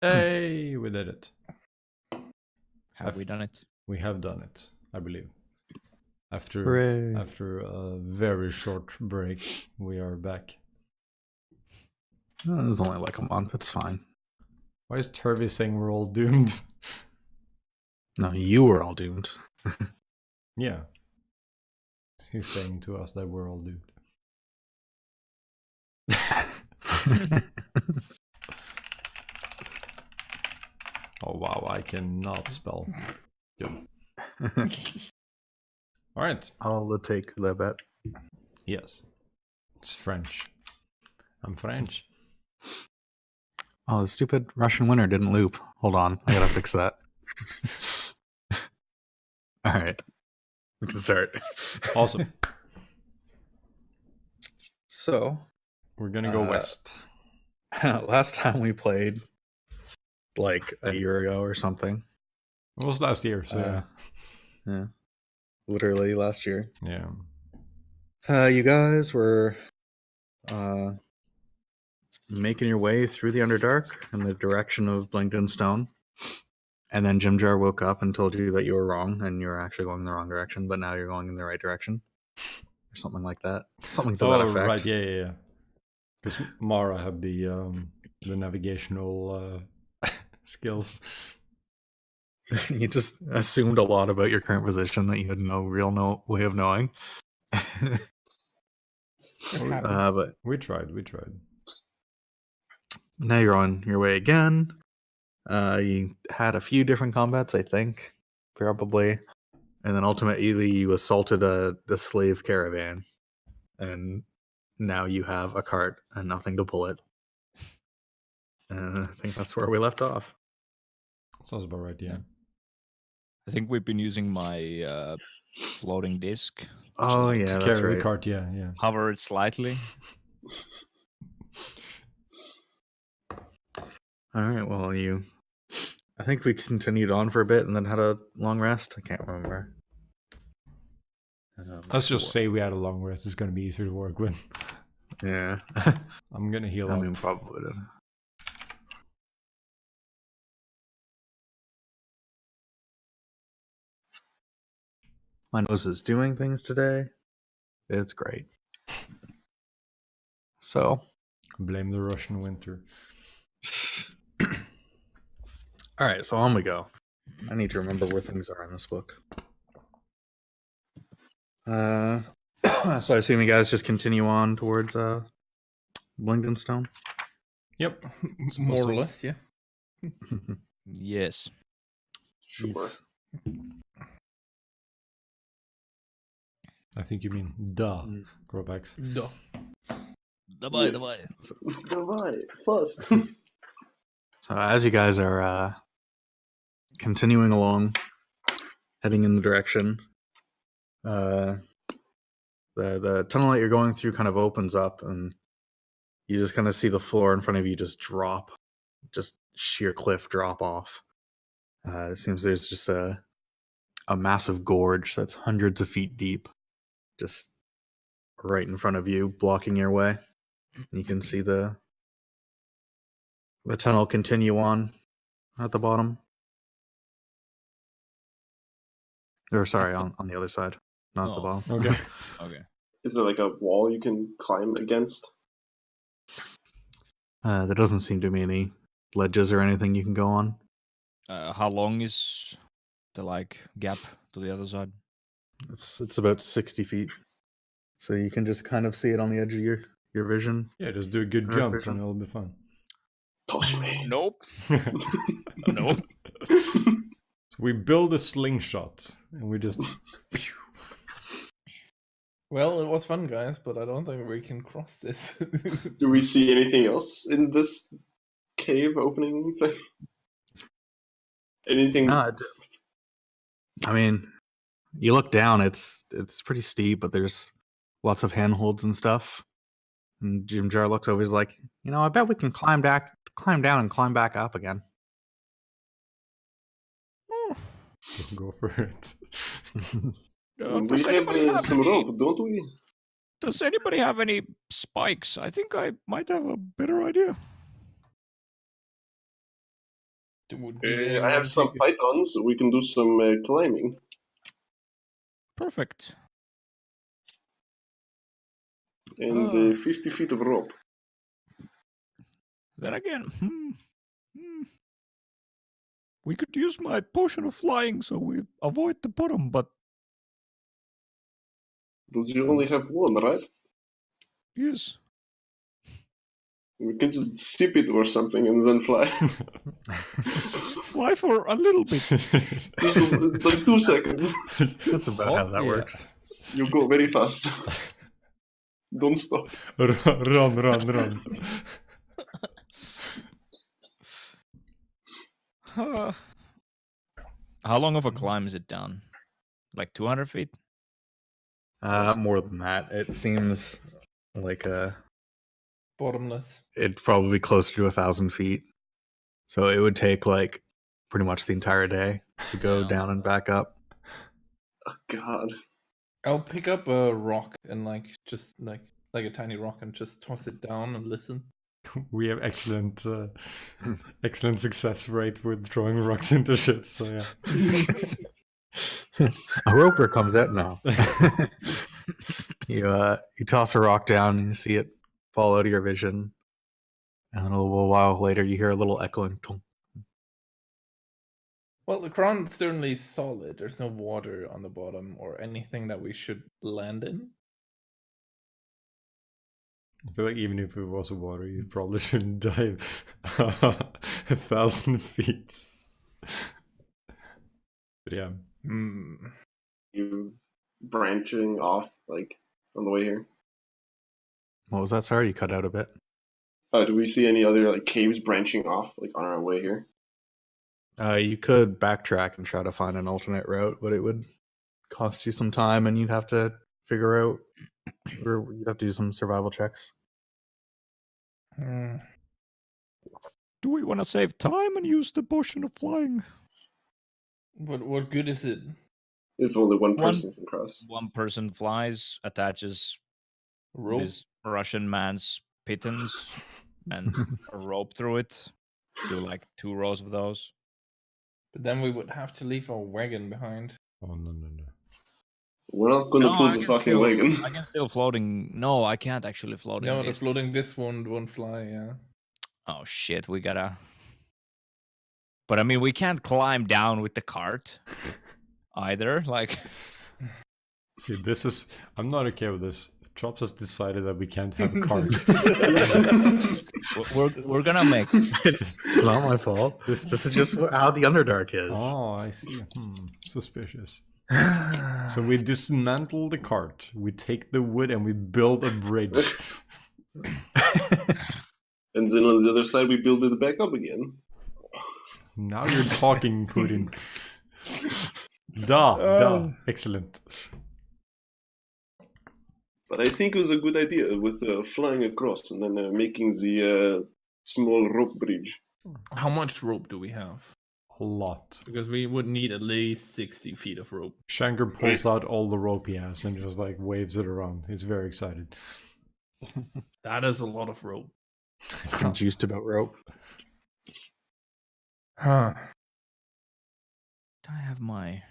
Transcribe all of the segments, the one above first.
Hey, we did it. Have we done it? We have done it, I believe. After Hooray. after a very short break, we are back. It was only like a month. It's fine. Why is Turvey saying we're all doomed? No, you were all doomed. Yeah. He's saying to us that we're all doomed. Oh wow, I cannot spell. Good. Alright. I'll take the bet. Yes. It's French. I'm French. Oh, the stupid Russian winner didn't loop. Hold on, I gotta fix that. Alright. We can start. Awesome. So, We're gonna go west. last time we played, like a year ago or something. It was last year, so Yeah. Literally last year. yeah. You guys were making your way through the Underdark in the direction of Blingden Stone. And then Jim Jar woke up and told you that you were wrong and you were actually going in the wrong direction, but now you're going in the right direction. Or something like that. Something to that effect. Right, yeah. Because Mara had the navigational skills. You just assumed a lot about your current position that you had no way of knowing. But We tried. now you're on your way again. You had a few different combats, I think, probably, and then ultimately you assaulted the slave caravan, and now you have a cart and nothing to pull it. I think that's where we left off. Sounds about right, yeah. I think we've been using my floating disc. Oh yeah, to that's carry right. the cart, yeah. Hover it slightly. All right, well, I think we continued on for a bit and then had a long rest. I can't remember. Let's just say we had a long rest. It's going to be easier to work with. Yeah. I'm going to heal I up. mean, probably did. My nose is doing things today. It's great. So. Blame the Russian winter. All right, so on we go. I need to remember where things are in this book. So I assume you guys just continue on towards Blingden Stone? Yep. More or less, yeah. Yes. Sure. Yes. I think you mean duh, Growbacks. Duh. Давай. Давай, fast. So as you guys are continuing along, heading in the direction, the tunnel that you're going through kind of opens up, and you just kind of see the floor in front of you just drop, just sheer cliff drop off. It seems there's just a massive gorge that's hundreds of feet deep, just right in front of you, blocking your way. And you can see the tunnel continue on at the bottom. Or sorry, on the other side, not the bottom. Okay. Okay. Is there like a wall you can climb against? There doesn't seem to be any ledges or anything you can go on. How long is the gap to the other side? It's about 60 feet. So you can just kind of see it on the edge of your vision. Yeah, just do a good Direct jump vision. and it'll be fun. Toss me. Nope. Nope. So we build a slingshot and we just. Well, it was fun, guys, but I don't think we can cross this. Do we see anything else in this cave opening thing? Anything? No, I mean, you look down, it's pretty steep, but there's lots of handholds and stuff. And Jim Jar looks over, he's like, I bet we can climb down and climb back up again. Go for it. We have some rope, don't we? Does anybody have any spikes? I think I might have a better idea. I have some pythons. We can do some climbing. Perfect. And 50 feet of rope. Then again, we could use my potion of flying so we avoid the bottom, but Does you only have one, right? yes. We can just sip it or something and then fly. Fly for a little bit. Just like 2 seconds. That's about how that Yeah. works. You go very fast. Don't stop. Run. How long of a climb is it down? Like 200 feet? More than that. It seems like Bottomless. it'd probably be closer to 1,000 feet. So it would take like pretty much the entire day to go Yeah. down and back up. Oh, God. I'll pick up a rock and just like a tiny rock and just toss it down and listen. We have excellent success rate with throwing rocks into shit. So yeah. A roper comes out now. You toss a rock down and you see it fall out of your vision. And a little while later you hear a little echoing tonk. Well, the ground's certainly solid. There's no water on the bottom or anything that we should land in. I feel like even if it was water, you probably shouldn't dive 1,000 feet. But yeah. You branching off like on the way here. What was that? Sorry, you cut out a bit. Do we see any other like caves branching off like on our way here? You could backtrack and try to find an alternate route, but it would cost you some time and you'd have to figure out, or you'd have to do some survival checks. Do we want to save time and use the potion of flying? What good is it? If only one person can cross. One person flies, attaches Rope? this Russian man's pittons and a rope through it. Do like 2 rows of those. But then we would have to leave our wagon behind. Oh no. We're not gonna pull the fucking wagon. I can still floating. No, I can't actually float in No, the this. floating this one won't fly, yeah. Oh shit, we gotta. But I mean, we can't climb down with the cart either. Like, See, I'm not okay with this. Chops has decided that we can't have a cart. we're gonna make. It's not my fault. This is just how the Underdark is. Oh, I see. Suspicious. So we dismantle the cart, we take the wood and we build a bridge. And then on the other side we build it back up again. Now you're talking, Putin. Da. Excellent. But I think it was a good idea with flying across and then making the small rope bridge. How much rope do we have? A lot. Because we would need at least 60 feet of rope. Shankar pulls out all the rope he has and just like waves it around. He's very excited. That is a lot of rope. I'm juiced about rope. Huh. Do I have my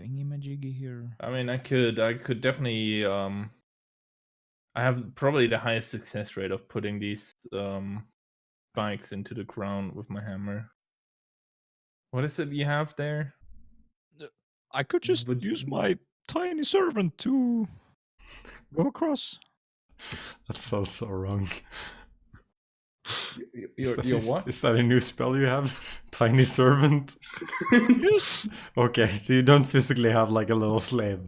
thingy-majiggy here? I mean, I could definitely, I have probably the highest success rate of putting these, spikes into the ground with my hammer. What is it you have there? I could just use my tiny servant to go across. That sounds so wrong. Your what? Is that a new spell you have? Tiny servant? Yes. Okay, so you don't physically have like a little slave.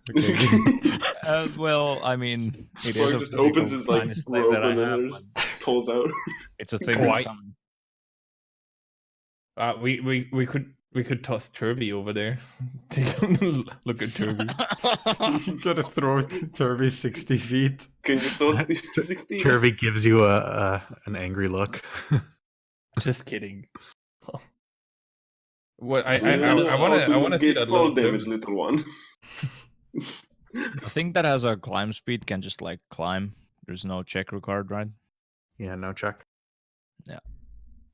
Okay. Well, I mean, it Or is a just opens his physical like tiny slave rope that I and then have, just but pulls out. it's a thing. Quite. Some... We could toss Turvy over there. Look at Turvy. You gotta throw Turvy 60 feet. Can you toss the 60? Turvy gives you an angry look. Just kidding. What I I want to see that fall little damage, Turvy. little one. I think that has a climb speed can just like climb. There's no check required, right? Yeah, no check.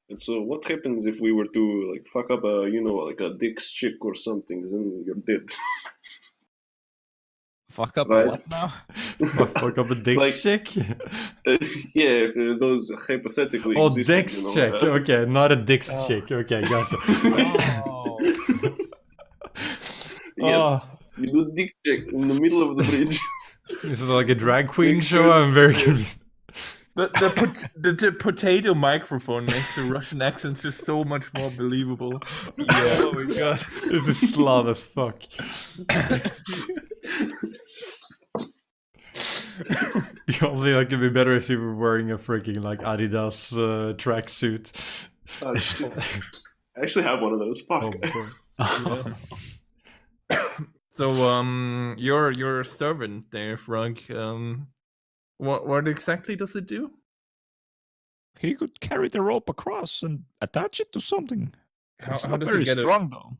And so, what happens if we were to like fuck up a, like a dick's chick or something? Then you're dead, Fuck up a right? what now? Fuck up a dick's Like- chick? Yeah, if those hypothetically Oh, existed, dick's chick. Okay, not a dick's chick. Okay, gotcha. Oh. Yes, Oh, you do dick check in the middle of the bridge. is it like a drag queen Make show? sure I'm very it's- confused. The potato microphone makes the Russian accent just so much more believable. Yeah. Oh my god. This is Slav as fuck. The only thing that could be better is if we're wearing a freaking like Adidas tracksuit. Oh, shit. I actually have one of those. Fuck. Oh, boy. So your servant there, Frog. What exactly does it do? He could carry the rope across and attach it to something. How, It's how not does very he get strong though.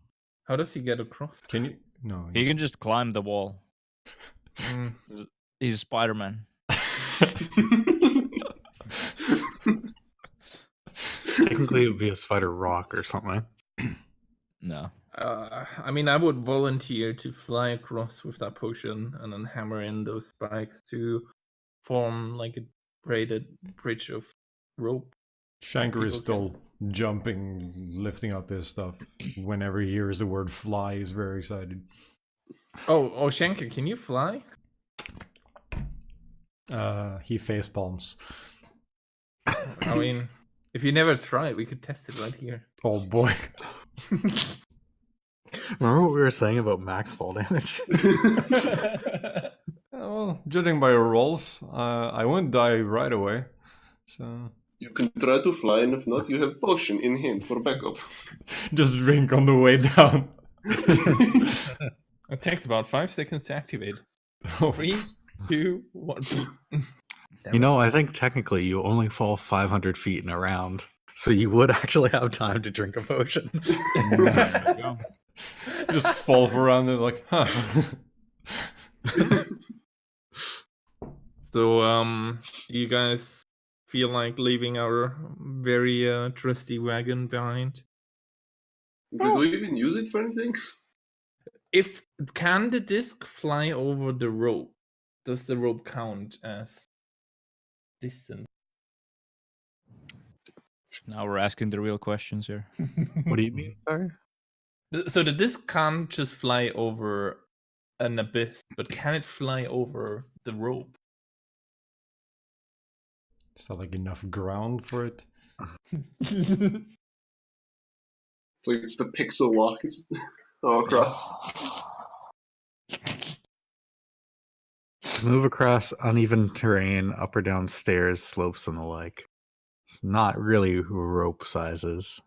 How does he get across? Can you? No. He can just climb the wall. Mm. He's Spider-Man. Technically, it would be a spider rock or something. No. I mean, I would volunteer to fly across with that potion and then hammer in those spikes to form like a braided bridge of rope. Shanker is People still jumping, lifting up his stuff. Whenever he hears the word fly, he's very excited. Oh, Shanker, can you fly? He face palms. I mean, if you never try it, we could test it right here. Oh boy. Remember what we were saying about max fall damage? Well, judging by your rolls, I won't die right away. So You can try to fly, and if not, you have potion in hand for backup. just drink on the way down. It takes about 5 seconds to activate. Oh, 3, 2, 1. You know, I think technically you only fall 500 feet in a round, so you would actually have time to drink a potion. just fall around and like, huh. So, do you guys feel like leaving our very trusty wagon behind? Did we even use it for anything? Can the disc fly over the rope? Does the rope count as distance? Now we're asking the real questions here. What do you mean? Sorry? So the disc can't just fly over an abyss, but can it fly over the rope? Is that like enough ground for it? Like it's the pixel walk all across. Move across uneven terrain, up or down stairs, slopes, and the like. It's not really rope sizes.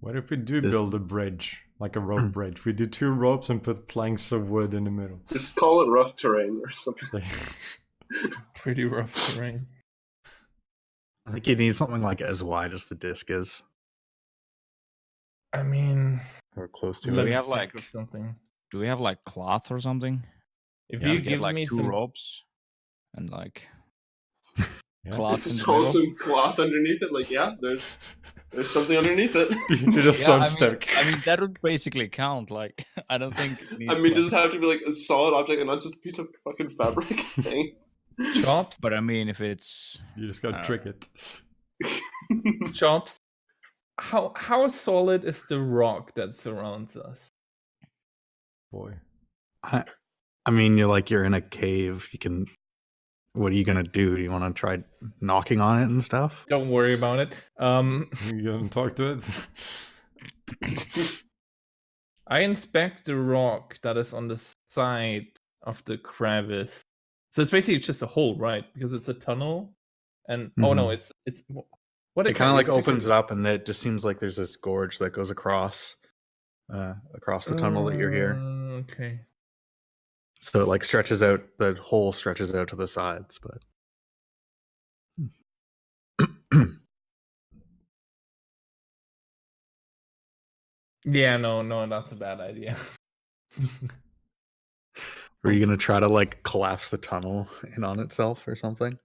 What if we do This- build a bridge, like a rope bridge? We do 2 ropes and put planks of wood in the middle. Just call it rough terrain or something. Pretty rough terrain. I think you need something like as wide as the disc is, I mean, or close to Do it. we have, think like- of something. Do we have like cloth or something? If Yeah, you we get, give like me 2 some ropes and like Yeah. cloth in Just the hold middle. some cloth underneath it. Like, yeah, there's something underneath it. You just Yeah, start stuck. I mean that would basically count. Like I don't think. It I needs, mean, like- does it have to be like a solid object and not just a piece of fucking fabric? Dang. chops. But I mean, if it's You just gotta trick it. Chops. How solid is the rock that surrounds us? Boy. I mean, you're in a cave. You can. What are you gonna do? Do you want to try knocking on it and stuff? Don't worry about it. You gonna talk to it? I inspect the rock that is on the side of the crevice. So it's basically just a hole, right? Because it's a tunnel. And oh no, it's what It kind of like opens it up, and it just seems like there's this gorge that goes across the tunnel that you're here. Okay. So it like stretches out. The hole stretches out to the sides, but Yeah, no, that's a bad idea. are you gonna try to like collapse the tunnel in on itself or something?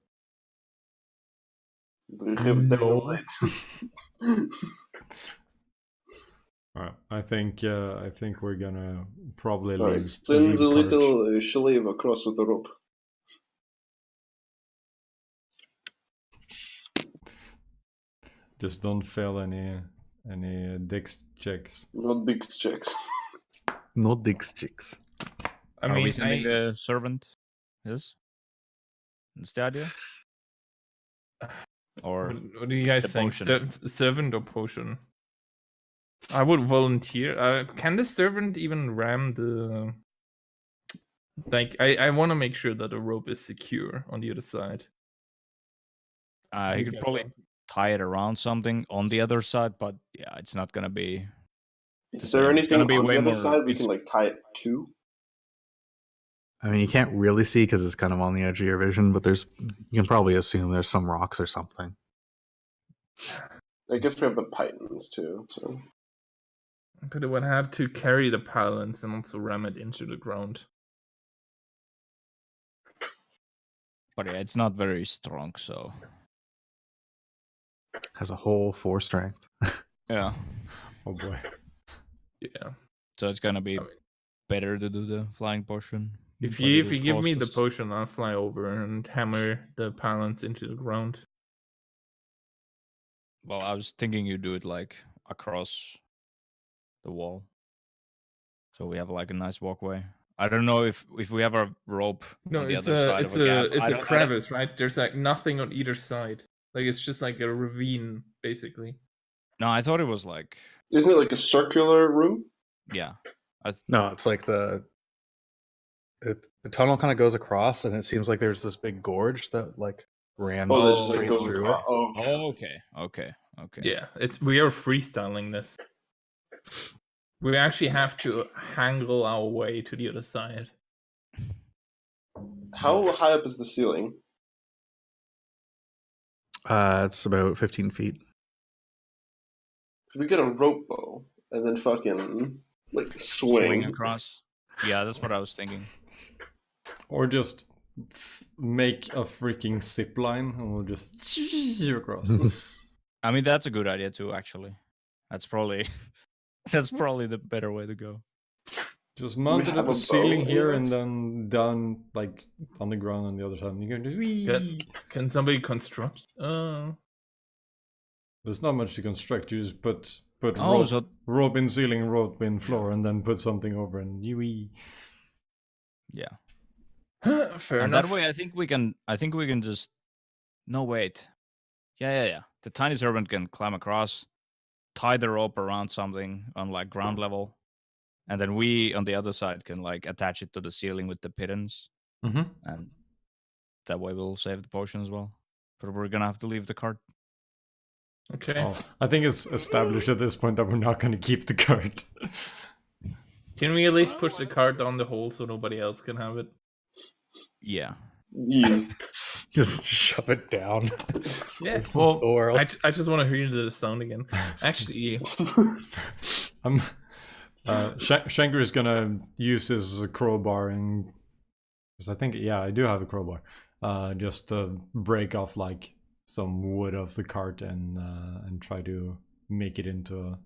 Do you have No. dynamite? Alright, I think we're gonna probably Alright, leave send the cart. little slave across with the rope. Just don't fail any dex checks. Not big checks. No dicks chicks. I Are mean, we sending the servant? Yes. That's the idea. Or what do you guys the think? potion. Servant or potion? I would volunteer. Can the servant even ram the? Like, I want to make sure that the rope is secure on the other side. he could probably tie it around something on the other side, but yeah, it's not gonna be. Is same. there It's anything gonna be on way the other more side we ex- can like tie it to? I mean, you can't really see because it's kind of on the edge of your vision, but you can probably assume there's some rocks or something. I guess we have the pythons too. So But it would have to carry the pylons and also ram it into the ground. But yeah, it's not very strong, so Has a whole 4 strength. yeah. Oh boy. Yeah. So it's gonna be I mean- better to do the flying potion. If but you it'll give me cost the us- potion, I'll fly over and hammer the pylons into the ground. Well, I was thinking you do it like across the wall, so we have like a nice walkway. I don't know if we have a rope No, on the it's other a side it's of a gap. a it's I a don't- crevice, right? There's like nothing on either side. Like it's just like a ravine, basically. No, I thought it was like isn't it like a circular room? yeah. No, it's like the tunnel kind of goes across, and it seems like there's this big gorge that like ran Oh, that just like straight goes through across. it. Oh, Oh, okay. Yeah, we are freestyling this. We actually have to hangle our way to the other side. how high up is the ceiling? It's about 15 feet. Could we get a rope bow and then fucking like Swing swing? across. Yeah, that's what I was thinking. Or just make a freaking zip line and we'll just across. I mean, that's a good idea too. Actually, that's probably the better way to go. Just mount it have at the a ceiling bow here here? and then down like on the ground on the other side. And you're gonna wee. Can somebody construct? There's not much to construct. You just put Oh, rope, so rope in ceiling, rope in floor, and then put something over and you wee. yeah. Fair And enough. that way, I think we can just. No, wait. Yeah. The tiny servant can climb across, tie the rope around something on like ground level, and then we on the other side can like attach it to the ceiling with the pittons, Mm-hmm. and that way we'll save the potion as well. But we're gonna have to leave the cart. Okay. Oh, I think it's established at this point that we're not gonna keep the cart. Can we at least push the cart down the hole so nobody else can have it? Yeah. Yeah. Just shove it down. Yeah. the Well, world. I just want to hear the sound again. Actually, Shanker is gonna use his crowbar and because I think I do have a crowbar. Just to break off like some wood off the cart and try to make it into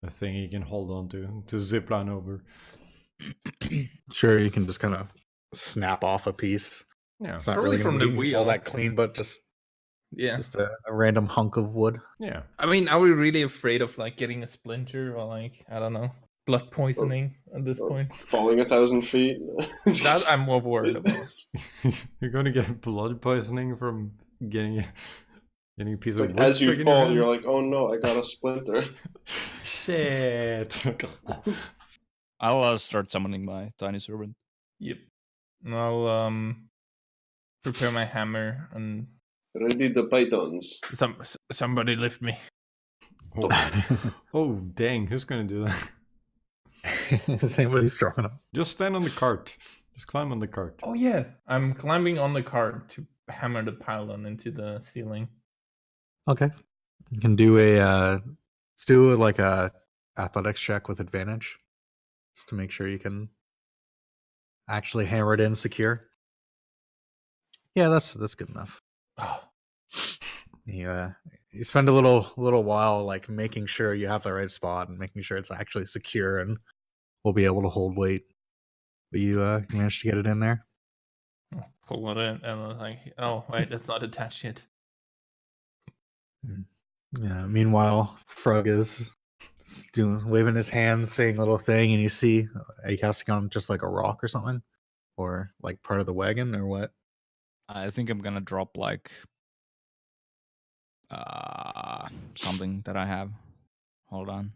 a thing he can hold on to zip line over. Sure, you can just kind of snap off a piece. Yeah, It's not Probably really from gonna the be all wheel. that clean, but just yeah. a random hunk of wood. yeah. I mean, are we really afraid of like getting a splinter or like I don't know, blood poisoning at this point? Falling 1,000 feet. That I'm more worried about. You're gonna get blood poisoning from getting a piece of Like, wood as stuck you in your fall, hand? you're like, oh no, I got a splinter. Shit. I'll start summoning my tiny servant. Yep. And I'll prepare my hammer and Ready the pythons. somebody lift me. Oh dang! Who's gonna do that? Is anybody strong enough? Just stand on the cart. Just climb on the cart. Oh yeah, I'm climbing on the cart to hammer the pylon into the ceiling. Okay, you can do a athletics check with advantage, just to make sure you can actually hammer it in secure. Yeah, that's good enough. Oh, You spend a little while like making sure you have the right spot and making sure it's actually secure and will be able to hold weight. But you managed to get it in there. Pull it in, and I'm like, oh wait, it's not attached yet. Yeah. Meanwhile, Frog is waving his hands, saying a little thing, and you see are you casting on just like a rock or something, or like part of the wagon or what? I think I'm gonna drop like something that I have. Hold on.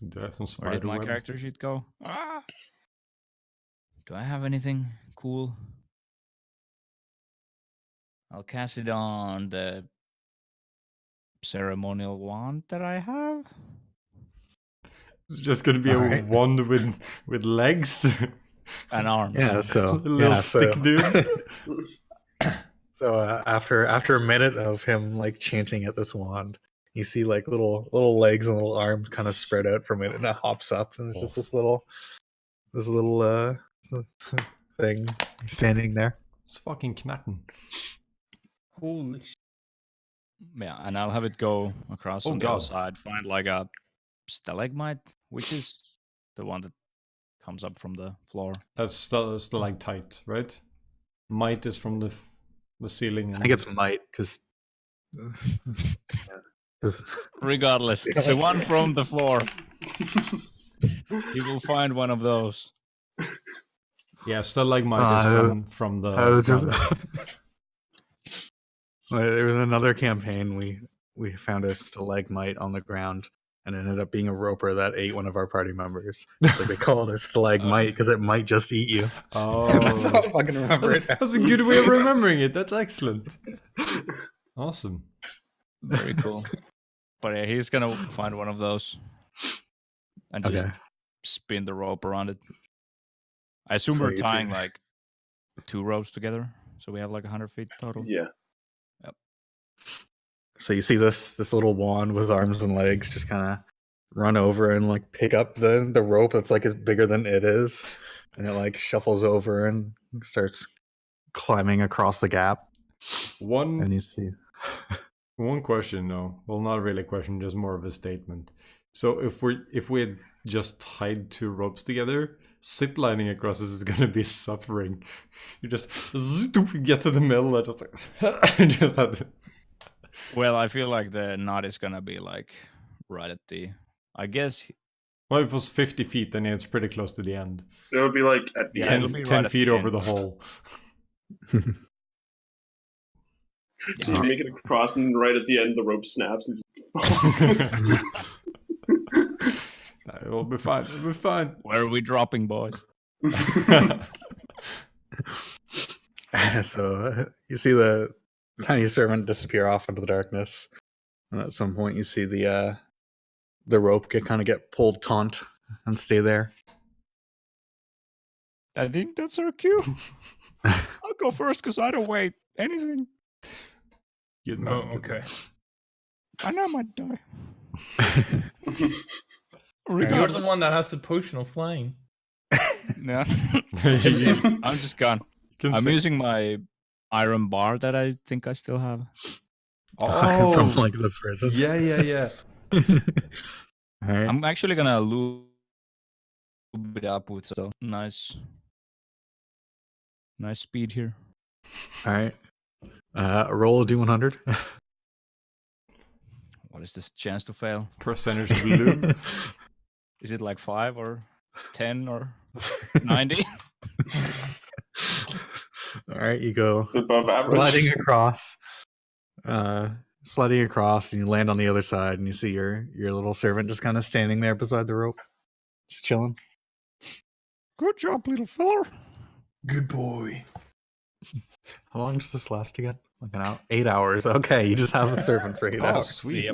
Do I have some Where spider did my webs? character sheet go? Ah! Do I have anything cool? I'll cast it on the ceremonial wand that I have. It's just gonna be a Alright. wand with legs. An arm. Yeah. So Little stick dude. So after a minute of him like chanting at this wand, you see like little legs and little arms kind of spread out from it, and it hops up, and it's just this little thing standing there. It's fucking knacking. Holy shit. Yeah, and I'll have it go across Oh, on the God. other side, find like a stalagmite, which is the one that comes up from the floor. That's stalactite, right? Might is from the ceiling. I think it's might because Regardless, the one from the floor. You will find one of those. Yeah, stalagmite is from the. I was just ground. there was another campaign we found a stalagmite on the ground, and it ended up being a roper that ate one of our party members. So they call it a stalagmite because it might just eat you. That's how I Oh, fucking remember it. that's a good way of remembering it. That's excellent. Awesome. Very cool. But yeah, he's gonna find one of those and just Okay. spin the rope around it. I assume So we're you see- tying like 2 ropes together, so we have like 100 feet total. Yeah. So you see this little wand with arms and legs just kind of run over and like pick up the rope that's like is bigger than it is, and it like shuffles over and starts climbing across the gap. And One you see, question, no. Well, not really a question, just more of a statement. So if we had just tied 2 ropes together, ziplining across this is gonna be suffering. You just get to the middle and just like just have to. Well, I feel like the knot is gonna be like right at the. I guess Well, if it was 50 feet, then it's pretty close to the end. It would be like at the Yeah, 10, it'll be right 10 at feet the over end. the hole. So you make it across, and right at the end, the rope snaps. And It will be fine. It will be fine. where are we dropping, boys? so you see the tiny servant disappear off into the darkness, and at some point you see the rope get pulled taut and stay there. I think that's our cue. I'll go first because I don't weigh anything. Good Oh, man, good okay. And I might die. You're Regardless. the one that has the potion of flying. No. man. You I'm just gone. can I'm say- using my iron bar that I think I still have. From like the prison. yeah. All right. I'm actually gonna lube it up with so nice speed here. All right. Roll a D100. What is this chance to fail? Percentage of lube. Is it like 5 or 10 or 90? All right, you go It's above average. sliding across, and you land on the other side, and you see your little servant just kind of standing there beside the rope, just chilling. Good job, little feller. Good boy. How long does this last again? Like an hour? 8 hours. Okay, you just have a servant for 8 Oh, hours. sweet.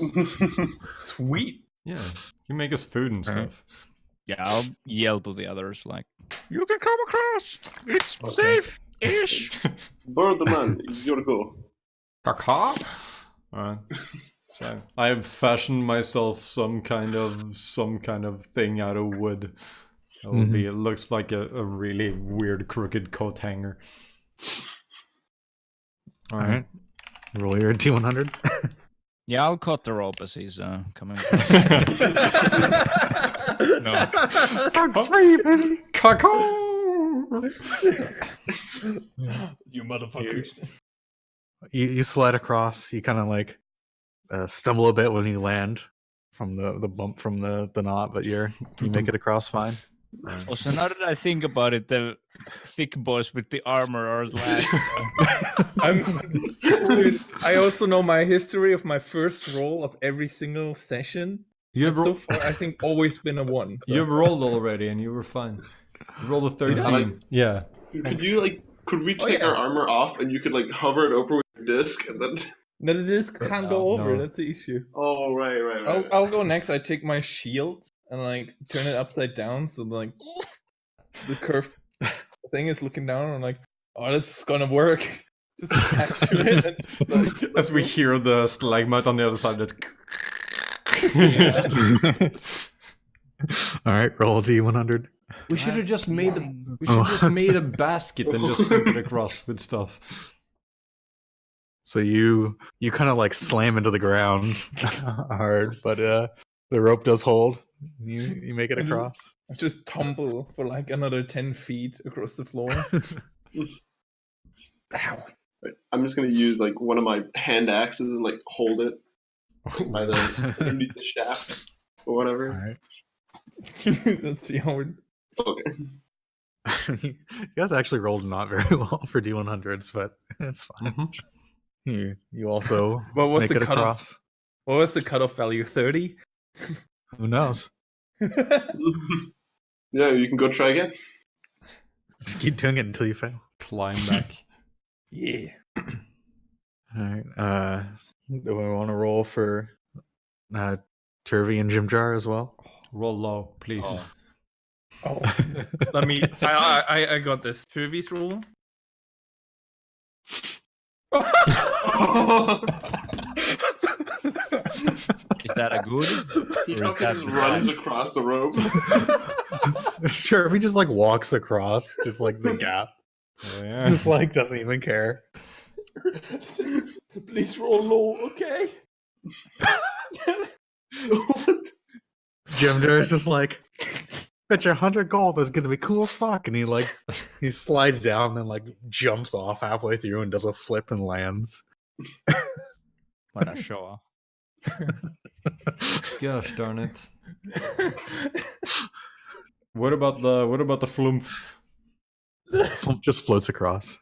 Sweet. Yeah, you make us food and Alright. stuff. Yeah, I'll yell to the others like, "You can come across. It's Okay. safe-ish." Birdman, your go. Caca. Alright. So I have fashioned myself some kind of thing out of wood. It will be. It looks like a really weird crooked coat hanger. All right. Roll your D100. Yeah, I'll cut the rope as he's coming. No. Frog's free, baby. You motherfuckers. You slide across. You kind of like stumble a bit when you land from the bump from the knot, but you make it across fine. Also, now that I think about it, the thick boys with the armor are last. Dude, I also know my history of my first roll of every single session. You have, And so far, I think always been a 1. So. you have rolled already and you were fine. You rolled a 13. like- Yeah. Could we take our armor off and you could like hover it over with your disc and then? No, the disc can't go over. no. That's the issue. Oh right. I'll go next. I take my shield and like turn it upside down so like the curved thing is looking down. And I'm like, oh, this is gonna work. Just attach to it. And, like, As we hear the stalagmite on the other side, that's. All right, roll a d100. We should have just made a basket and just sent it across with stuff. So you kind of like slam into the ground hard, but the rope does hold. You make it And across. just tumble for like another 10 feet across the floor. Ow. Right, I'm just gonna use like one of my hand axes and like hold it by the underneath the shaft or whatever. All right. Let's see how it. Okay. You guys actually rolled not very well for d100s, but it's fine. Mhm. You also What was make the it cutoff? across. What was the cutoff value? 30? Who knows? Yeah, you can go try again. Just keep doing it until you fail. Climb back. Yeah. All right. Do I want to roll for Turvy and Jim Jar as well? Roll low, please. Oh, let me. I got this. Turvy's roll. Is that a good? He Or is that just runs across the rope. Turvy just like walks across, just like the gap. Yeah. Just like doesn't even care. Please roll low, okay? Jim Jar is just like, bet you 100 gold is gonna be cool as fuck, and he slides down and then like jumps off halfway through and does a flip and lands. What a show off. Gosh darn it. What about the flump? Flump just floats across.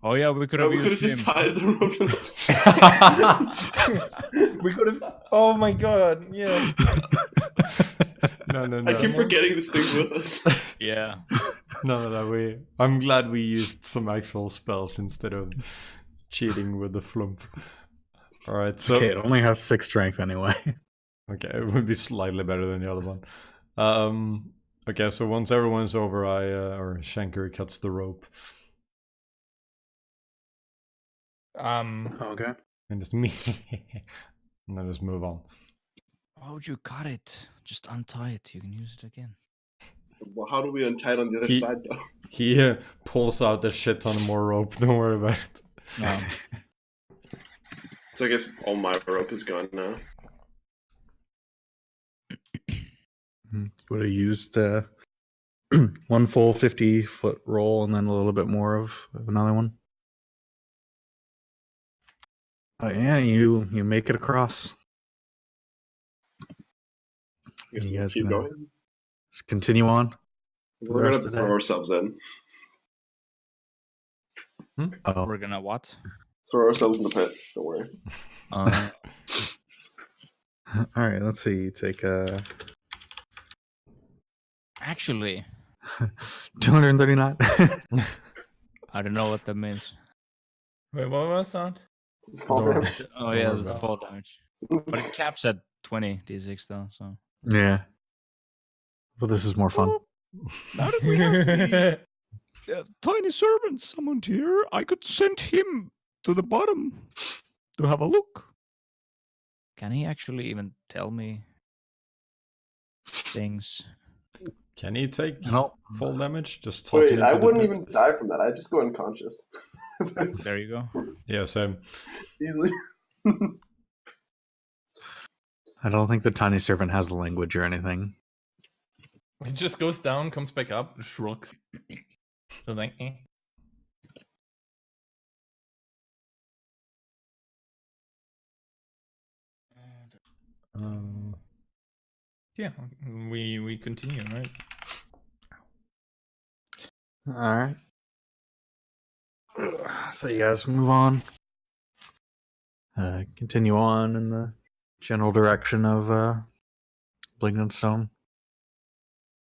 Oh yeah, we could No, have we could have used just him. tied the rope. We could have. Oh my god, yeah. No. I keep forgetting this thing's with us. Yeah. No. I'm glad we used some actual spells instead of cheating with the flump. All right, so Okay, it only has 6 strength anyway. okay, it would be slightly better than the other one. Okay, so once everyone's over, or Shanker cuts the rope, Okay. and it's me, and then just move on. Why would you cut it? Just untie it. You can use it again. Well, how do we untie it on the other He- side though? He pulls out a shit ton more rope. Don't worry about it. So I guess all my rope is gone now. Would have used one full 50-foot roll and then a little bit more of another one. Yeah, you make it across. I guess You we'll guys keep gonna- going. Let's continue on. We're the gonna rest have of to the throw day. ourselves in. Oh, We're gonna what? Throw ourselves in the pit. Don't worry. Uh, all right. Let's see. You take actually, 239. I don't know what that means. Wait, what was that? It's fall Don't damage. Oh yeah, worry there's a about fall damage. But it caps at 20 d6 though, so. Yeah. But this is more fun. Now that we have the tiny servant summoned here, I could send him to the bottom to have a look. Can he actually even tell me things? Can he take No. full damage? Just toss him Wait, into I the wouldn't pit? even die from that. I'd just go unconscious. There you go. Yeah, same. Easily. I don't think the tiny servant has the language or anything. It just goes down, comes back up, shrugs. So like, eh. Yeah, we continue, right? All right. So you guys move on. Continue on in the general direction of Blingdenstone.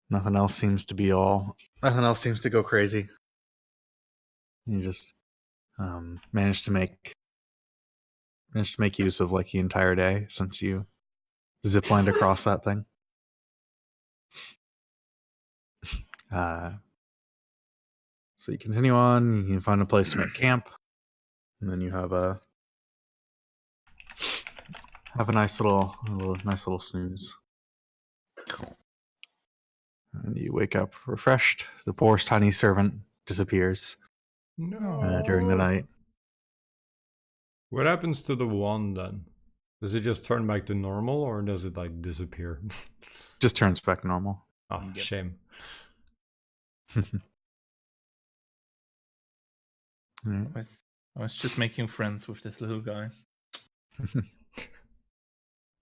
Nothing else seems to go crazy. You just managed to make use of like the entire day since you ziplined across that thing. So you continue on. You can find a place to make camp, and then you have a nice little snooze. And you wake up refreshed. The poor tiny servant disappears during the night. What happens to the wand then? Does it just turn back to normal, or does it like disappear? Just turns back normal. Oh, Yep. shame. Alright. I was just making friends with this little guy.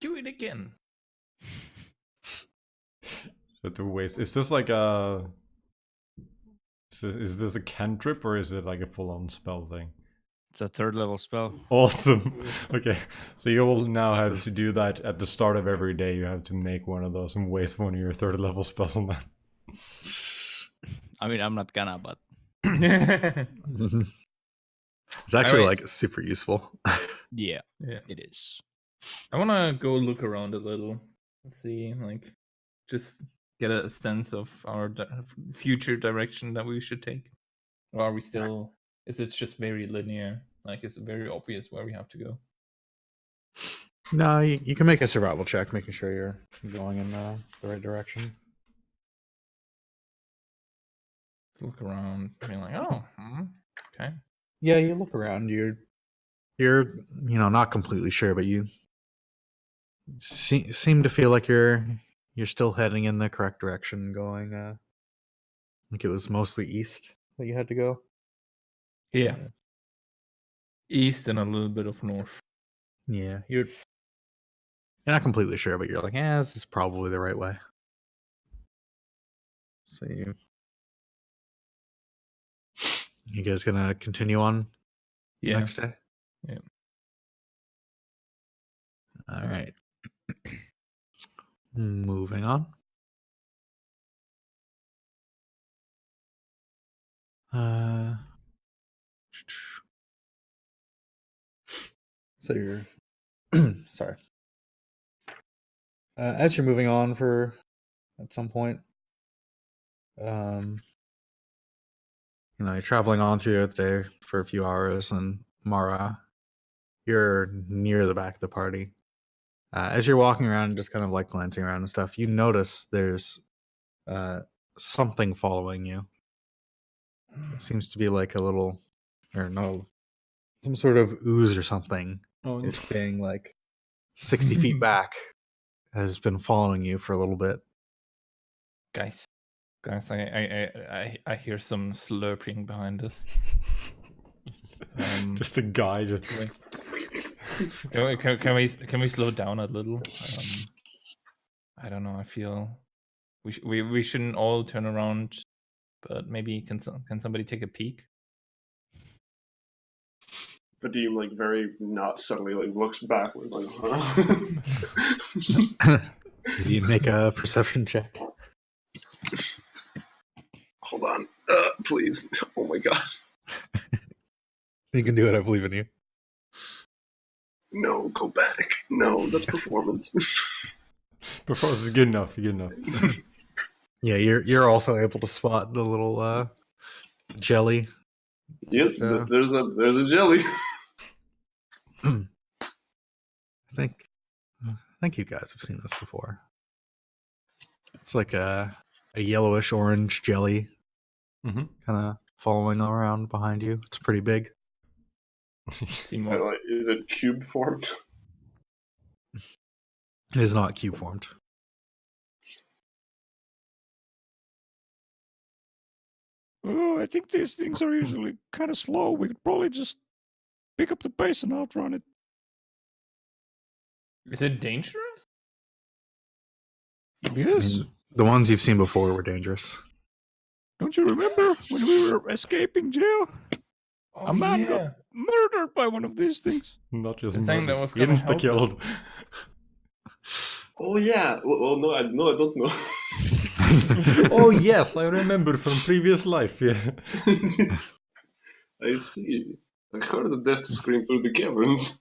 Do it again. But the waste. Is this like a? Is this a cantrip or is it like a full-on spell thing? It's a 3rd level spell. Awesome. Okay, so you will now have to do that at the start of every day. You have to make one of those and waste one of your 3rd level spells on that. I mean, I'm not gonna, but It's actually Alright. like super useful. yeah, Yeah. it is. I want to go look around a little. See, like, just get a sense of our future direction that we should take. Or are we still? Is it just very linear? Like, it's very obvious where we have to go. No, you can make a survival check, making sure you're going in the right direction. Look around, being like, oh, okay. Yeah, you look around. You're not completely sure, but you seem to feel like you're still heading in the correct direction, going. I think it was mostly east that you had to go. Yeah. East and a little bit of north. Yeah, you're not completely sure, but you're like, yeah, this is probably the right way. So you guys gonna continue on Yeah. next day? Yeah. All right. Moving on. So you're sorry. As you're moving on at some point, you're traveling on through the day for a few hours, and Mara, you're near the back of the party. As you're walking around, just kind of like glancing around and stuff, you notice there's something following you. It seems to be like a little, or no, some sort of ooze or something Oh, is staying like 60 feet back. Has been following you for a little bit. Guys, I hear some slurping behind us. just a guy. Just... Can we slow down a little? I don't know. I feel we shouldn't all turn around, but maybe can somebody take a peek? Vadim like very not subtly like looks backwards like, huh? Do you make a perception check? Hold on, please. Oh my god, You can do it. I believe in you. no, go back. No, that's performance. Performance is good enough. Good enough. Yeah, you're also able to spot the little jelly. Yes, Just, there's a jelly. I think you guys have seen this before. It's like a yellowish orange jelly, Mm-hmm. kind of following around behind you. It's pretty big. Seem more Like, is it cube formed? It is not cube formed. Oh, I think these things are usually kind of slow. We could probably just pick up the pace and outrun it. Is it dangerous? I Yes. mean, the ones you've seen before were dangerous. Don't you remember when we were escaping jail? Oh, A man yeah. got murdered by one of these things. Not just The thing that murdered, was gonna help insta-killed. Oh yeah. Well, no, I don't know. Oh yes, I remember from previous life. Yeah. I see. I heard the death scream through the caverns.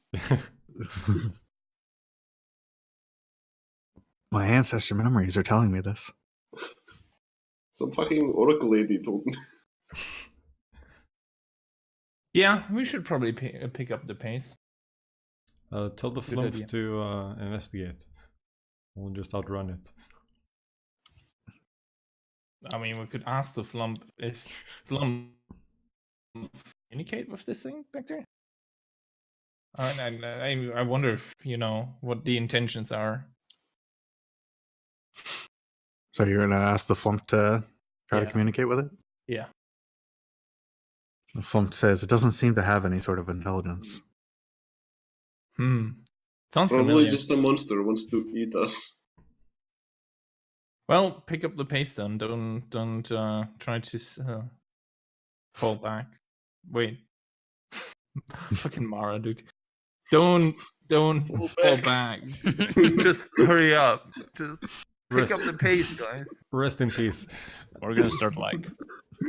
My ancestor memories are telling me this. Some fucking oracle lady told me. Yeah, we should probably pick up the pace. Tell the Good flump idea. to investigate. We'll just outrun it. I mean, we could ask the Flump if Flump communicate with this thing back there. I wonder if what the intentions are. So you're gonna ask the flump to try to Yeah. communicate with it? Yeah. The flump says it doesn't seem to have any sort of intelligence. Sounds Probably familiar. just a monster wants to eat us. Well, pick up the pace then. Don't try to fall back. Wait. Fucking Mara, dude. Don't fall back. Just hurry up. Just pick Rest, up the pace, guys. rest in peace. We're gonna start like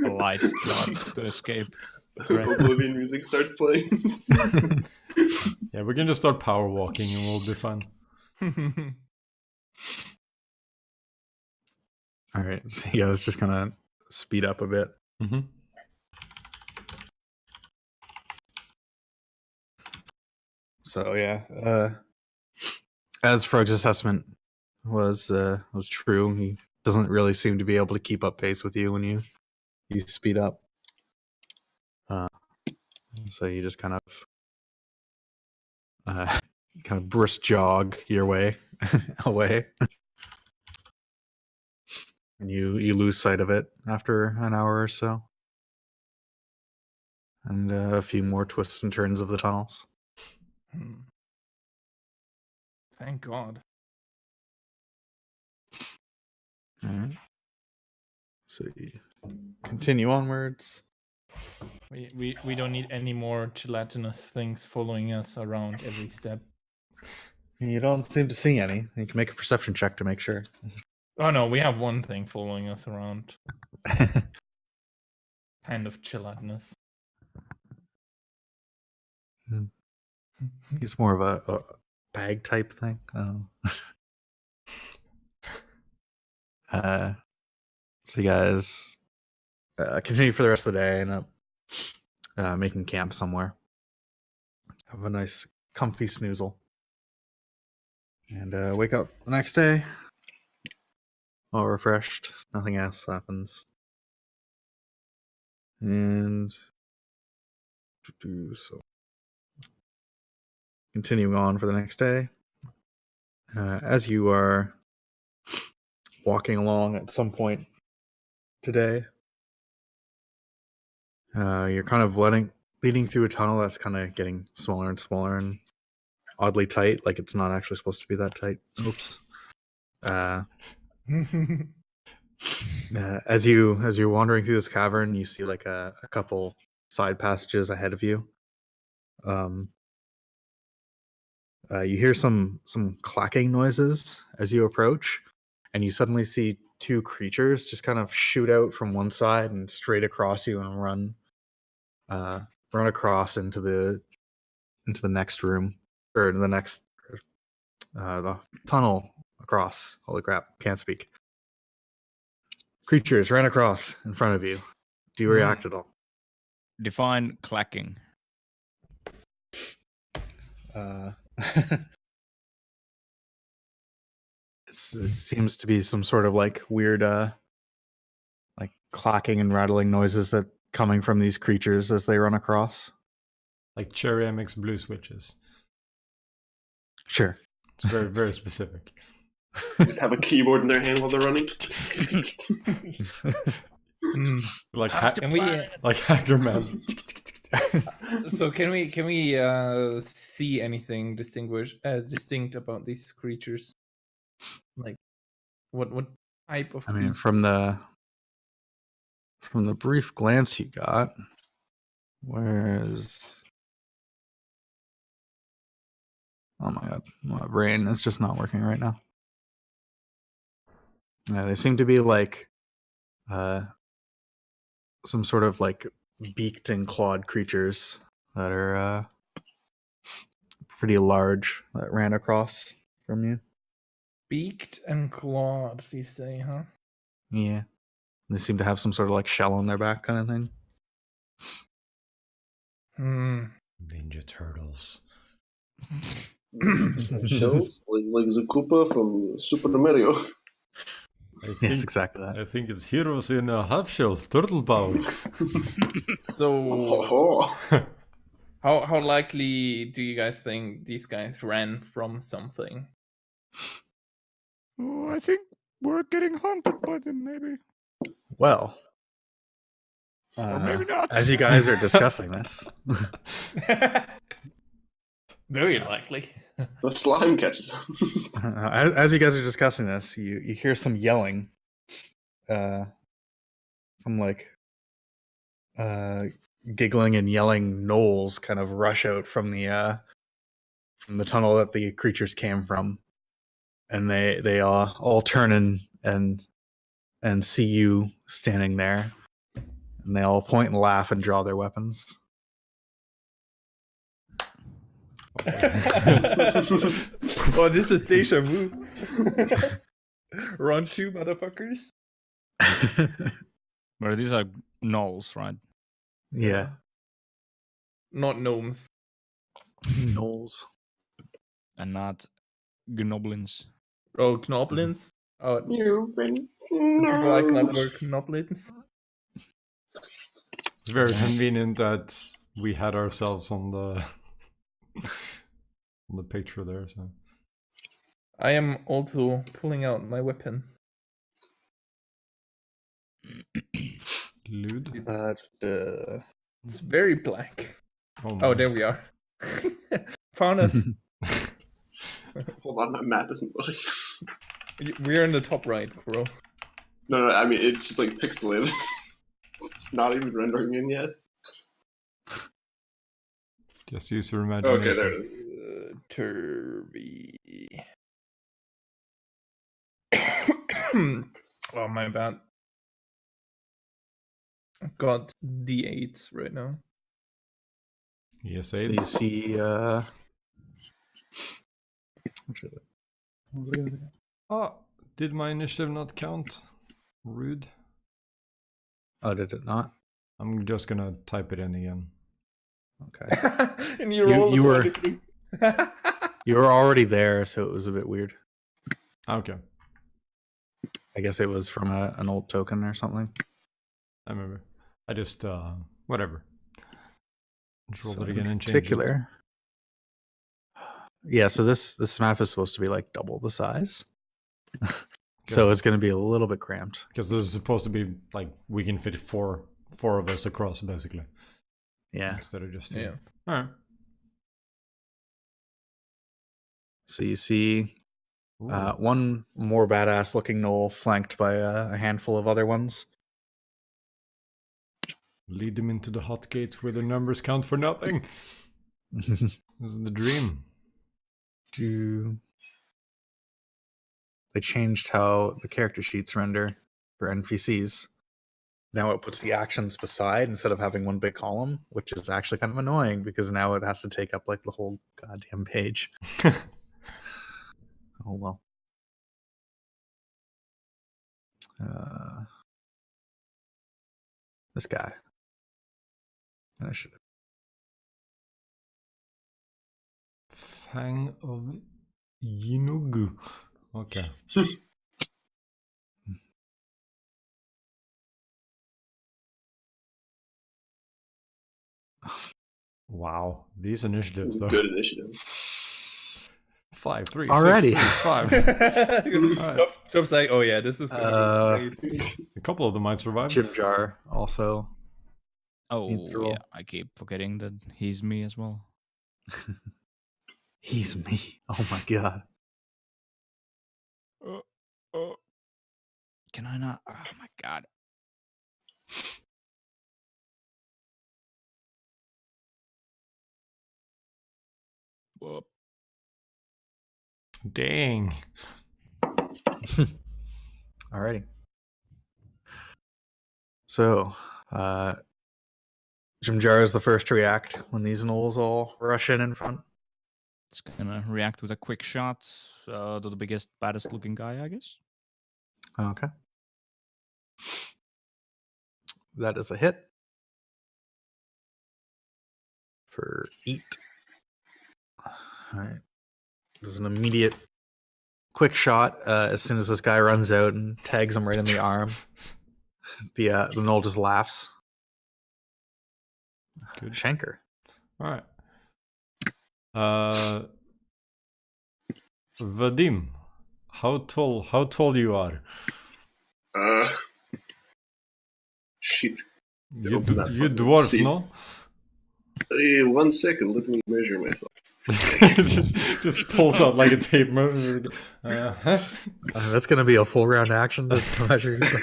a light jog to escape the threat. Oblivion music starts playing. Yeah, we can just start power walking and we'll be fine. All right, so yeah, it's just gonna speed up a bit. Mm-hmm. So yeah, as Frog's assessment was true, he doesn't really seem to be able to keep up pace with you when you speed up. So you just kind of brisk jog your way away, and you lose sight of it after an hour or so, and a few more twists and turns of the tunnels. Thank God. All right. So you continue onwards. We don't need any more gelatinous things following us around every step. You don't seem to see any. You can make a perception check to make sure. Oh no, we have one thing following us around. Kind of gelatinous. He's more of a bag type thing. So you guys continue for the rest of the day and end up making camp somewhere. Have a nice comfy snoozle. And wake up the next day all refreshed. Nothing else happens. And so continuing on for the next day. As you are walking along at some point today, you're kind of leading through a tunnel that's kind of getting smaller and smaller and oddly tight, like it's not actually supposed to be that tight. Oops. As you're wandering through this cavern, you see like a couple side passages ahead of you. You hear some clacking noises as you approach, and you suddenly see two creatures just kind of shoot out from one side and straight across you and run across into the next room, or the next the tunnel across. Holy crap, can't speak. Creatures ran across in front of you. Do you react at all? Define clacking. It seems to be some sort of like weird like clacking and rattling noises that coming from these creatures as they run across. Like Cherry MX Blue switches. Sure. It's very, very specific. Just have a keyboard in their hand while they're running. Like Can we? like Hacker Man. So can we see anything distinct about these creatures? Like what type of I mean, creature? from the brief glance you got, where's oh my god, my brain is just not working right now. Yeah, they seem to be like some sort of like beaked and clawed creatures that are pretty large that ran across from you. Beaked and clawed, you say, huh? Yeah. They seem to have some sort of like shell on their back kind of thing. Ninja Turtles. Shells like the Koopa from Super Mario. Yes, exactly that. I think it's heroes in a half shell, turtle power. So how likely do you guys think these guys ran from something? Oh, I think we're getting hunted by them, maybe. Well, Or maybe not. as you guys are discussing this, Very likely. The slime catches them. as you guys are discussing this, you hear some yelling, some like giggling and yelling gnolls kind of rush out from the tunnel that the creatures came from, and they all turn and see you standing there, and they all point and laugh and draw their weapons. Oh, this is deja vu. Run 2, motherfuckers. But these are gnolls, right? Yeah, Not gnomes. gnolls. And not gnoblins. Oh, knoblins. Oh, You've been people like knoblins. It's very convenient that we had ourselves on the on the picture there. So I am also pulling out my weapon. lewd. It's very black. Oh, Oh, my. there we are. Found us. Hold on, my map isn't loading. We're in the top right, bro. No, I mean it's just like pixelated. It's not even rendering in yet. Just use your imagination. Okay, there it is. Turvy. Oh, my bad. Got D8s right now. Yes, So you AIDS. see, Oh, did my initiative not count? Rude. oh, did it not? I'm just gonna type it in again. Okay. And you roll you were- automatically. You were already there, so it was a bit weird. Okay, I guess it was from an old token or something. I remember. I just whatever. Just rolled So it again in and changed it. particular, yeah. So this map is supposed to be like double the size, so Good. it's going to be a little bit cramped. Because this is supposed to be like we can fit four of us across basically Yeah. instead of just two. Yeah. All right. So you see Ooh. one more badass looking gnoll flanked by a handful of other ones. Lead them into the hot gates where their numbers count for nothing. This is the dream. They changed how the character sheets render for NPCs. Now it puts the actions beside instead of having one big column, which is actually kind of annoying because now it has to take up like the whole goddamn page. Oh well. This guy. Initiative. Fang of Yinugu. Okay. Wow, these initiatives though. Good initiative. 5, 3, Already. 6, 3, 5. Alright. Chop's like, oh yeah, this is gonna be great. A couple of them might survive. Jim Jar also. Oh Needs to roll. yeah, I keep forgetting that he's me as well. He's me. Oh my god. Can I not? Oh my god. Whoop. Dang. Alrighty. So, Jim Jar is the first to react when these gnolls all rush in front. It's gonna react with a quick shot to the biggest, baddest looking guy, I guess. Okay. That is a hit. For 8. Alright. There's an immediate quick shot as soon as this guy runs out and tags him right in the arm. The gnoll just laughs. Good. Shanker. All right. Vadim, how tall you are? Shit. You Open that fucking dwarf, seat. no? 1 second, let me measure myself. Just pulls out like a tape measure. That's going to be a full round action to measure yourself.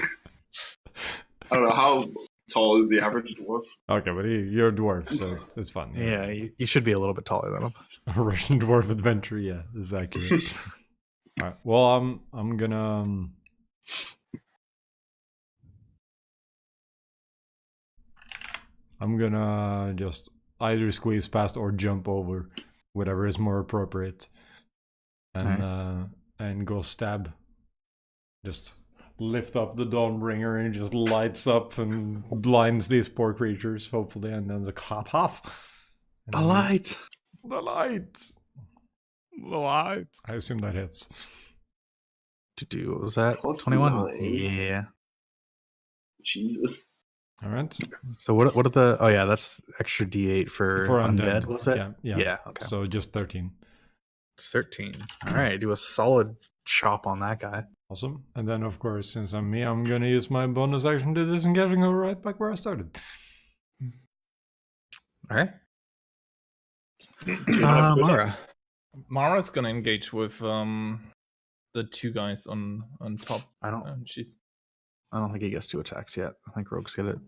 I don't know, how tall is the average dwarf? Okay, but you're a dwarf, so it's fun. Yeah, you should be a little bit taller than him. A Russian dwarf adventure, yeah, is accurate. All right. Well, I'm gonna. I'm gonna just either squeeze past or jump over, whatever is more appropriate, and go stab. Just lift up the Dawnbringer and it just lights up and blinds these poor creatures, hopefully, and then the hop off. The light. The light. The light. I assume that hits. To do, what was that? Plus 21. 9. Yeah. Jesus. All right. So what are the? Oh yeah, that's extra D8 for undead. Was it? Yeah. Yeah. Okay. So just 13. 13. All right, do a solid chop on that guy. Awesome. And then, of course, since I'm me, I'm gonna use my bonus action to disengage and go right back where I started. All right. Mara. Mara's gonna engage with the 2 guys on top. I don't think he gets 2 attacks yet. I think rogues get it.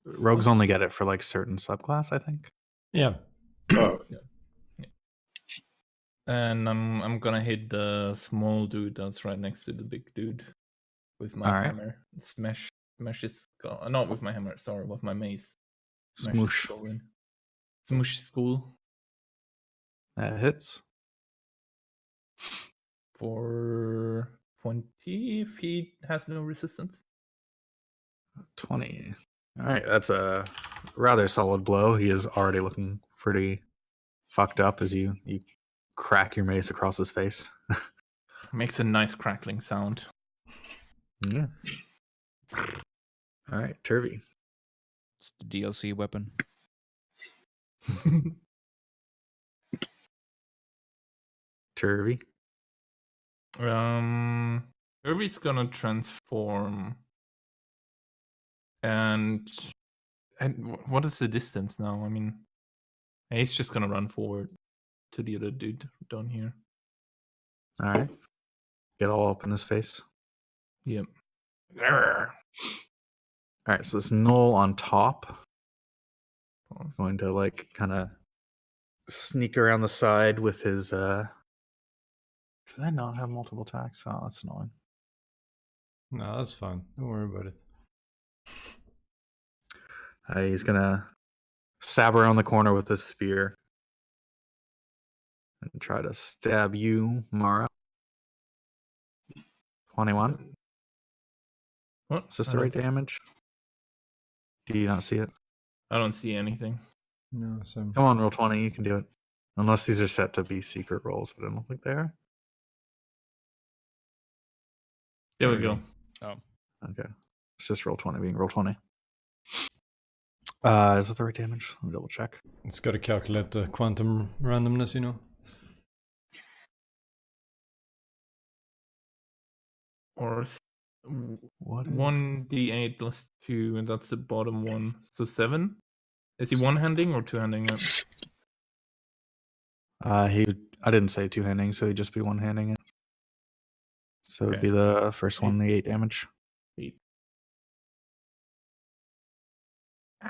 Rogues only get it for like certain subclass, I think. Yeah. Oh, And I'm gonna hit the small dude that's right next to the big dude with my Alright. hammer. Smash his skull. Not with my hammer, sorry, with my mace. Smash his Smoosh. skull in. Smoosh skull That hits. for 20 if he has no resistance. 20. All right, that's a rather solid blow. He is already looking pretty fucked up as you crack your mace across his face. Makes a nice crackling sound. Yeah. All right, Turvy. It's the DLC weapon. Turvy. Irvy's gonna transform. And what is the distance now? I mean, he's just gonna run forward to the other dude down here. All right. Get all up in his face. Yep. All right, so this gnoll on top. I'm going to like kind of sneak around the side with his Does that not have multiple attacks? Oh, that's annoying. No, that's fine. Don't worry about it. He's gonna stab around the corner with his spear and try to stab you, Mara. 21. What? Is this the right damage? Do you not see it? I don't see anything. No, so Come on, roll 20. You can do it. Unless these are set to be secret rolls, but I don't think they are. There we There go. you Oh. Okay. It's just roll 20 being roll 20. Is that the right damage? Let me double check. It's got to calculate the quantum randomness, you know. Or What? 1d8 plus 2, and that's the bottom one. So 7? Is he one-handing or two-handing it? I didn't say two-handing, so he'd just be one-handing it. So it'd be the first one, the 8 damage. 8.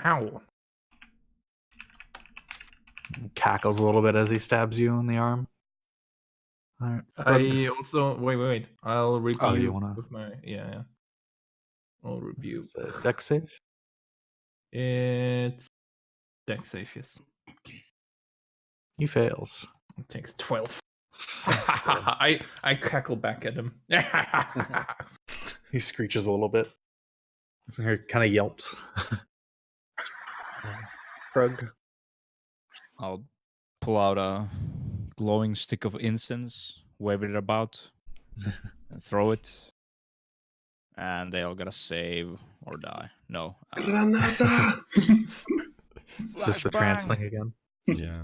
Ow. Cackles a little bit as he stabs you in the arm. All right. I also wait. I'll review you wanna- with my yeah. I'll review. Is it dex save? It's dex save, yes. He fails. It takes 12. So I cackle back at him. he screeches a little bit. He kind of yelps. Krug. I'll pull out a glowing stick of incense, wave it about, and throw it. And they all gotta save or die. No. Granada! Is this the trance Flashbang. thing again? Yeah.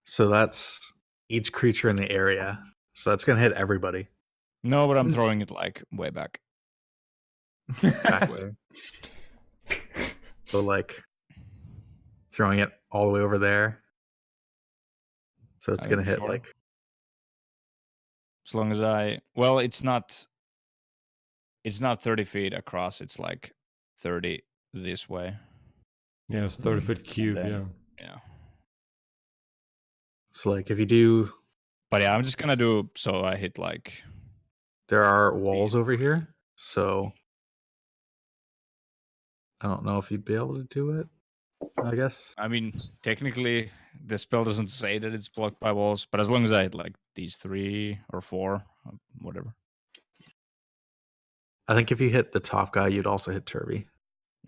So that's each creature in the area. So that's gonna hit everybody. No, but I'm throwing it like way back. Back way. So like throwing it all the way over there. So it's gonna hit Sure. like As long as it's not 30 feet across, it's like 30 this way. Yeah, it's 30-foot cube, then- yeah. Yeah. so like if you do, But yeah, I'm just gonna do so I hit like there are walls over here. So I don't know if you'd be able to do it. I guess. I mean, technically the spell doesn't say that it's blocked by walls, but as long as I hit like these 3 or 4, whatever. I think if you hit the top guy, you'd also hit Turby.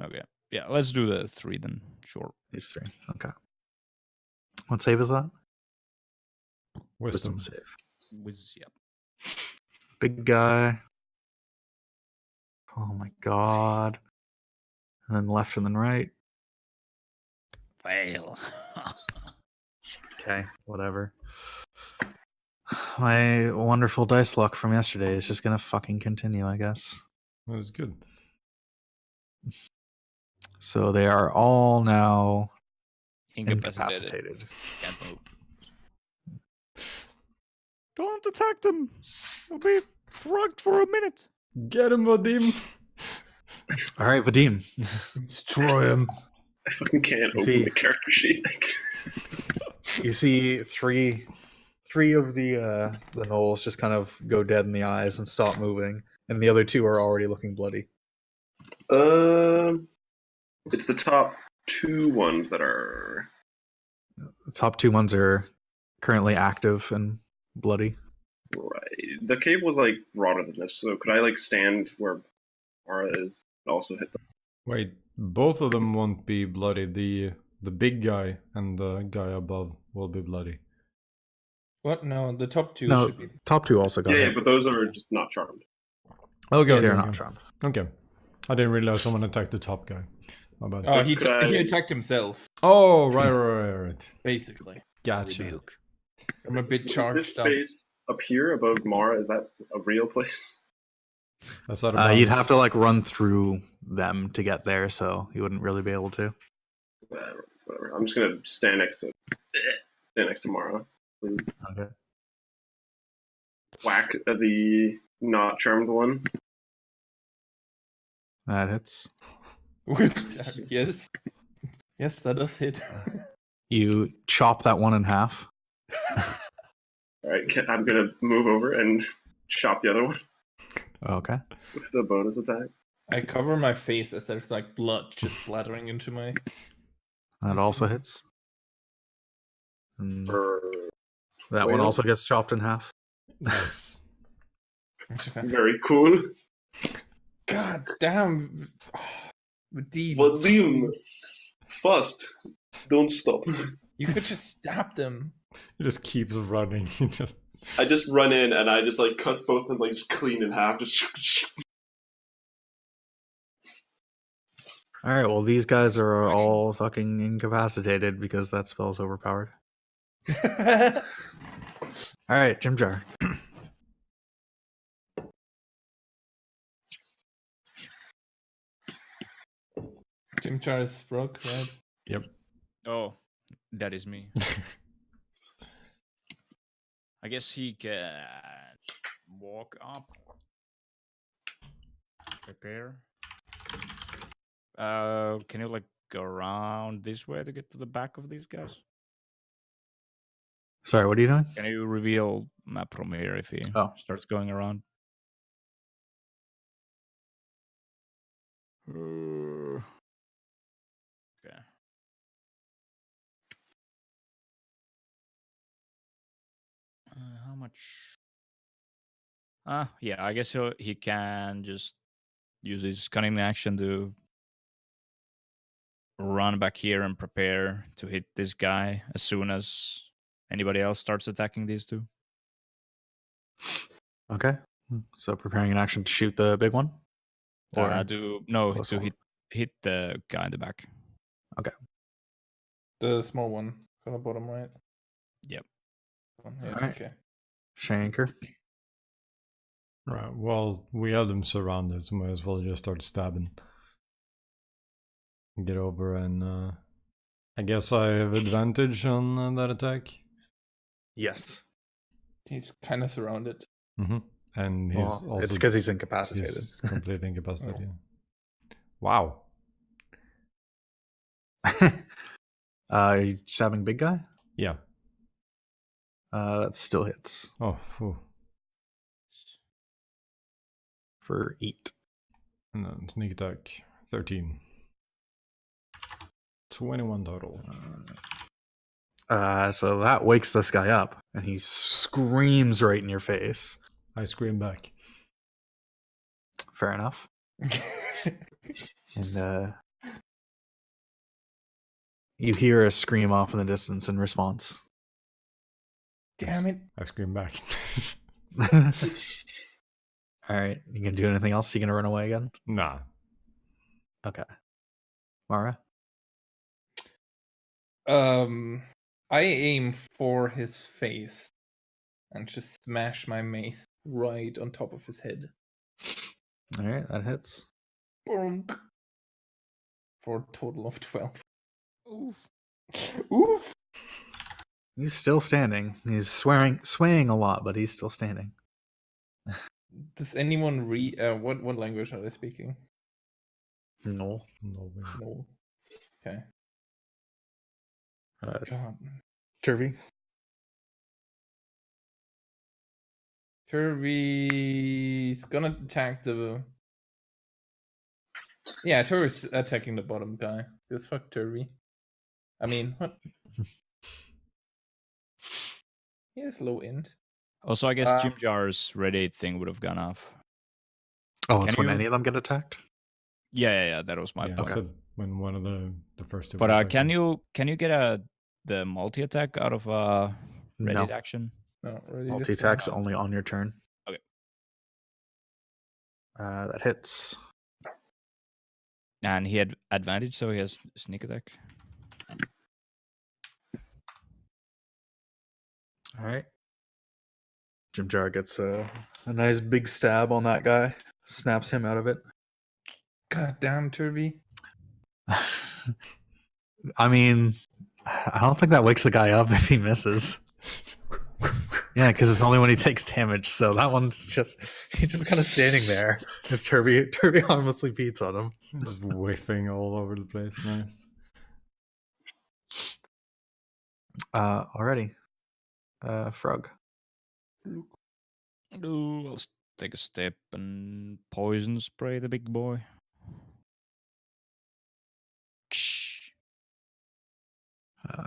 Okay. Yeah, let's do the 3 then. Sure. These 3. Okay. What save is that? Wisdom. save. Yep. Big guy. Oh my god. And then left and then right. Fail. Okay, whatever. My wonderful dice luck from yesterday is just gonna fucking continue, I guess. That was good. So they are all now Incapacitated. incapacitated. Can't move. Don't attack them. They'll be frugged for a minute. Get him, Vadim! All right, Vadim. Destroy him. I fucking can't open See. the character sheet. You see three of the gnolls just kind of go dead in the eyes and stop moving, and the other 2 are already looking bloody. It's the top 2 ones that are. The top 2 ones are currently active and bloody. Right. The cave was like broader than this, so could I like stand where Mara is and also hit them? Wait, both of them won't be bloody. The big guy and the guy above will be bloody. What? No, the top 2 No, should be. top 2 also got Yeah, hit. but those are just not charmed. Okay, They're okay, not okay. charmed. Okay. I didn't realize someone attacked the top guy. My bad. Oh, he Could I- attacked himself, Oh, right. basically. Gotcha. I'm a bit Is this charged up. space up here above Mara? Is that a real place? That's out of You'd bounds. have to like run through them to get there, so you wouldn't really be able to. Whatever. I'm just gonna stand next to Mara. Please. Okay. Whack at the not charmed one. That hits. Yes. Yes, that does hit. You chop that one in half. All right, I'm gonna move over and chop the other one Okay. with the bonus attack. I cover my face as there's like blood just splattering into my. That also hits. And For that one whale? also gets chopped in half. Nice. very cool. God damn. Deep. Vadim, fast, don't stop. You could just stab them. He just keeps running. He just I just run in and I just like cut both of them like just clean in half. Just All right. Well, these guys are Fucking- all fucking incapacitated because that spell's overpowered. All right, Jim Jar. Jim Charles Frog, right? Yep. Oh, that is me. I guess he can walk up. Prepare. Can you like go around this way to get to the back of these guys? Sorry, what are you doing? Can you reveal map from here if he Oh. starts going around? Okay. How much? Yeah, I guess he can just use his cunning action to run back here and prepare to hit this guy as soon as anybody else starts attacking these two. Okay. So preparing an action to shoot the big one? Or close To one? hit the guy in the back. The small one on the bottom right. Yep. Yeah, Alright. okay. Shanker. Right. Well, we have them surrounded, so might as well just start stabbing. Get over and I guess I have advantage on that attack. Yes. He's kind of surrounded. Mm-hmm. And he's Well, also it's because he's incapacitated. he's completely incapacitated. Oh. Wow. You stabbing big guy? Yeah. That still hits Oh. Whew. for 8. And then sneak attack 13. 21 total. So that wakes this guy up, and he screams right in your face. I scream back. Fair enough. And you hear a scream off in the distance in response. Damn it. I scream back. All right, you gonna do anything else? You gonna run away again? Nah. Okay. Mara. I aim for his face and just smash my mace right on top of his head. All right, that hits. Bonk. For a total of 12. Oof. Oof. He's still standing. He's swaying a lot, but he's still standing. Does anyone read? What language are they speaking? No. No way. No. Okay. Uh, God. Turvy. Turvy's gonna attack the. Yeah, Turvy's attacking the bottom guy. Because fuck Turvy. I mean, what? He has low int. Also, I guess Jim Jar's Reddit thing would have gone off. Oh, it's Can when you- any of them get attacked? Yeah. That was my Yeah, I point. said when one of the first two. But were can attacking. you get the multi attack out of Reddit No. action? No, really. Multi attacks only on your turn. Okay. That hits. And he had advantage, so he has sneak attack. All right. Jim Jar gets a nice big stab on that guy. Snaps him out of it. God damn, Turvy. I mean, I don't think that wakes the guy up if he misses. Yeah, because it's only when he takes damage. So that one's he's just kind of standing there as Turvy harmlessly beats on him. Just whiffing all over the place. Nice. Already. Frog. I'll take a step and poison spray the big boy.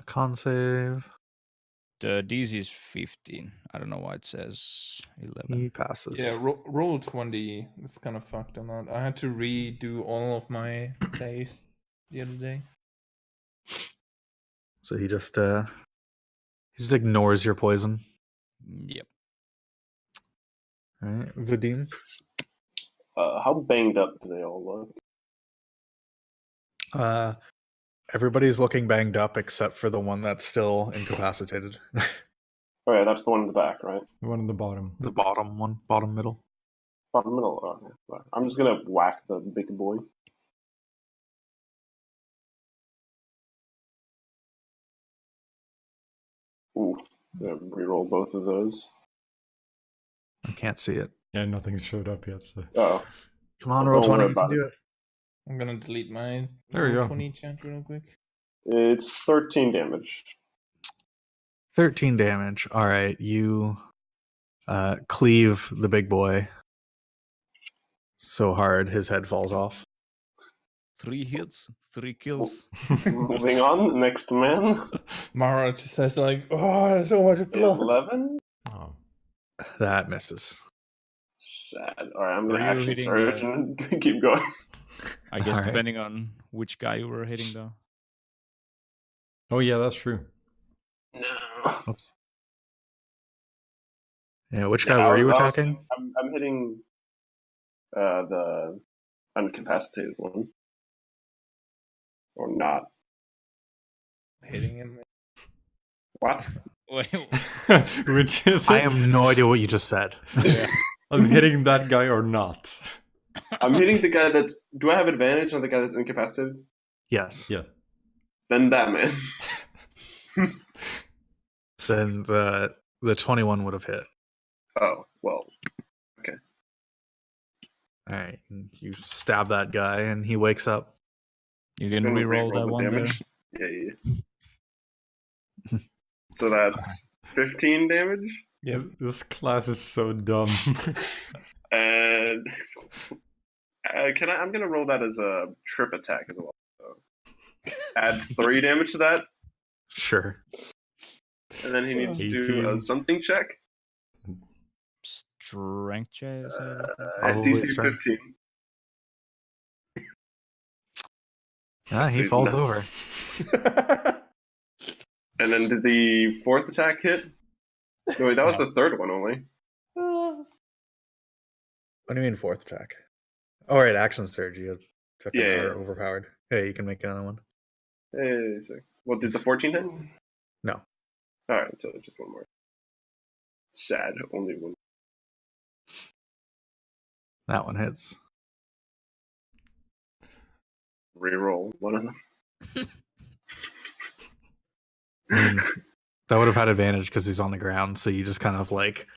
Con save. The DC is 15. I don't know why it says 11. He passes. Yeah, roll 20. It's kind of fucked on that. I had to redo all of my saves the other day. So he just ignores your poison. Yep. All right, Vadim. How banged up do they all look? Everybody's looking banged up except for the one that's still incapacitated. Oh yeah, that's the one in the back, right? The one in the bottom. The bottom one, bottom middle. Bottom middle. Oh, okay. I'm just gonna whack the big boy. Ooh, gonna reroll both of those. I can't see it. Yeah, nothing showed up yet. So Oh, Come on, Don't roll 20. worry You can about do it. it. I'm gonna delete my There we go. 20 chant real quick. it's 13 damage. 13 damage. All right, you cleave the big boy so hard his head falls off. 3 hits, 3 kills. Moving on, next man. Mara just says like, oh, so much blood. 11. oh. That misses. Sad. All right, I'm Are gonna you action hitting, surge and keep going. I guess Alright. depending on which guy you were hitting, though. Oh yeah, that's true. No. Oops. Yeah, which Yeah, guy were you I was- attacking? I'm hitting the incapacitated one, or not. Hitting him. What? Wait, Which is I it? have no idea what you just said. yeah. I'm hitting that guy or not? I'm hitting the guy that. Do I have advantage on the guy that's incapacitated? Yes. Yeah. Then that man. Then the 21 would have hit. Oh well. All right, and you stab that guy, and he wakes up. You can Gonna reroll that the one there. damage. Yeah. So that's 15 damage, This class is so dumb. and I'm gonna roll that as a trip attack as well. So add 3 damage to that, Sure. and then he needs to do 18. a something check. Strength check. At Probably DC strength. 15. Yeah, he So he's falls not- over. And then did the 4th attack hit? No, wait, that was the 3rd one only. What do you mean fourth attack? Oh, right, action surge. You fucking Yeah, are yeah. overpowered. Hey, you can make another one. Hey, so, well, did the 14 hit? No. Alright, so just one more. Sad, only one. That one hits. Reroll one of them. I mean, that would have had advantage because he's on the ground. So you just kind of like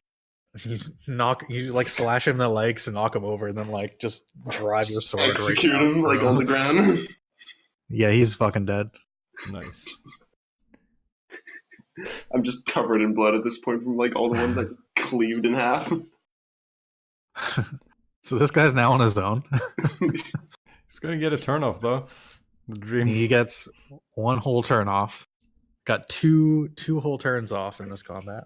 you like slash him in the legs and knock him over, and then like just drive your sword Execute right him like on the ground. Yeah, he's fucking dead. Nice. I'm just covered in blood at this point from like all the ones that cleaved in half. So this guy's now on his own. He's gonna get a turn off though. The dream. He gets one whole turn off. Got two whole turns off in this combat.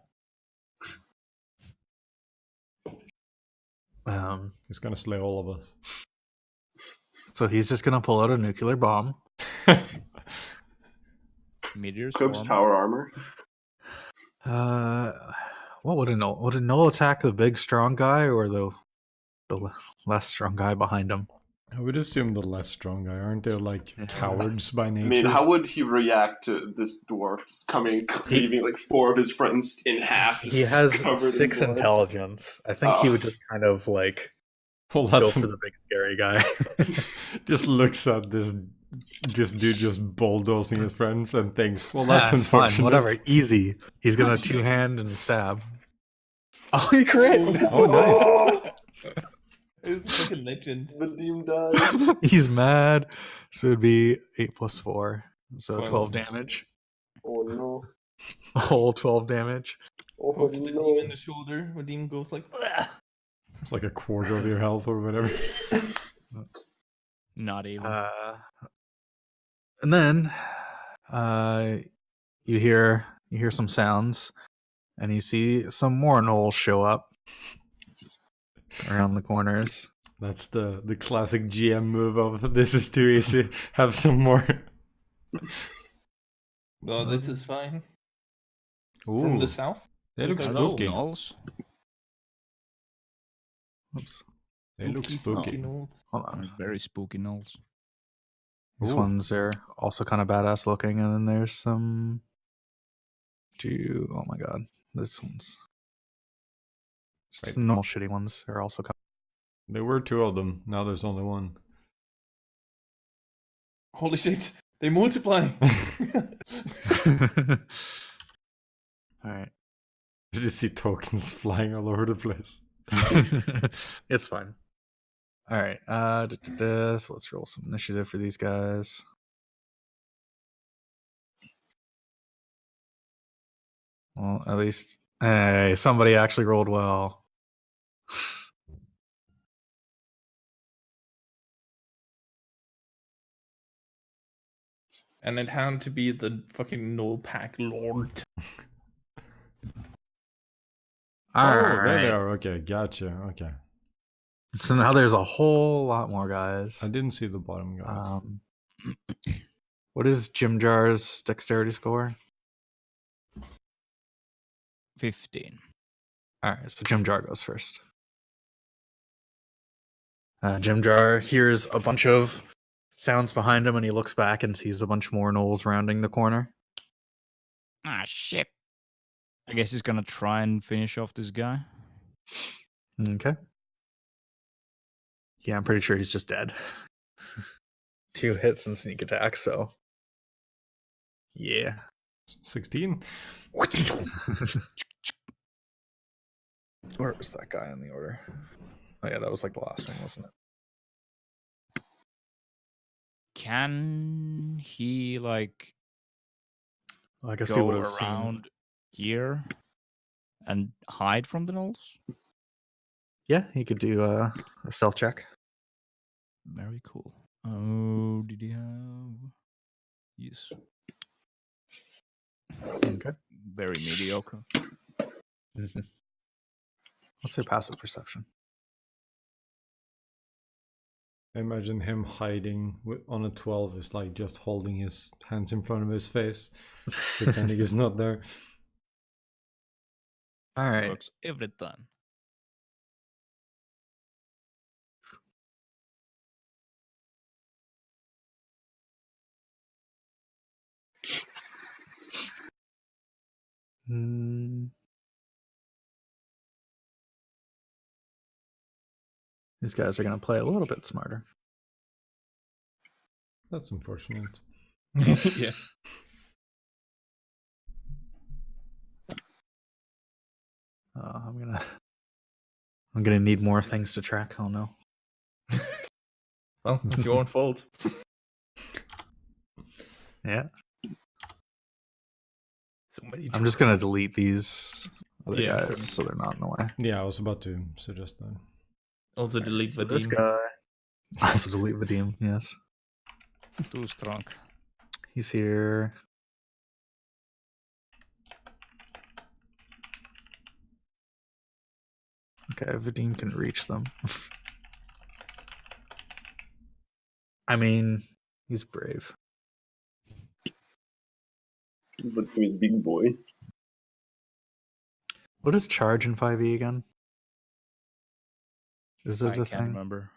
He's gonna slay all of us. So he's just gonna pull out a nuclear bomb. Meteor Cook's swarm. power armor. What would a null attack the big strong guy or the less strong guy behind him? I would assume the less strong guy. Aren't they like Yeah. cowards by I nature? mean, how would he react to this dwarf coming, cleaving like 4 of his friends in half? He has covered in 6 blood? intelligence. I think he Oh. would just kind of like Well, go that's for the big scary guy. just looks at this dude just bulldozing his friends and thinks, well, that's It's fine, unfortunate. whatever, easy. He's gonna 2-hand and stab. Oh, he crit! Oh, nice. It's fucking legend. Vadim dies. He's mad. So it'd be 8 plus 4. So 12. 12 damage. Oh no. A whole 12 damage. Oh Pokes Vadim no. in the shoulder. Vadim goes like, "Ugh." It's like a quarter of your health or whatever. Not even. And then you hear some sounds, and you see some more gnolls show up around the corners. That's the classic GM move of this is too easy. Have some more. well, this is fine. Ooh, From the south? they look Those are spooky. Gnolls? Oops. They look spooky. gnolls. Hold on. Very spooky gnolls. These Ooh. ones are also kind of badass looking, and then there's some. Oh my god, this one's just Right. some normal shitty ones are also coming. There were 2 of them. Now there's only 1. Holy shit! They multiply. All right, Did you see tokens flying all over the place? it's fine. All right, so let's roll some initiative for these guys. Well, at least, hey, somebody actually rolled well. And it had to be the fucking null pack lord. All There right. they are. Okay, gotcha. Okay. So now there's a whole lot more guys. I didn't see the bottom guys. What is Jim Jar's dexterity score? 15. All right, so Jim Jar goes first. Jim Jar hears a bunch of sounds behind him, and he looks back and sees a bunch more gnolls rounding the corner. Ah, shit. I guess he's gonna try and finish off this guy. Okay. Yeah, I'm pretty sure he's just dead. 2 hits and sneak attack, so yeah. 16? Where was that guy in the order? Oh yeah, that was like the last one, wasn't it? Can he like Well, I guess he go would have seen. around here and hide from the gnolls? Yeah, he could do a stealth check. Very cool. Oh, did he have? Yes. Okay. Very mediocre. Mm-hmm. Let's say passive perception. I imagine him hiding on a 12 is like just holding his hands in front of his face, pretending he's not there. All right. Works every time. These guys are going to play a little bit smarter. That's unfortunate. Yeah. I'm gonna need more things to track. Oh no. Well, it's your own fault. Yeah. So many. I'm just gonna delete these other Yeah, guys so they're not in the way. Yeah, I was about to suggest that. Also delete So Vadim. this guy. Also delete Vadim. Yes, Too strong. he's here. Okay, Vadim can reach them. I mean, he's brave. But for his big boy. What is charge in 5e again? Is it I a can't thing? remember.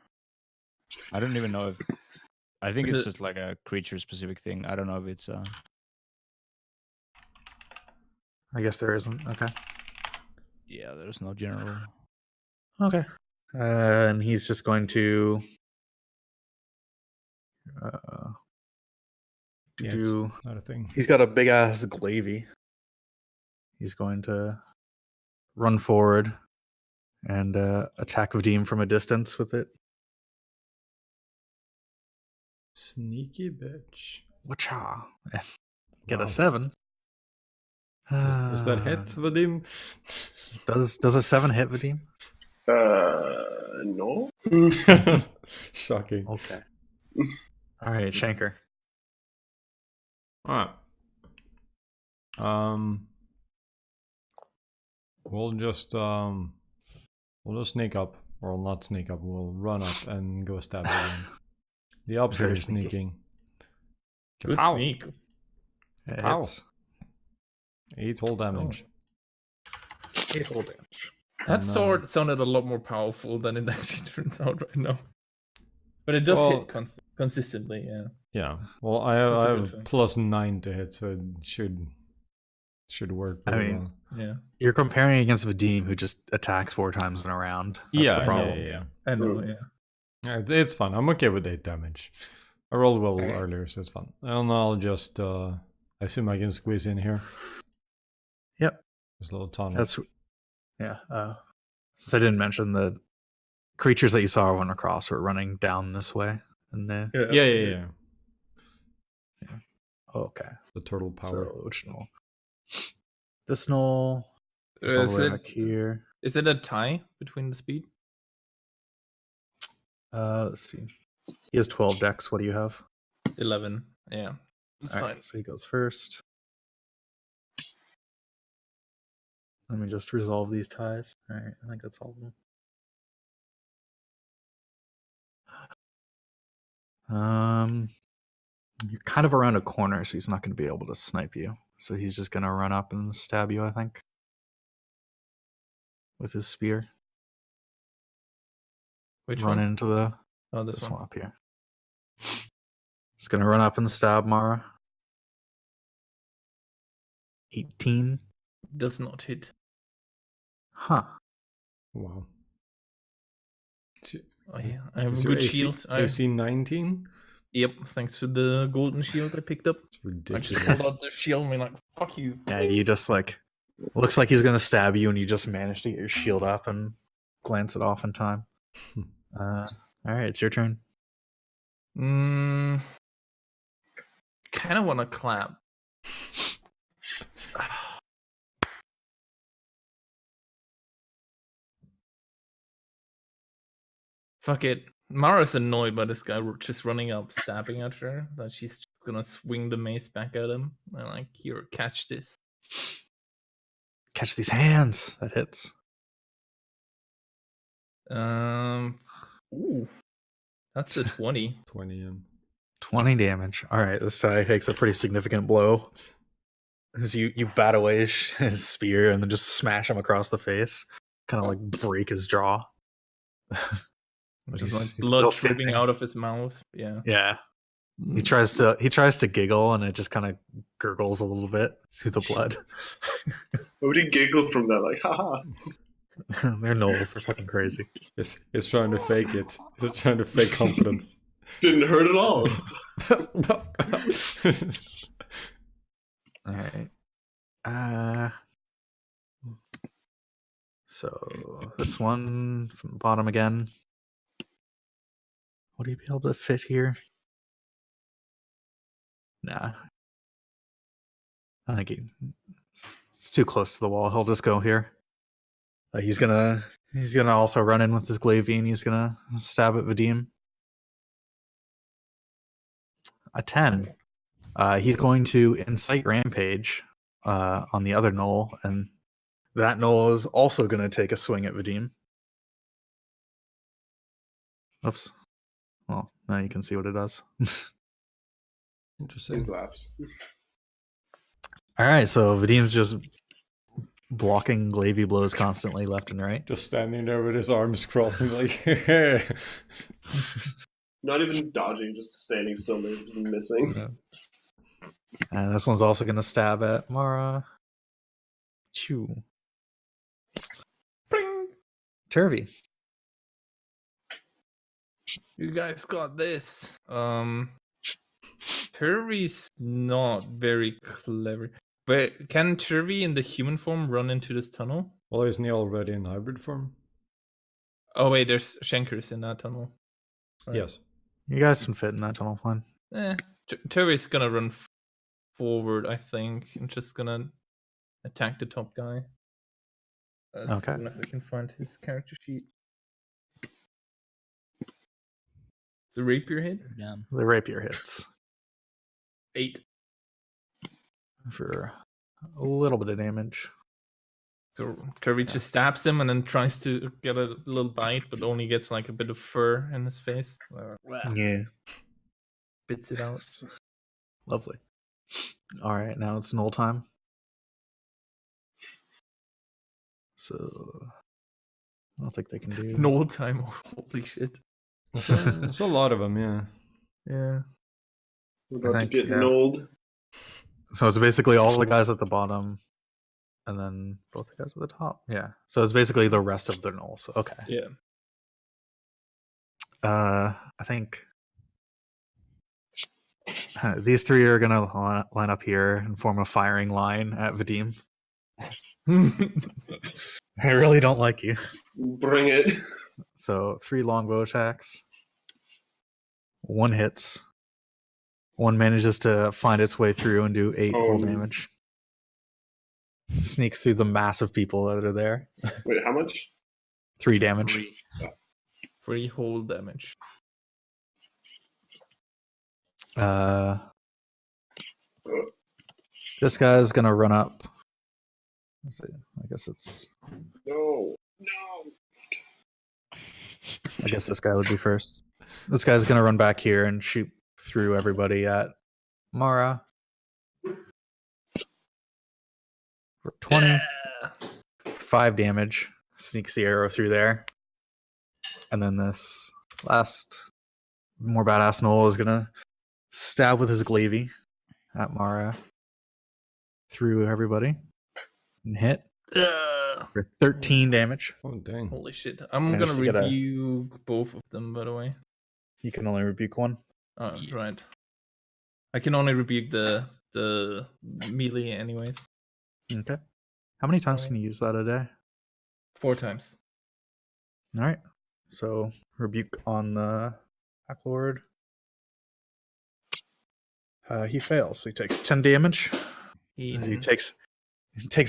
I don't even know if. I think Is it's it- just like a creature-specific thing. I don't know if it's. I guess there isn't. Okay. Yeah, there's no general. Okay. And he's just going to Yeah, it's do. not a thing. He's got a big ass glavy. He's going to run forward and attack Vadim from a distance with it. Sneaky bitch. Wacha. Get Wow. a 7. Was that hit, Vadim? Does a 7 hit Vadim? No. Shocking. Okay. All right, Shanker. Alright. We'll just sneak up, or not sneak up. We'll run up and go stab again. The opposite Very of sneaky. sneaking. Good Kapow! sneak. It Ow. hits. 8 whole damage. 8 whole damage. That And, sword sounded a lot more powerful than it actually turns out right now. But it does Well, hit constantly. consistently. Yeah. Yeah. Well, I have, That's a I good have thing. +9 to hit, so it should work I pretty mean, well. Yeah. You're comparing against Vadim, who just attacks 4 times in a round. That's Yeah, the problem. yeah. I know. Hmm. Yeah. Yeah, it's fun. I'm okay with 8 damage. I rolled well Okay. earlier, so it's fun. And I'll just, I assume I can squeeze in here. Yep. This little tunnel. That's yeah. Since I didn't mention, the creatures that you saw run across were running down this way, and the Yeah. okay. The turtle power. So which null? This null is all the way back here. Is it a tie between the speed? Let's see. He has 12 decks. What do you have? 11. Yeah. It's All fine. right, so he goes first. Let me just resolve these ties. All right, I think that's all of them. You're kind of around a corner, so he's not going to be able to snipe you. So he's just going to run up and stab you, I think, with his spear. Which Run one? into the Oh, this this one one. up here. Just going to run up and stab Mara. 18. Does not hit. Huh. Wow. Oh, yeah. I have Is a your good shield. AC 19? Yep. Thanks to the golden shield I picked up. It's I just ridiculous. pulled out the shield and be like, fuck you. Yeah, you just like looks like he's going to stab you, and you just manage to get your shield up and glance it off in time. All right, it's your turn. Kind of want to clap. Fuck it. Mara's annoyed by this guy just running up, stabbing at her. That she's just gonna swing the mace back at him. And like, here, catch this. Catch these hands. That hits. Ooh, that's a 20. 20. 20 damage. All right, this guy takes a pretty significant blow as you bat away his spear and then just smash him across the face, kind of like break his jaw. But Just he's like blood still dripping standing. out of his mouth. Yeah. Yeah, he tries to giggle, and it just kind of gurgles a little bit through the blood. Why would he giggle from that? Like, haha. Their gnolls are fucking crazy. He's trying to fake it. He's trying to fake confidence. Didn't hurt at all. All right. So this one from the bottom again. Would he be able to fit here? Nah. I think it's too close to the wall. He'll just go here. He's gonna also run in with his glaive, and he's gonna stab at Vadim. A 10. He's going to incite rampage on the other gnoll, and that gnoll is also going to take a swing at Vadim. Oops. Well, now you can see what it does. Interesting. He laughs. All right, so Vadim's just blocking glavey blows constantly left and right. Just standing there with his arms crossed and like, Not even dodging, just standing still there, just missing. And this one's also going to stab at Mara. Chew. Bling! Turvy. You guys got this. Turvy's not very clever. But can Turvy in the human form run into this tunnel? well, isn't he already in hybrid form? Oh wait, there's Shankers in that tunnel. Right. Yes. You guys can fit in that tunnel fine. Turvy's gonna run forward, I think, and just gonna attack the top guy. As Okay. soon as I can find his character sheet. The rapier hit? Yeah. The rapier hits 8. for a little bit of damage. So Turvy just stabs him and then tries to get a little bite, but only gets like a bit of fur in his face. Yeah. Bits it out. Lovely. All right, now it's null time. So I don't think they can do. No time. Holy shit. There's a lot of them, yeah. Yeah. We're about to think, get yeah. old. So it's basically all the guys at the bottom, and then both the guys at the top. Yeah. So it's basically the rest of the gnolls. Okay. Yeah. I think these three are gonna line up here and form a firing line at Vadim. I really don't like you. Bring it. So 3 longbow attacks. 1 hits. 1 manages to find its way through and do 8 whole Oh. damage. Sneaks through the mass of people that are there. Wait, how much? 3 damage. 3 whole damage. This guy's gonna run up. Let's see. I guess it's. No. I guess this guy would be first. This guy's gonna run back here and shoot through everybody at Mara. For 20. 5 damage. Sneaks the arrow through there. And then this last more badass Knoll is gonna stab with his glaive at Mara through everybody and hit for 13 damage. Oh dang! Holy shit! I'm Managed gonna to get a- rebuke both of them, by the way. You can only rebuke one. Oh, right. I can only rebuke the melee, anyways. Okay. How many times can you use that a day? 4 times. All right. So rebuke on the Pack Lord. He fails. He takes 10 damage. He takes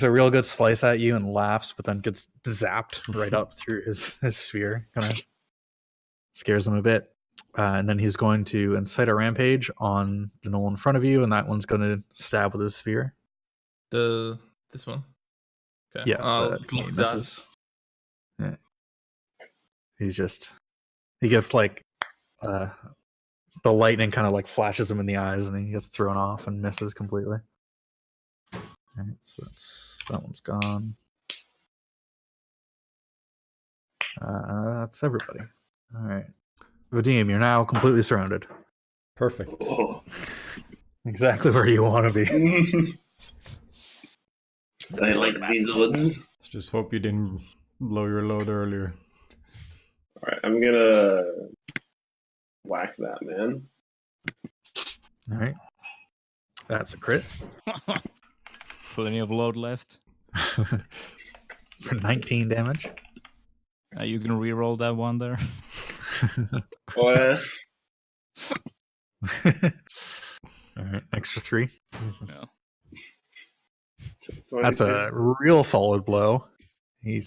a real good slice at you and laughs, but then gets zapped right up through his sphere. Kind of scares him a bit. And then he's going to incite a rampage on the gnoll in front of you, and that one's going to stab with his spear. This one. Okay. Yeah, I'll but he block that. misses. Yeah. He gets like the lightning kind of like flashes him in the eyes, and he gets thrown off and misses completely. All right, so that one's gone. That's everybody. All right, Vadim, you're now completely surrounded. Perfect. Oh. Exactly where you want to be. I like these odds. Let's just hope you didn't blow your load earlier. Alright, I'm gonna whack that man. All right, that's a crit Plenty of load left. for 19 damage. You can re-roll that one there. Oh, yeah. All right, extra 3. No. That's a real solid blow. He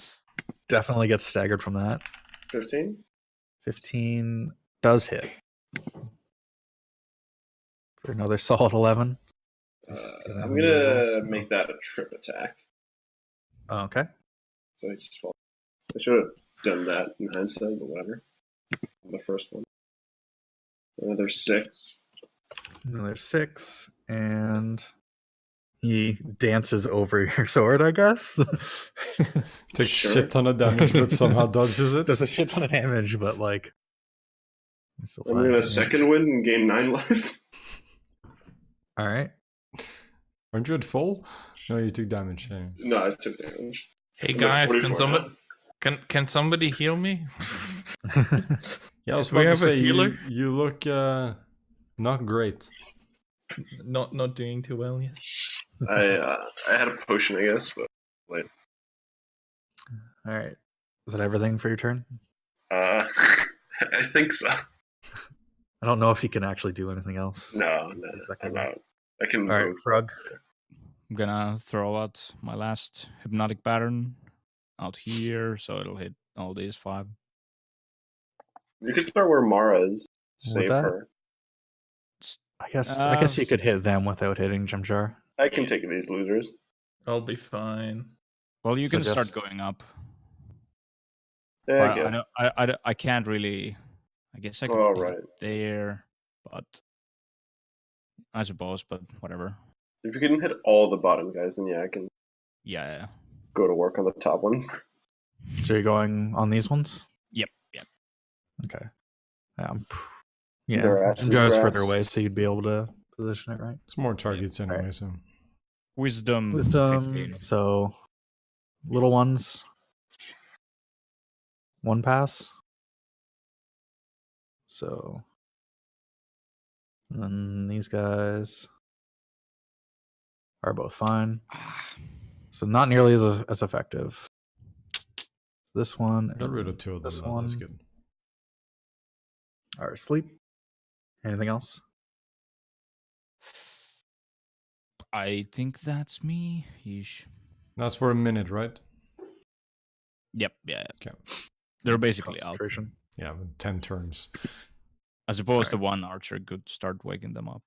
definitely gets staggered from that. 15? 15 does hit. For another solid 11. I'm gonna make that a trip attack. Okay. So I just fall. I should have done that in hindsight, but whatever. The first one. Another 6. Another 6. And he dances over your sword, I guess. Takes Sure. a shit ton of damage, but somehow dodges it. Does a shit ton of damage, but like. It's still I'm fine. gonna Yeah. second win and gain 9 life. All right. Aren't you at full? No, you took damage. Yeah. No, I took damage. Hey I'm at guys, 44 now. can somebody heal me? Yeah, I was We about to have a say healer? you look not great. Not doing too well yet. I had a potion, I guess, but wait. All right. Is that everything for your turn? I think so. I don't know if you can actually do anything else. No, I'm out. I can All right, vote. Frog. I'm gonna throw out my last hypnotic pattern out here, so it'll hit all these 5. You could start where Mara is. Save that? her. I guess you could hit them without hitting Jimjar. I can take these losers. I'll be fine. Well, you So can start just- going up. Yeah, But I guess. I can't really. I guess I could Oh, be right. there, but I suppose. But whatever. If you can hit all the bottom guys, then yeah, I can Yeah. go to work on the top ones. So you're going on these ones? Yep. Okay. Yeah, Yeah, Grass, Jimjar's grass. further away, so you'd be able to position it right. It's more targets anyway, Alright. so Wisdom. Wisdom. 15. So little ones. 1 pass. So and then these guys are both fine. So not nearly as effective. This one got rid of and 2 of them. this Though. That's one good. are asleep. Anything else? I think that's me. Yeesh. That's for a minute, right? Yep. Yeah. Okay. They're basically out. Concentration. Yeah, with 10 turns. I suppose Alright. the one archer could start waking them up.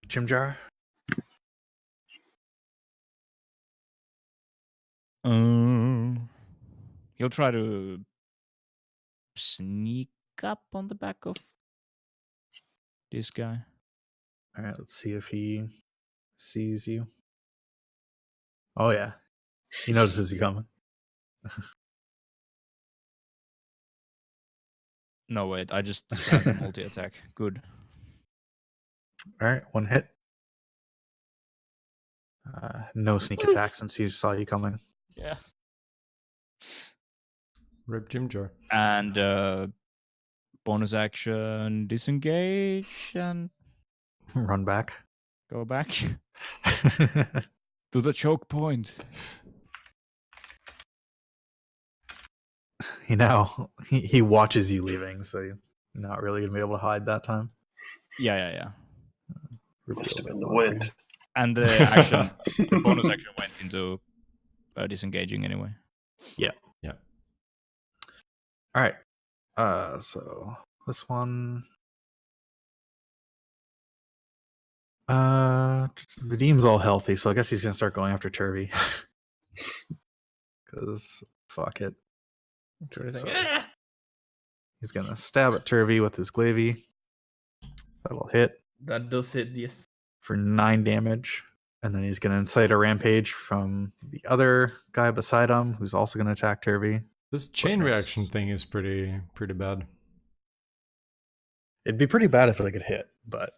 Jimjar. He'll try to sneak up on the back of this guy. All right, let's see if he sees you. Oh yeah, he notices you coming. No, wait. I just stabbed a multi-attack. Good. All right, 1 hit. No sneak attack since he saw you coming. Yeah. Rip Jimjar. And bonus action, disengage and Run back. go back to the choke point. He watches you leaving, so you're not really gonna be able to hide that time. Yeah. Must have Reveal been the that wind. And the action, the bonus action went into disengaging anyway. All right. So this one. Vadim's all healthy, so I guess he's gonna start going after Turvy. Cause fuck it. So, he's gonna stab at Turvy with his glaive. That'll hit That does hit, yes. for 9 damage. And then he's gonna incite a rampage from the other guy beside him, who's also gonna attack Turvy. This chain But reaction miss. thing is pretty bad. It'd be pretty bad if they could hit, but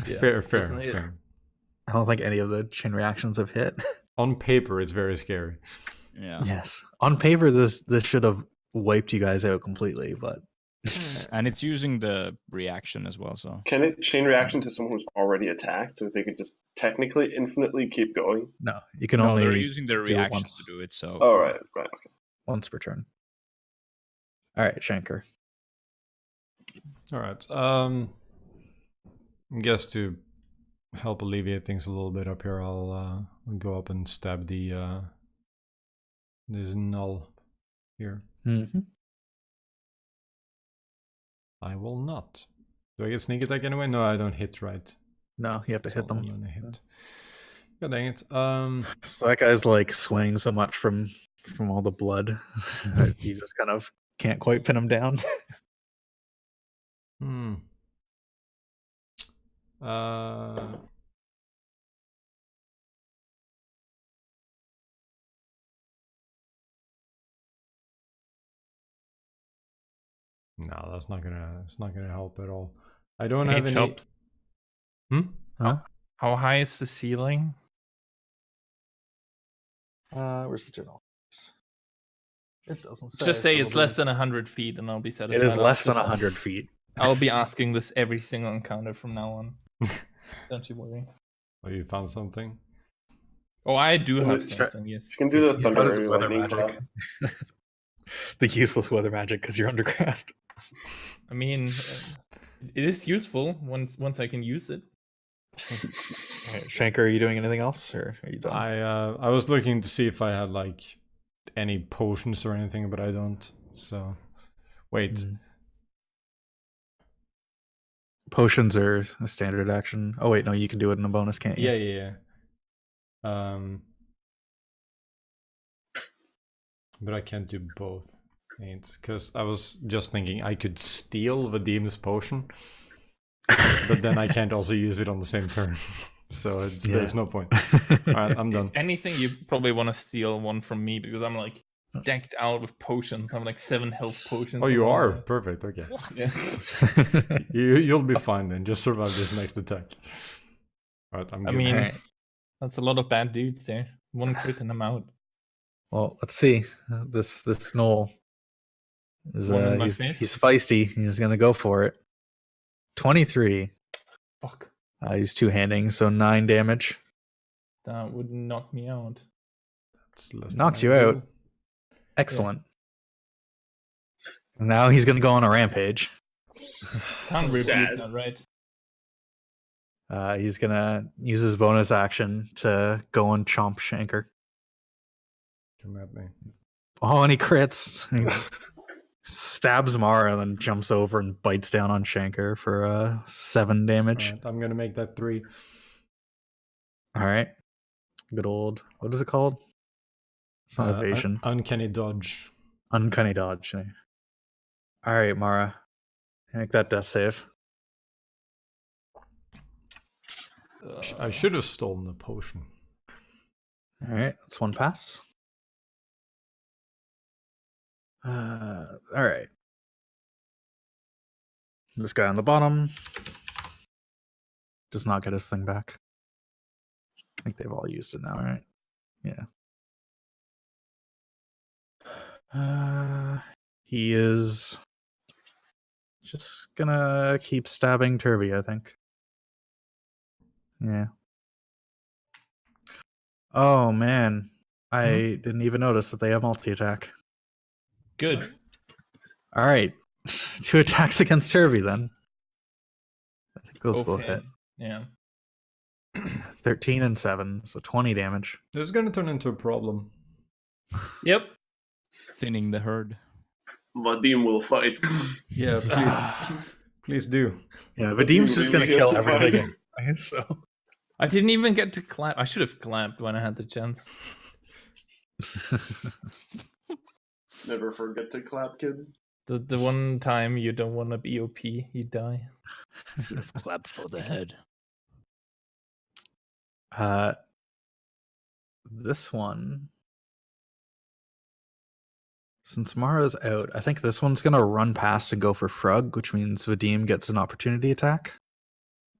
Yeah, fair. doesn't hit. I don't think any of the chain reactions have hit. On paper, it's very scary. Yeah. Yes. On paper, this should have wiped you guys out completely, but And it's using the reaction as well, so. Can it chain reaction to someone who's already attacked, so they could just technically infinitely keep going? no, you can No, only they're using their do it reaction once. to do it, so. Oh, right, okay. once per turn. All right, Shanker. All right. I guess to help alleviate things a little bit up here, I'll go up and stab the this null here. Mm-hmm. I will not. Do I get sneak attack anyway? No, I don't hit, right? No, you have to So hit them. I'm gonna hit. God dang it. So that guy's like swaying so much from all the blood that you just kind of can't quite pin him down. No, that's not gonna. It's not gonna help at all. I don't Hey, have any. Chops, Huh? how high is the ceiling? Where's the journal? It doesn't say. Just say so it's it'll less be- than 100 feet and I'll be satisfied. It is I'll less than just- 100 feet. I'll be asking this every single encounter from now on. Don't you worry. Oh, you found something? Oh, I do have Let's try- something, yes. You can do the He's got his thunder weather lightning magic. cloud. The useless weather magic because you're underground. I mean, it is useful once I can use it. Alright, Shanker, are you doing anything else, or are you done? I was looking to see if I had like any potions or anything, but I don't. So wait. Mm. Potions are a standard action. Oh wait, no, you can do it in a bonus, can't you? Yeah. But I can't do both. Because I was just thinking I could steal Vadim's potion, but then I can't also use it on the same turn. So Yeah. there's no point. Alright, I'm done. If anything, you probably want to steal one from me because I'm like decked out with potions. I have like 7 health potions. Oh, you on my- are perfect. Okay, Yeah. you'll be fine then. Just survive this next attack. All right, I'm I good. mean, Alright. that's a lot of bad dudes there. 1 crit and I'm out. Well, let's see. This Knoll is One in my he's face? feisty. He's gonna go for it. 23. Fuck. He's two-handing, so 9 damage. That would knock me out. That's less than Knocks you ideal. out. Excellent. Now he's gonna go on a rampage. Can't repeat Sad. that, right? He's gonna use his bonus action to go and chomp Shanker. Come at me. Oh, and he crits. He stabs Mara and then jumps over and bites down on Shanker for 7 damage. All right, I'm gonna make that 3. All right. Good old, what is it called? It's not evasion. Uncanny dodge. Uncanny dodge. All right, Mara. Make that death save. I should have stolen the potion. All right, that's 1 pass. All right. This guy on the bottom does not get his thing back. I think they've all used it now, right? Yeah. He is just gonna keep stabbing Turby, I think. Yeah. Oh man, I didn't even notice that they have multi-attack. Good. All right, 2 attacks against Turby then. I think those both Okay. hit. Yeah. 13 and 7, so 20 damage. This is gonna turn into a problem. Yep. Thinning the herd. Vadim will fight. Yeah, please, please do. Yeah, Vadim's just gonna Really kill have to fight. everything. So I didn't even get to clap. I should have clapped when I had the chance. Never forget to clap, kids. The one time you don't want to be OP, you die. Should have clapped for the head. This one, since Mara's out, I think this one's gonna run past and go for Frug, which means Vadim gets an opportunity attack.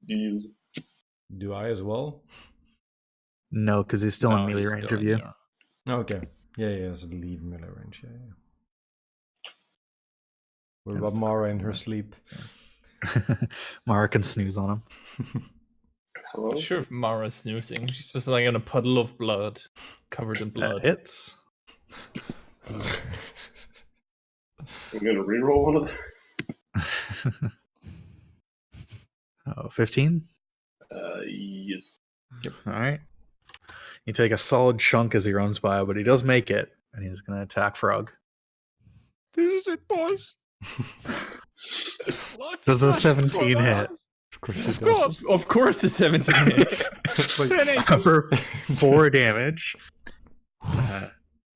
These. Do I as well? No, because he's still in No, melee he's range still of in you. there. Okay. Yeah, so leave melee range. Yeah. What That's about the Mara in her sleep? Mara can snooze on him. Hello? Not sure if Mara's snoozing. She's just like in a puddle of blood, covered in That blood. hits. I'm gonna reroll one of them. Oh, 15? Yes. All right. You take a solid chunk as he runs by, but he does make it, and he's going to attack Frog. This is it, boys. Does a 17 hit? Of course it does. Of course, the 17 hit. For 4 damage.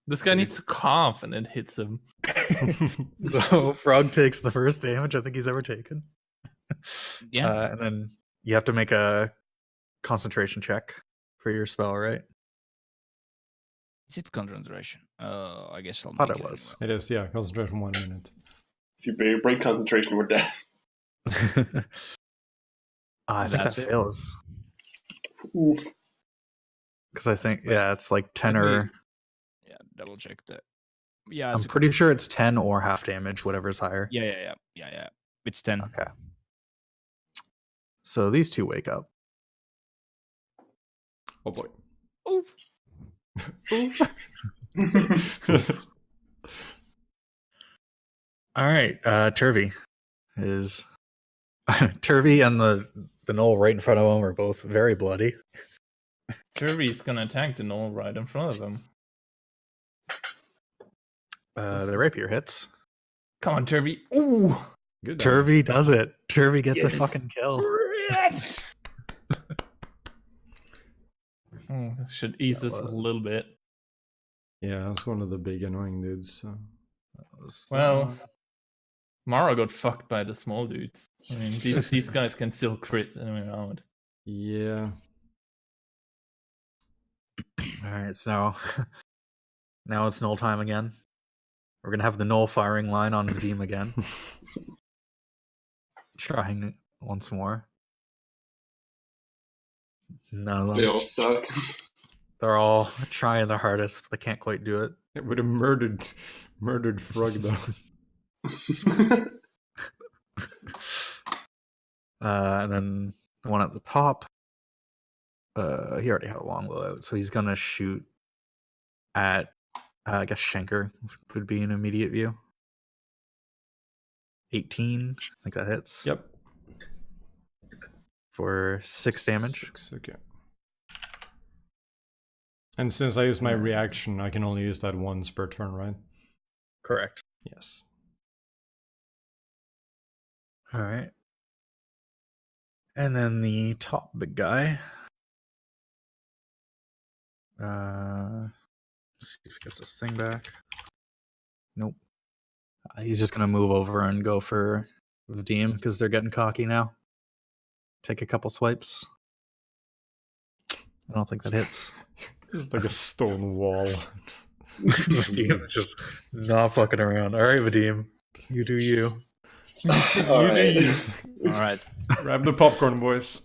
This guy needs to cough and it hits him. So Frog takes the first damage I think he's ever taken. Yeah. And then you have to make a concentration check for your spell, right? Is it concentration? I guess I'll Thought make it was. It is, yeah. Concentration 1 minute. If you break concentration, we're dead. I think That's that it? fails. Oof. Because I think, yeah, it's like 10 Let me- or... Yeah, double check that. Yeah, I'm it's pretty sure it's 10 or half damage, whatever's higher. Yeah. It's 10. Okay. So these two wake up. Oh boy. Oof. All right, Turvy is... Turvy and the knoll right in front of him are both very bloody. Kirby's gonna attack the knoll right in front of him. The rapier hits. Come on, Turby. Ooh! Good. Turvy does it. Turvy gets a Yes. fucking kill. Should ease That this a was- little bit. Yeah, that's one of the big annoying dudes. So. Well, Mara got fucked by the small dudes. I mean, these guys can still crit anyway out. Yeah. All right, so now it's null time again. We're gonna have the null firing line on Vadim again. Trying it once more. None of They them. all suck. They're all trying their hardest, but they can't quite do it. It would have murdered Frog though. And then the one at the top, he already had a long loadout, so he's gonna shoot at, I guess Schenker would be an immediate view. 18, I think that hits. Yep. For 6 damage. 6, okay. And since I used my reaction, I can only use that once per turn, right? Correct. Yes. All right. And then the top big guy. Let's see if he gets this thing back. Nope. He's just gonna move over and go for Vadim because they're getting cocky now. Take a couple swipes. I don't think that hits. Just like a stone wall. Vadim is just not fucking around. All right, Vadim, you do you. All right. All right. Grab the popcorn, boys.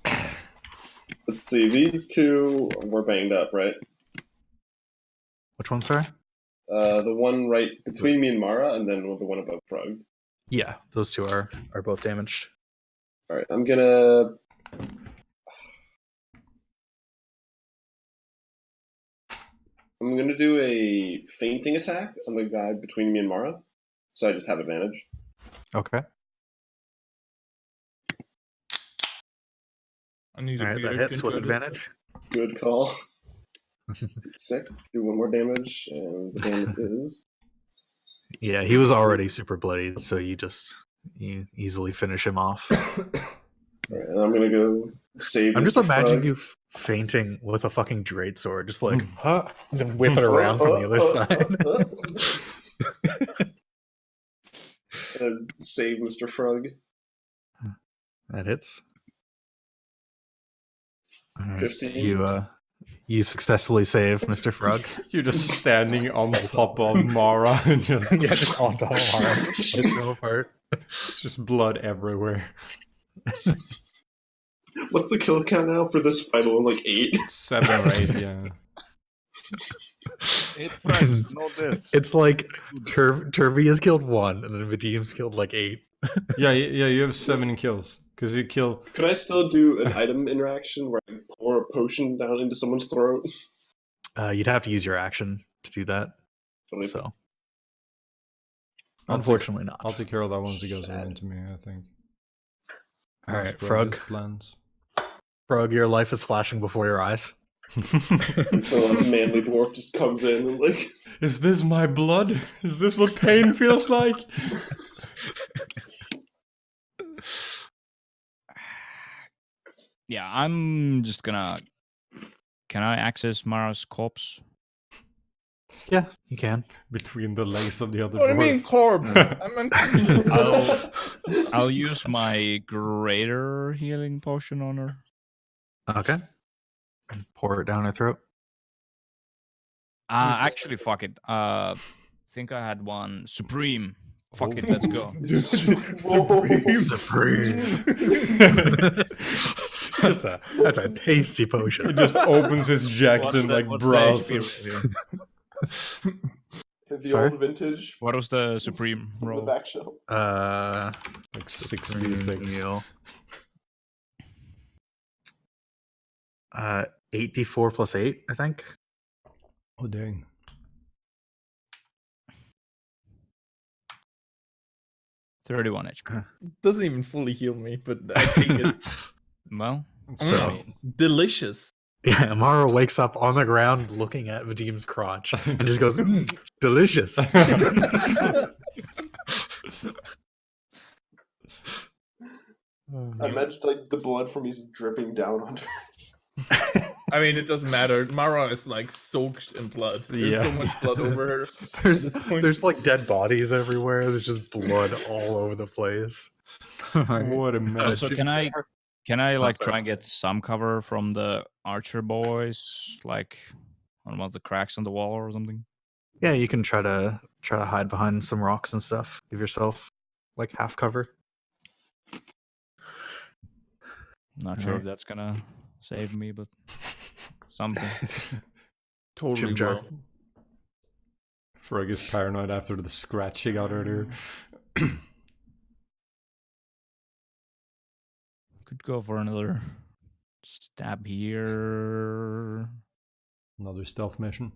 Let's see. These two were banged up, right? Which one, sorry? The one right between me and Mara, and then the one above Frog. Yeah, those two are both damaged. All right, I'm gonna. Do a fainting attack on the guy between me and Mara, so I just have advantage. Okay. I need All a right, that beard hits with control. advantage. Good call. Sick. Do one more damage, and the damage is. Yeah, he was already super bloodied, so you easily finish him off. All right, and I'm gonna go save. I'm just Mr. imagining Frog. you fainting with a fucking Dread sword, just like, huh, and then whip it around from the other side. And save Mr. Frog. That hits. All right, 15. You successfully save Mr. Frog. You're just standing on top of Mara and just, Yeah, just on top of Mara. Just go apart. it's just blood everywhere. What's the kill count now for this fight? Like 8? 7 or 8, yeah. 8 friends, not this. It's like Turvy has killed 1, and then Vadim's killed like 8. Yeah, you have 7 kills. Because you kill... Could I still do an item interaction where I pour a potion down into someone's throat? You'd have to use your action to do that. Only- So, I'll unfortunately not. I'll take care of that once it goes around to me, I think. All right, As per Frog. his plans. Frog, your life is flashing before your eyes. Until a manly dwarf just comes in and like... Is this my blood? Is this what pain feels like? Yeah, I'm just gonna. Can I access Mara's corpse? Yeah, you can. Between the legs of the other What do you mean, dwarf. corp? I meant. I'll use my greater healing potion on her. Okay. Pour it down her throat. Actually, fuck it. Think I had one supreme. Fuck it, let's go. Supreme. That's a tasty potion. He just opens his jacket What's and that- like what's that browses. The Sorry? old vintage What was the supreme from the roll? back shelf. Like 6d6. Heal. 8d4 plus 8, I think. Oh dang. $31 HP. Doesn't even fully heal me, but I take it. Well, So, Delicious. yeah, Amara wakes up on the ground looking at Vadim's crotch and just goes, delicious. I imagine like the blood from he's dripping down onto. I mean, it doesn't matter. Mara is like soaked in blood. There's Yeah. so much blood over her. There's like dead bodies everywhere. There's just blood all over the place. What a mess. so can I like sorry. try and get some cover from the archer boys, like on one of the cracks on the wall or something? Yeah, you can try to Try to hide behind some rocks and stuff. Give yourself like half cover. Not sure if Alright. that's gonna save me, but something. Totally Jim Jar. will. Frog is paranoid after the scratch he got earlier. Could go for another stab here. Another stealth mission.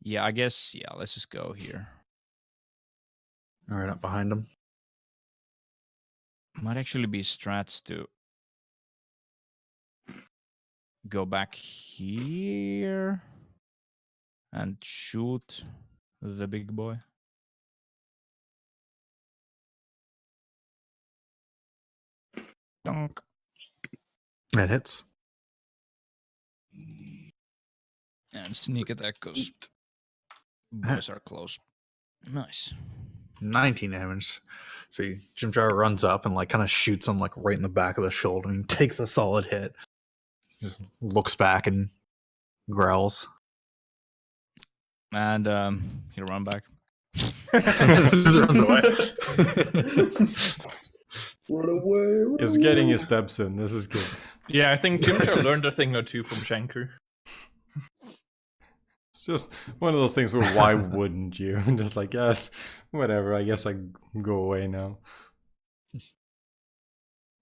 Yeah, I guess. Yeah, let's just go here. Alright, up behind him. Might actually be strats to go back here and shoot the big boy. Donk. That hits. And sneak attack because boys are close. Nice. 19 damage. See, Jim Jar runs up and like kind of shoots him like right in the back of the shoulder and takes a solid hit. Just looks back and growls. And he'll run back. Just runs away. Run away. He's getting his steps in. This is good. Yeah, I think Jim Jar learned a thing or two from Shanker. It's just one of those things where why wouldn't you? Just like, yeah, whatever. I guess I go away now.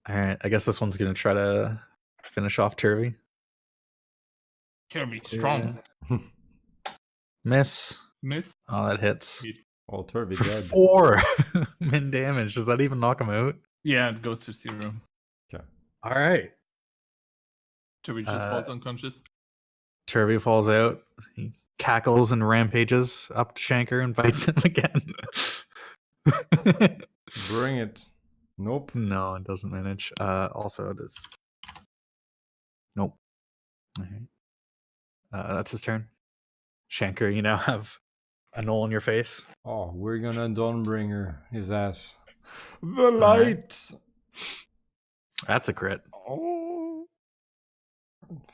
Alright, I guess this one's gonna try to finish off Turvy. Kirby, strong. Miss. Miss. Oh, that hits. All Turvy For dead. 4 min damage. Does that even knock him out? Yeah, it goes to 0. Alright. Kirby just falls unconscious. Turvy falls out. He cackles and rampages up to Shanker and bites him again. Bring it. Nope. No, it doesn't manage. Also, it is. Nope. Alright. That's his turn. Shanker, you now have a knoll in your face. Oh, we're gonna Dawnbringer his ass. The light! That's a crit. Oh.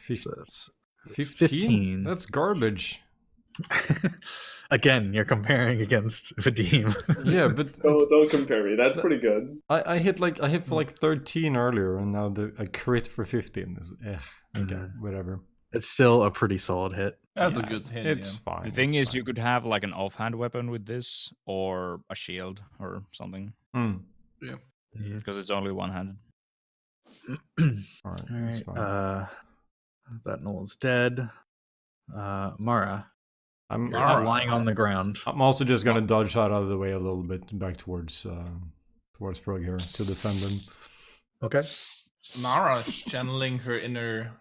So that's 15? 15. That's garbage. Again, you're comparing against Vadim. Yeah, but Don't compare me. That's pretty good. I hit for like 13 earlier, and now a crit for 15 is okay, whatever. It's still a pretty solid hit. That's Yeah, a good hit. It's yeah. fine. The thing it's is, you fine. could have like an offhand weapon with this, or a shield, or something, Mm. Yeah. because it's only one-handed. All right, All that's right. fine. That knoll is dead. Mara, I'm you're lying on the ground. I'm also just gonna dodge out of the way a little bit back towards Frog here to defend him. Okay. Mara's channeling her inner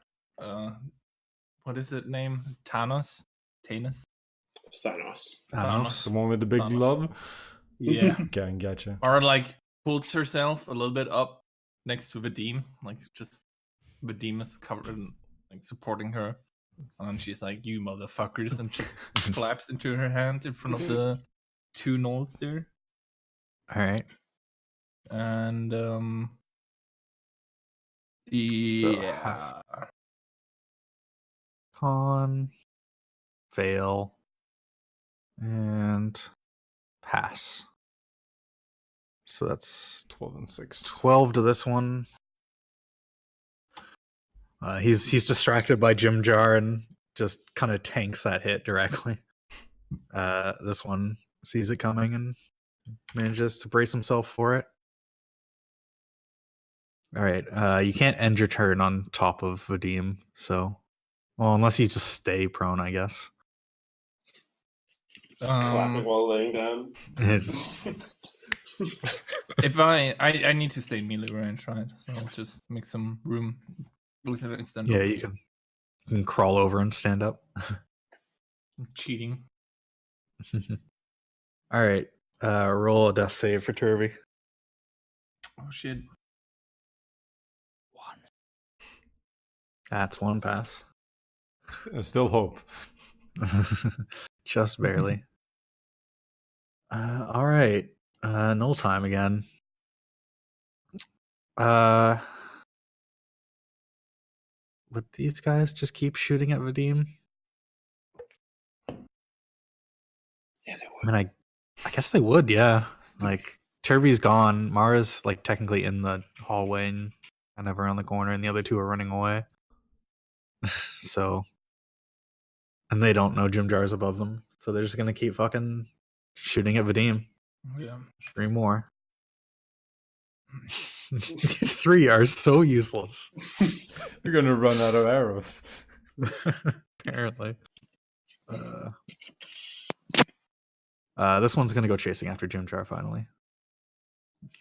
what is it name? Thanos? Thanos. Thanos. The one with the big Thanos. glove. Yeah. Okay, gotcha. Or like pulls herself a little bit up next to Vadim. Like just Vadim is covered in, like supporting her. And she's like, "You motherfuckers," and just claps into her hand in front of the 2 knolls there. All right. And yeah. Con, fail, and pass. So that's 12 and 6. 12 to this one. He's distracted by Jim Jar and just kind of tanks that hit directly. This one sees it coming and manages to brace himself for it. All right. You can't end your turn on top of Vadim, so unless you just stay prone, I guess. Clapping while laying down. It's, If I need to stay melee range, right? So I'll just make some room. yeah, you can crawl over and stand up. Cheating. All right. Roll a death save for Turvy. Oh shit. 1. That's one pass. Still hope. Just barely. All right. Null time again. would these guys just keep shooting at Vadim? Yeah, they I mean, I guess they would, yeah. Like, Turvey's gone. Mara's, like, technically in the hallway and kind of around the corner, and the other two are running away. So, and they don't know Jim Jar's above them. So they're just going to keep fucking shooting at Vadim. Yeah. 3 more. These 3 are so useless. You're gonna run out of arrows. Apparently. This one's gonna go chasing after Jim Jar finally.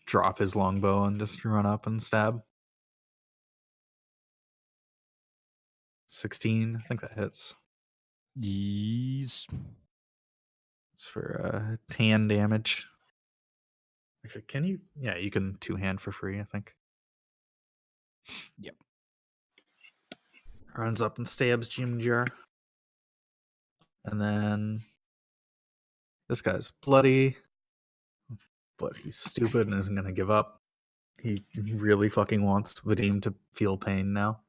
Drop his longbow and just run up and stab. 16. I think that hits. Yes. It's for 10 damage. Actually, can you? Yeah, you can 2-hand for free, I think. Yep. Runs up and stabs Jim Jar. And then this guy's bloody, but he's stupid and isn't going to give up. He really fucking wants Vadim to feel pain now.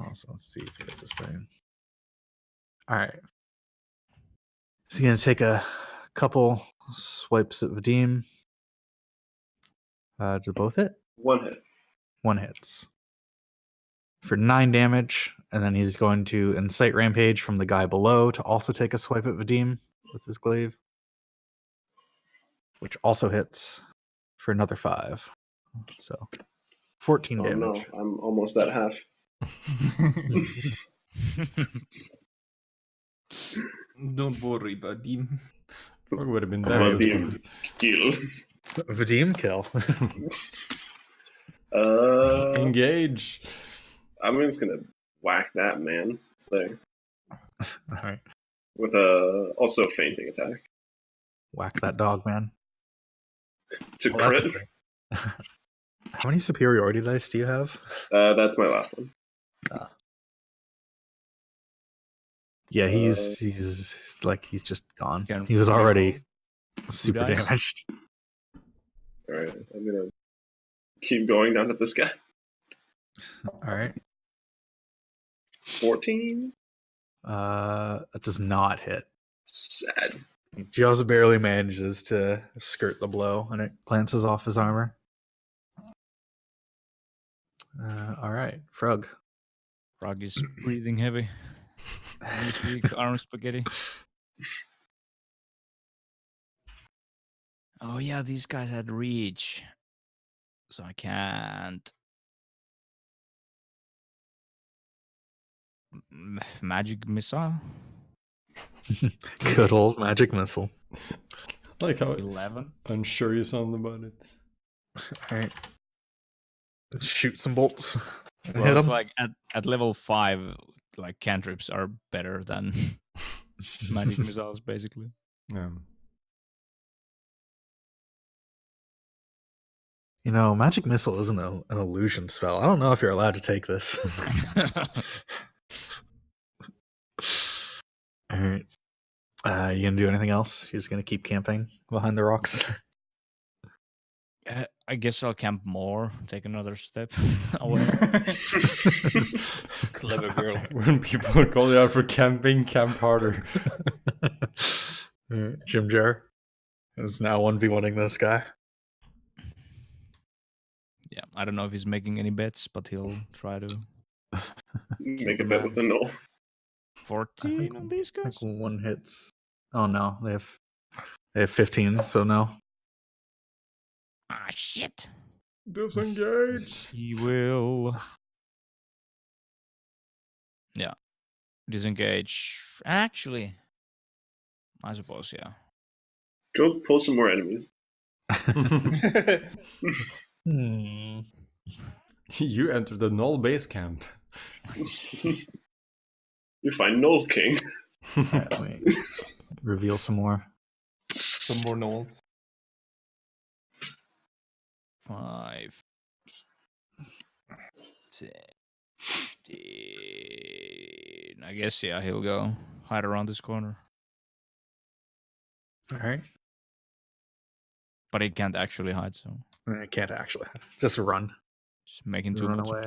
Also, let's see if he does this thing. All right. So he's going to take a couple swipes at Vadim. Do both hit? 1 hit. 1 hits. For 9 damage, and then he's going to incite rampage from the guy below to also take a swipe at Vadim with his glaive, which also hits for another 5. So 14 Oh damage. no, I'm almost at half. Don't worry, buddy. It would have been Come very on, good. Kill. Vadim kill. Engage. I'm just gonna whack that man there All right. with a also fainting attack Whack that dog, man. to Well, that's crit. okay. How many superiority dice do you have? That's my last one. Yeah, he's just gone. Can He was we already roll super dice? damaged. All right, I'm gonna keep going down at this guy. All right. 14. That does not hit. Sad. He just barely manages to skirt the blow, and it glances off his armor. All right, Frog. Frog is breathing heavy. Knees weak, arm spaghetti. Oh yeah, these guys had reach. So I can't. Magic missile? Good old magic missile. Like how 11? unsure you sound about it. All right. Shoot some bolts. Well, Hit it's him. like at level 5, like cantrips are better than magic missiles, basically. Yeah. You know, magic missile isn't an illusion spell. I don't know if you're allowed to take this. All right. You gonna do anything else? You're just gonna keep camping behind the rocks? I guess I'll camp more, take another step away. Clever girl. When people call you out for camping, camp harder. All right, Jim Jar is now 1v1ing this guy. Yeah, I don't know if he's making any bets, but he'll try to. Make a bet with a null. 14 on these I guys? think 1 hits. Oh no, they have 15, so no. Ah, shit. Disengage. He will. Yeah. Disengage. Actually, I suppose, yeah. Go pull some more enemies. You enter the null base camp. You find Null King. Alright, wait. Reveal some more. Some more knolls. 5, 10, 15. I guess, yeah, he'll go hide around this corner. Alright. But he can't actually hide, so I can't actually. Just run. just making too Run much. away.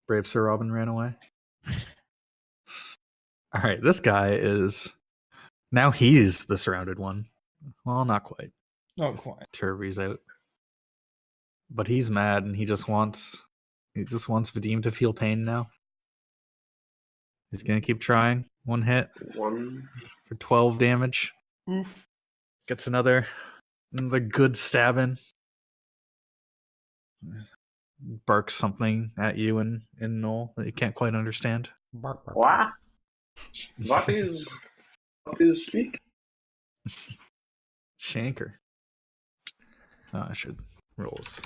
Brave Sir Robin ran away. All right, this guy is now he's the surrounded one. Well, not quite. Not quite. Turby's out, but he's mad and he just wants Vadim to feel pain now. He's gonna keep trying. One hit One. for 12 damage. Oof. Gets another good stabbing. Barks something at you in Null that you can't quite understand. Bark, bark. What? What is speak? Shanker. I should rolls.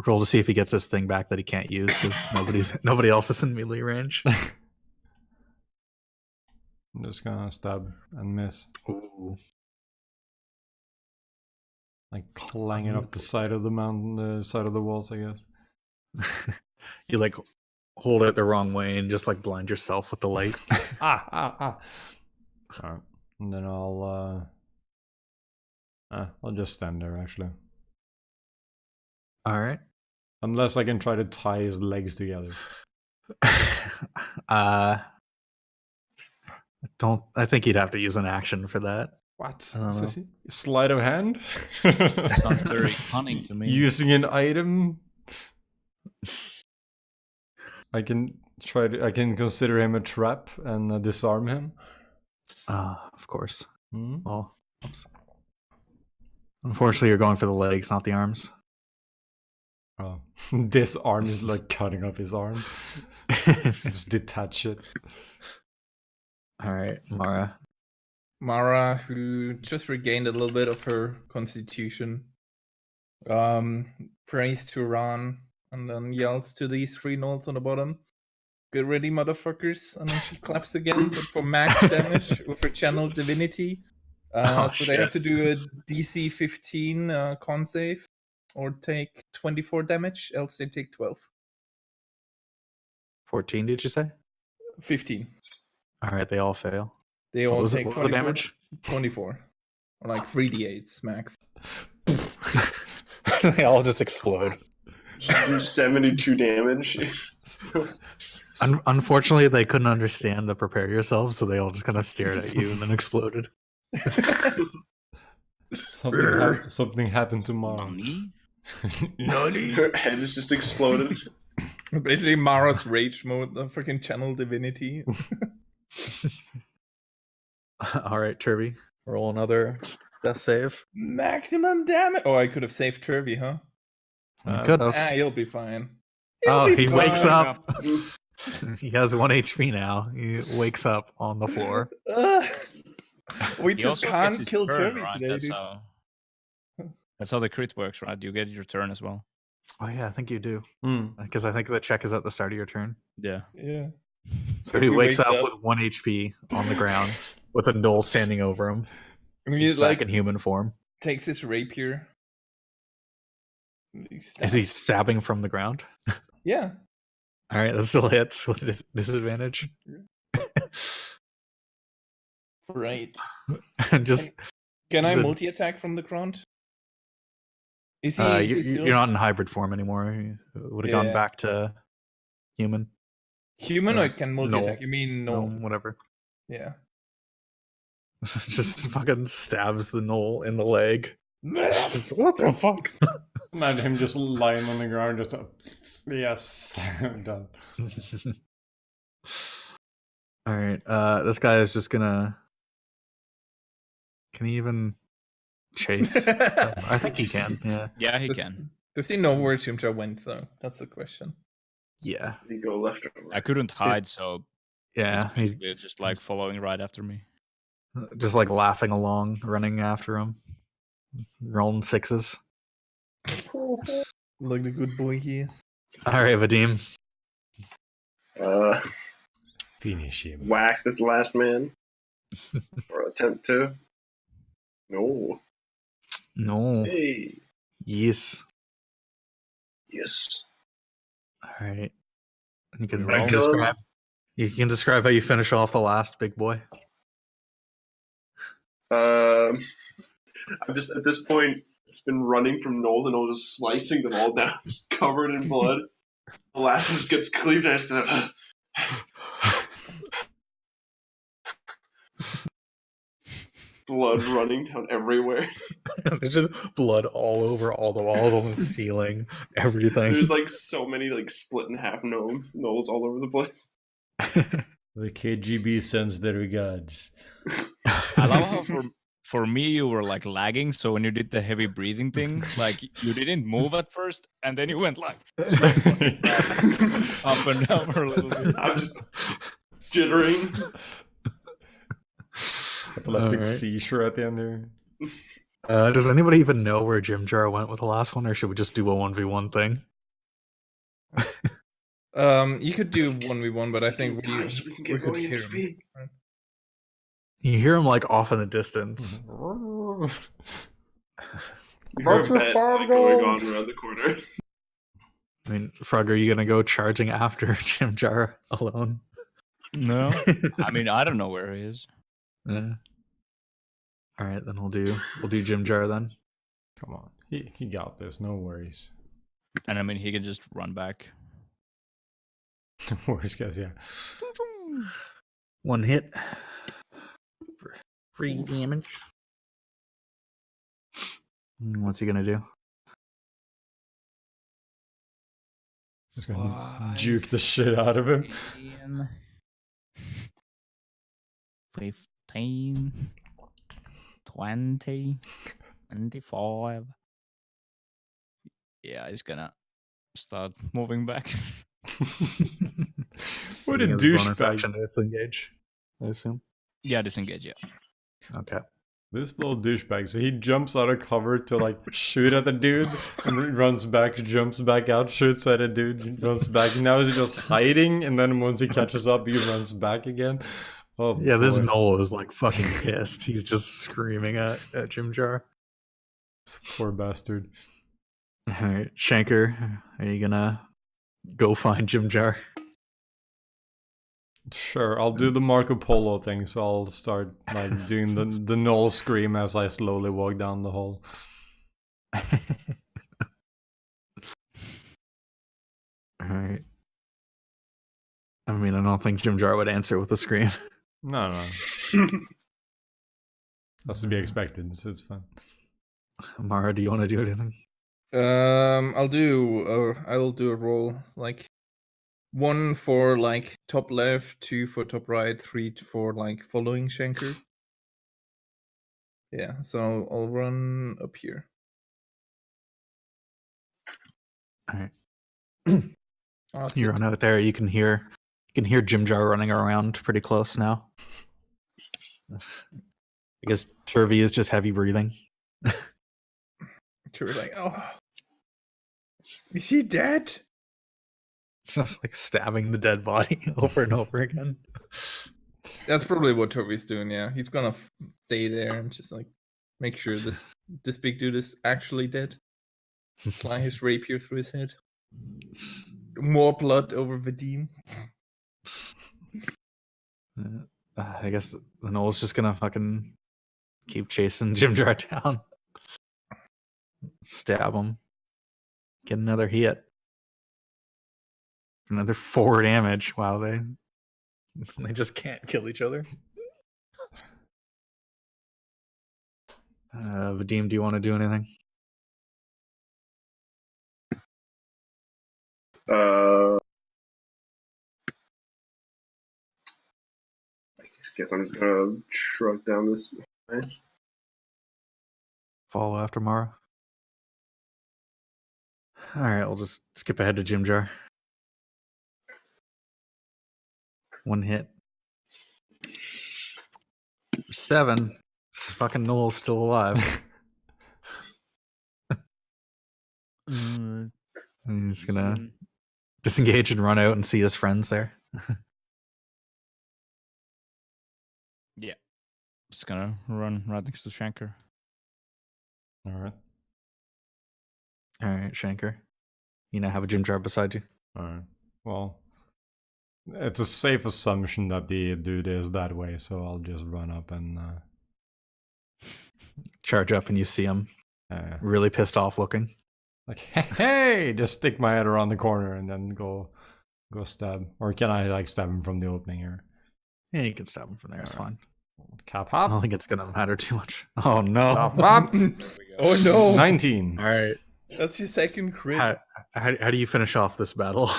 Roll to see if he gets this thing back that he can't use because nobody else is in melee range. I'm just gonna stab and miss. Ooh. Like clanging up the side of the mountain, the side of the walls, I guess. You like hold it the wrong way and just like blind yourself with the light. Alright. And then I'll just stand there actually. All right. Unless I can try to tie his legs together. I think he'd have to use an action for that. What? I don't know. Sissy? Sleight of hand? Sounds very cunning to me. Using an item? I can consider him a trap and disarm him. Of course. Hmm? Well, oops. Unfortunately, you're going for the legs, not the arms. Oh. This arm is like cutting off his arm. Just detach it. All right, Mara. Mara, who just regained a little bit of her constitution, prays to Ran and then yells to these 3 gnolls on the bottom, "Get ready, motherfuckers!" And then she claps again, but for max damage with her channel divinity. So they shit. have to do a DC 15 con save or take 24 damage, else they take 12. 14, did you say? 15. All right, they all fail. They What all was, take what was the 24 damage? 24. Or like 3d8s max. They all just explode. Do 72 damage. Unfortunately, they couldn't understand the prepare yourself, so they all just kind of stared at you and then exploded. Something happened to Mara. Nani? Her head is just exploded. Basically, Mara's rage mode, the freaking channel divinity. All right, Turby, roll another death save. Maximum damage. Oh, I could have saved Turvy, huh? You could have. He'll be fine. Oh, He'll be he wakes fine. up. He has 1 HP now. He wakes up on the floor. We He just also gets can't his kill turn, Turvy right? today, dude. That's how the crit works, right? You get your turn as well. Oh yeah, I think you do. Hmm. Because I think the check is at the start of your turn. Yeah. Yeah. So he wakes up with 1 HP on the ground with a gnoll standing over him. I mean, He's like back in human form. takes his rapier. Is he stabbing from the ground? Yeah. All right, that still hits with disadvantage. Right. And just Can I The- multi-attack from the ground? Is he? you're not in hybrid form anymore. You would have gone Yeah. back to human. Humanoid can multi-attack. no. You mean No, no? whatever. Yeah. Just fucking stabs the gnoll in the leg. Just, what the fuck? Imagine him just lying on the ground, just yes, I'm done. All right, this guy is just gonna. Can he even chase? I think he can. Yeah. Yeah, he can. Does he know where Chimcha went, though? That's the question. Yeah. You go left or I right. couldn't hide, so Yeah. he's He basically just like following right after me. just like laughing along, running after him, rolling 6s. Like the good boy he is. All right, Vadim. Finish him. Whack this last man. Or attempt to. No. No. Hey. Yes. Yes. All right. You can Right, roll. kill him? Describe. You can describe how you finish off the last big boy. I'm just at this point It's been running from Noel to Noel, just slicing them all down, just covered in blood. The last one just gets cleaved, and I just blood running down everywhere. There's just blood all over all the walls, on the ceiling, everything. There's like so many like split in half Noels all over the place. The KGB sends their regards. I love how for me you were like lagging, so when you did the heavy breathing thing, like you didn't move at first, and then you went like up and down for a little bit. I'm just jittering. Epileptic seizure at the end there. Does anybody even know where Jim Jar went with the last one, or should we just do a 1v1 thing? You could do 1v1, but I think we can could hear him. You hear him like off in the distance. You hear a bet going on around the corner. I mean, Frog, are you gonna go charging after Jim Jar alone? No, I mean I don't know where he is. Yeah. All right, then we'll do Jim Jar then. Come on, he got this. No worries. And I mean he can just run back. No worries, guys. Yeah. One hit. For 3 damage. What's he gonna do? Just gonna juke the shit out of him. 15, 20, 25. Yeah, he's gonna start moving back. What a douchebag. Disengage, I assume. Yeah, disengage, yeah. Okay. This little douchebag. So he jumps out of cover to like shoot at the dude and runs back, jumps back out, shoots at a dude, runs back. Now he's just hiding, and then once he catches up, he runs back again. Oh yeah, this boy. Noel is like fucking pissed. He's just screaming at Jim Jar. Poor bastard. Alright, Shanker, are you gonna go find Jim Jar? Sure, I'll do the Marco Polo thing, so I'll start like doing the Noel scream as I slowly walk down the hall. Alright. I mean, I don't think Jim Jar would answer with a scream. No. That's to be expected, so it's fine. Mara, do you want to do anything? I'll do a roll, like 1 for like top left, 2 for top right, 3 for like following Shanker. Yeah, so I'll run up here. Alright. That's You it. run out there, you can hear Jim Jar running around pretty close now. I guess Turvey is just heavy breathing. You're like, oh, is she dead? Just like stabbing the dead body over and over again. That's probably what Toby's doing. Yeah, he's gonna stay there and just like make sure this big dude is actually dead. Fly his rapier through his head. More blood over Vadim. I guess the Noel's just gonna fucking keep chasing Jim Jar down. Stab him. Get another hit. Another 4 damage. Wow, they just can't kill each other. Vadim, do you want to do anything? I guess I'm just gonna shrug down this way. Follow after Mara. Alright, we'll just skip ahead to Jim Jar. 1 hit. 7. This fucking Noel's still alive. He's gonna disengage and run out and see his friends there. Yeah. Just gonna run right next to Shanker. Alright. Alright, Shanker. You now have a Jim Jar beside you. Alright. Well, it's a safe assumption that the dude is that way, so I'll just run up and Charge up and you see him Really pissed off looking. Like, hey, just stick my head around the corner and then go stab. Or can I like stab him from the opening here? Yeah, you can stab him from there. It's fine. Cap I don't hop. think it's gonna matter too much. Oh no! Cap hop. Oh no! 19. All right. That's your second crit. How do you finish off this battle?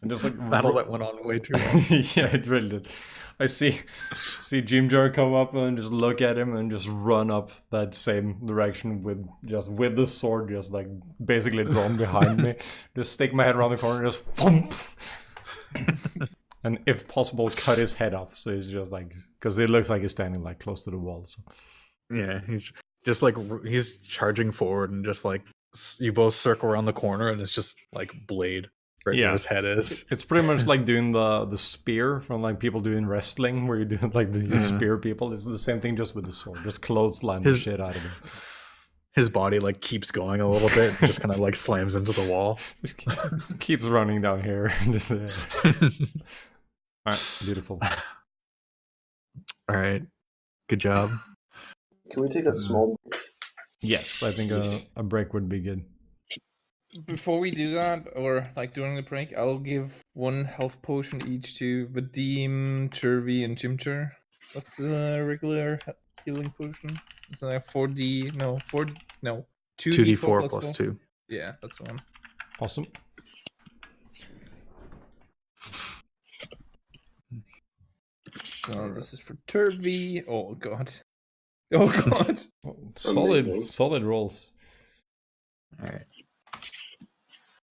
And just like Battle that went on way too long. yeah, it really did. I see Jim Jar come up and just look at him and just run up that same direction with the sword, just like basically drawn behind me. Just stick my head around the corner, just thump! And if possible, cut his head off. So he's just like, because it looks like he's standing like close to the wall. So Yeah, he's just like he's charging forward and just like you both circle around the corner and it's just like blade right where his head is. it's pretty much like doing the spear from like people doing wrestling, where you do like you spear people. It's the same thing, just with the sword. Just clothesline the shit out of him. His body like keeps going a little bit, just kind of like slams into the wall. Just keeps running down here. Just, Alright, beautiful. All right, good job. Can we take a small break? Yes, I think a break would be good. Before we do that, or like during the break, I'll give 1 health potion each to Vadim, Chervy, and Jimcher. What's the regular healing potion? It's like 2d4 plus 2. Yeah, that's the one. Awesome. So this is for Turvy. Oh god. Oh god. Solid rolls. All right.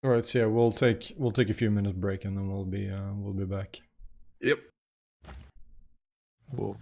All right, so yeah, we'll take a few minutes break and then we'll be back. Yep. Cool.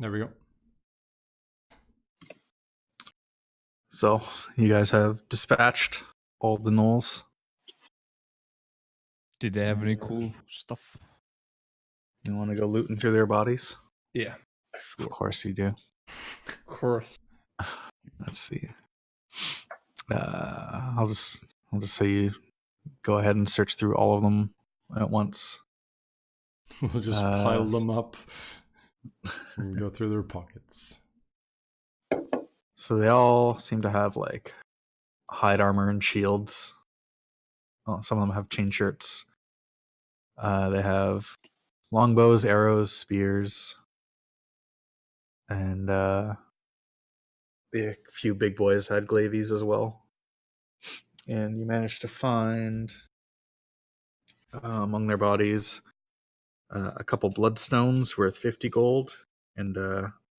There we go. So you guys have dispatched all the gnolls. Did they have any cool stuff? You want to go looting through their bodies? Yeah, Of course you do. of course. Let's see. I'll just say you go ahead and search through all of them at once. We'll just pile them up and go through their pockets. So they all seem to have like hide armor and shields. Oh, some of them have chain shirts. They have longbows, arrows, spears, and a few big boys had glaives as well. And you managed to find among their bodies a couple bloodstones worth 50 gold and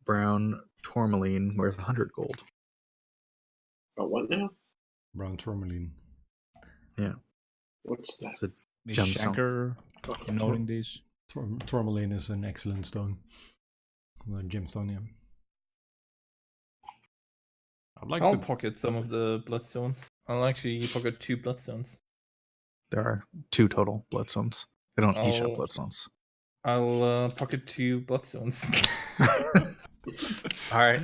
brown tourmaline worth 100 gold. Oh, what now? Brown tourmaline. Yeah, What's that? it's a Is gemstone. Shanker noting these? Tourmaline is an excellent stone. The gemstone, yeah. I'd like I'll to pocket some of the bloodstones. I'll actually pocket 2 bloodstones. There are 2 total bloodstones. They don't each have Oh. bloodstones. I'll pocket 2 bloodstones. All right.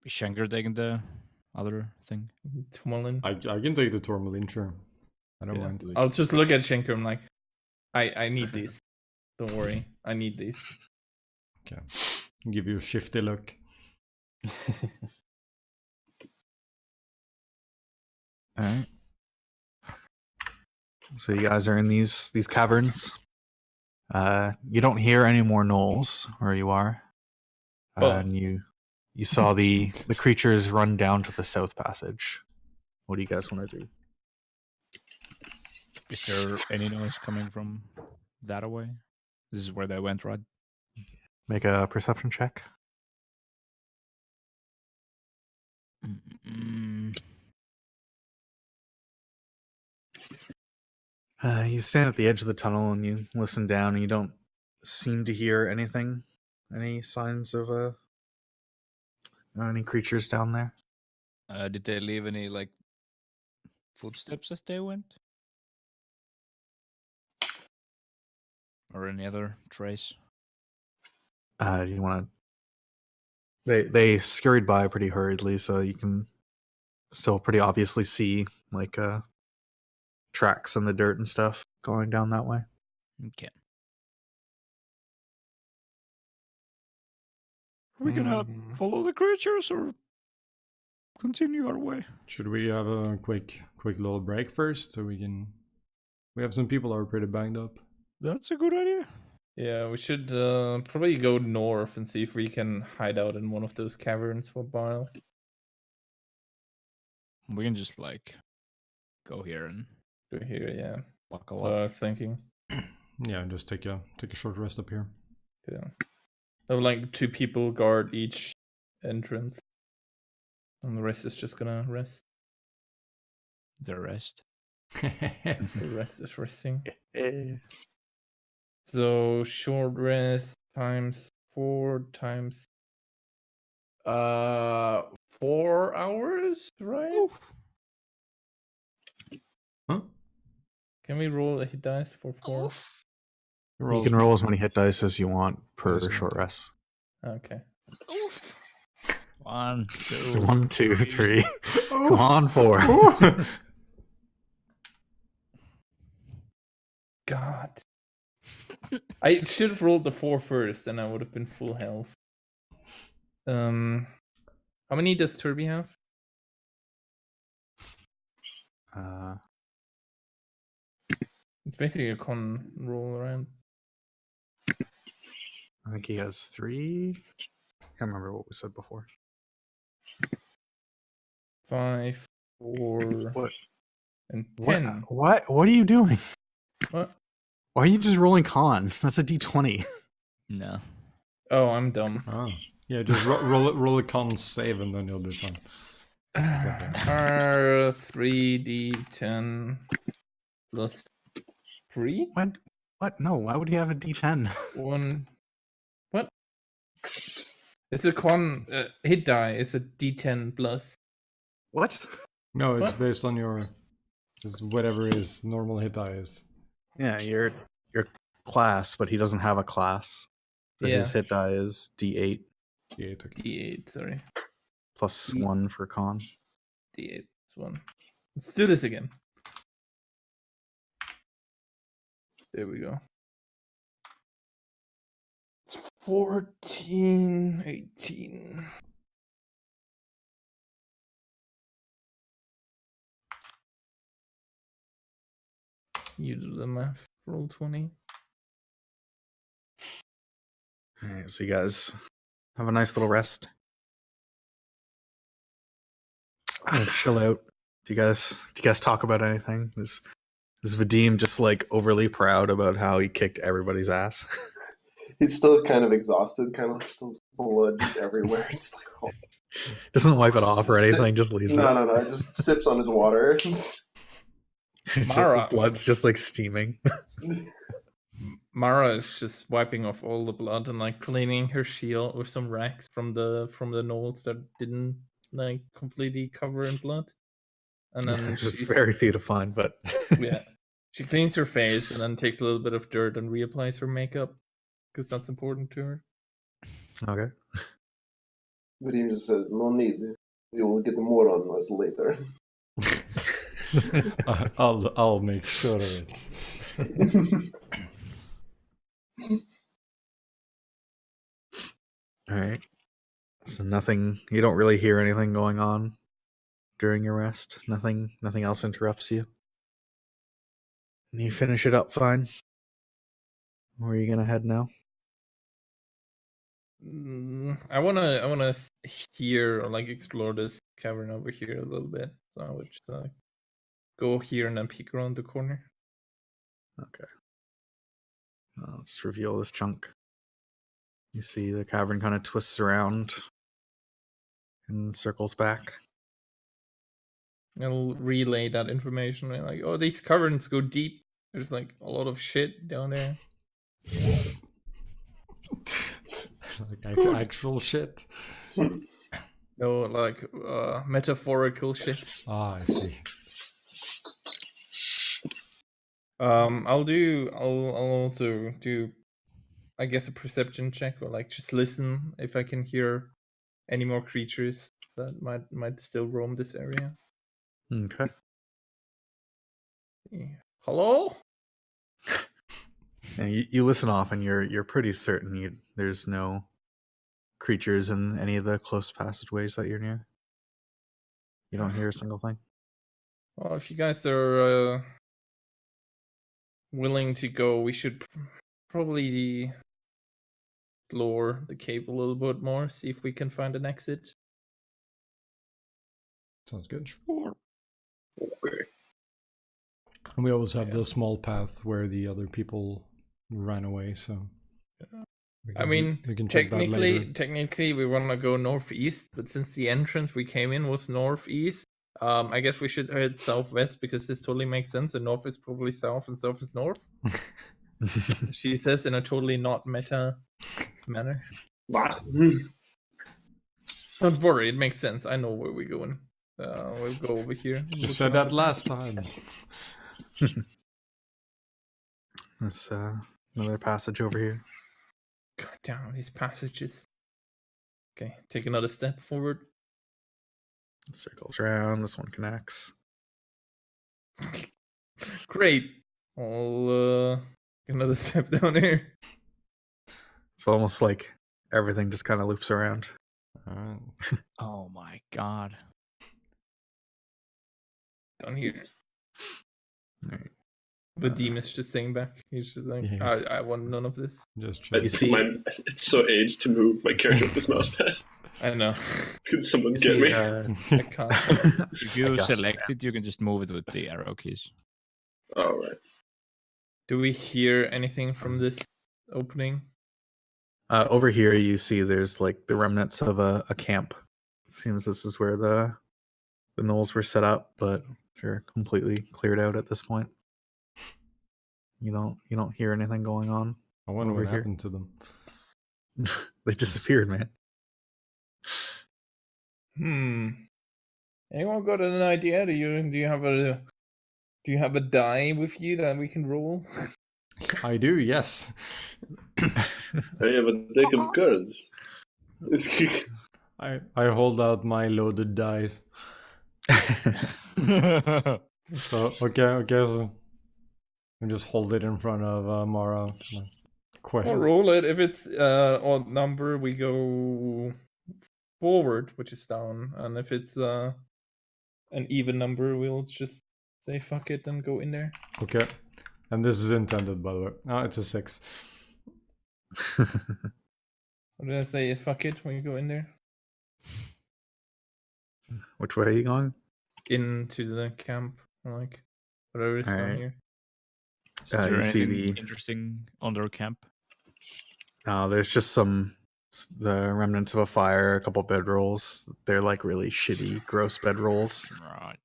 Is Shanker taking the other thing? Tourmaline. I can take the tourmaline, sure. I don't Yeah. mind. I'll just look at Shanker. I'm like, I need these. Don't worry, I need these. Okay. Give you a shifty look. All right. So you guys are in these caverns. You don't hear any more gnolls where you are, Oh. and you saw the creatures run down to the south passage. What do you guys want to do? Is there any noise coming from that away? This is where they went, right? Make a perception check. You stand at the edge of the tunnel and you listen down, and you don't seem to hear anything. Any signs of any creatures down there? Did they leave any like footsteps as they went, or any other trace? Do you want to? They scurried by pretty hurriedly, so you can still pretty obviously see like tracks in the dirt and stuff going down that way. Okay. Are we gonna follow the creatures or continue our way? Should we have a quick little break first so we have some people who are pretty banged up. That's a good idea. Yeah, we should probably go north and see if we can hide out in one of those caverns for a while. We can just like go here and Go here, yeah. buckle up. Thinking. Yeah, just take a short rest up here. Yeah. So like 2 people guard each entrance. And the rest is just gonna rest. The rest. The rest is resting. So short rest times 4 times 4 hours, right? Oof. Huh? Can we roll a hit dice for 4? You can roll as many hit dice as you want per As you short want. rest. Okay. 1, 2, 1, 2, 3. Oh. Come on, 4. Oh. God. I should have rolled the 4 first, and I would have been full health. How many does Turby have? It's basically a con roll around. I think he has 3. Can't remember what we said before. 5, 4, What? and 10. What are you doing? What? Why are you just rolling con? That's a d20. No. Oh, I'm dumb. Oh. Yeah, just roll a con save and then you'll be fine. This is okay. R3d10 plus 3? What? No, why would he have a d10? 1. What? It's a con hit die. It's a D10 plus. What? No, it's What? based on your whatever his normal hit die is. Yeah, your class, but he doesn't have a class. So his Yeah. hit die is D8 Yeah, it took D8. Sorry. plus Mm. 1 for con. D8 plus 1. Let's do this again. There we go. 14, 18. You do the math. Roll 20. All right, so you guys have a nice little rest. Chill out. Do you guys talk about anything? Is Vadim just like overly proud about how he kicked everybody's ass? He's still kind of exhausted, kind of like still blood just everywhere. It's like, oh. Doesn't wipe it off or anything, just leaves it. No. Just sips on his water. Mara. The blood's just like steaming. Mara is just wiping off all the blood and like cleaning her shield with some rags from the notes that didn't like completely cover in blood. And then It's she's very few to find, but yeah. She cleans her face and then takes a little bit of dirt and reapplies her makeup because that's important to her. Okay. But he just says, "No need. You will get more on us later." I'll make sure of it. All right. So nothing. You don't really hear anything going on during your rest. Nothing else interrupts you. And you finish it up fine. Where are you gonna head now? I wanna hear or like explore this cavern over here a little bit. So I would just go here and then peek around the corner. Okay. I'll just reveal this chunk. You see the cavern kind of twists around and circles back. I'll relay that information. Like, oh, these caverns go deep. There's like a lot of shit down there. Like actual shit. No, like metaphorical shit. Ah, I see. I'll also do, I guess, a perception check or like just listen if I can hear any more creatures that might still roam this area. Okay. Hello? And you listen off, and you're pretty certain there's no creatures in any of the close passageways that you're near. You don't hear a single thing. Well, if you guys are willing to go, we should probably explore the cave a little bit more, see if we can find an exit. Sounds good. Okay. And we always have the small path where the other people ran away, so I mean, we can check that later. technically we want to go northeast, but since the entrance we came in was northeast, I guess we should head southwest because this totally makes sense. And north is probably south and south is north. She says in a totally not meta manner. What? Don't worry, it makes sense. I know where we're going. We'll go over here. You said that last time. There's another passage over here. God damn, these passages. Okay, take another step forward. Circles around. This one connects. Great. I'll get another step down here. It's almost like everything just kind of loops around. Alright. Oh my god. Down here. All right. Vadim is just staying back. He's just like, Yes. I want none of this. Just I chill. see- it's so aged to move my character with this mouse pad. I know. Could someone You get see, me? I can't. If I you got select it, you can just move it with the arrow keys. All right. Do we hear anything from this opening? Over here, you see there's like the remnants of a camp. Seems this is where the knolls were set up, but they're completely cleared out at this point. You don't hear anything going on. I wonder over what here. happened to them. They disappeared, man. Anyone got an idea? Do you have a die with you that we can roll? I do, yes. I have a deck of cards. I hold out my loaded dice. So okay, so I just hold it in front of Mara. I'll roll it. If it's odd number, we go forward, which is down, and if it's an even number, we'll just say fuck it and go in there. Okay, and this is intended, by the way. No, it's a 6. Or did I say fuck it when you go in there? Which way are you going? Into the camp, like whatever is down Alright. here. Is there you see anything the- interesting under camp? There's just the remnants of a fire, a couple bedrolls. They're like really shitty, gross bedrolls. Right.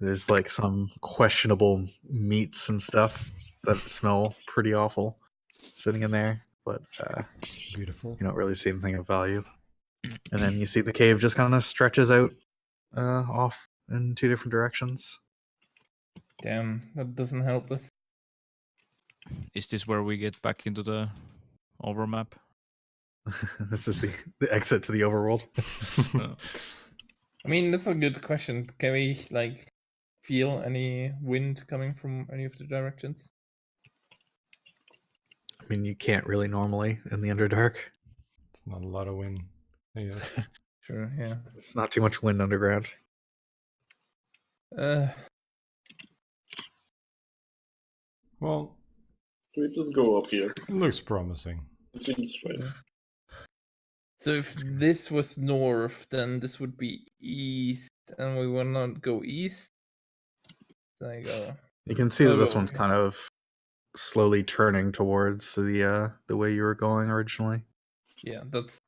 There's like some questionable meats and stuff that smell pretty awful sitting in there, but Beautiful. you don't really see anything of value. And then you see the cave just kind of stretches out off in 2 different directions. Damn, that doesn't help us. Is this where we get back into the overmap? This is the exit to the overworld. I mean, that's a good question. Can we like feel any wind coming from any of the directions? I mean, you can't really normally in the Underdark. It's not a lot of wind. Yeah. Sure, yeah. It's not too much wind underground. Well, We just go up here. it looks promising. It seems right. So if this was north, then this would be east, and we will not go east. Then I go. You can see that I'll this go one's here. kind of slowly turning towards the way you were going originally. Yeah, that's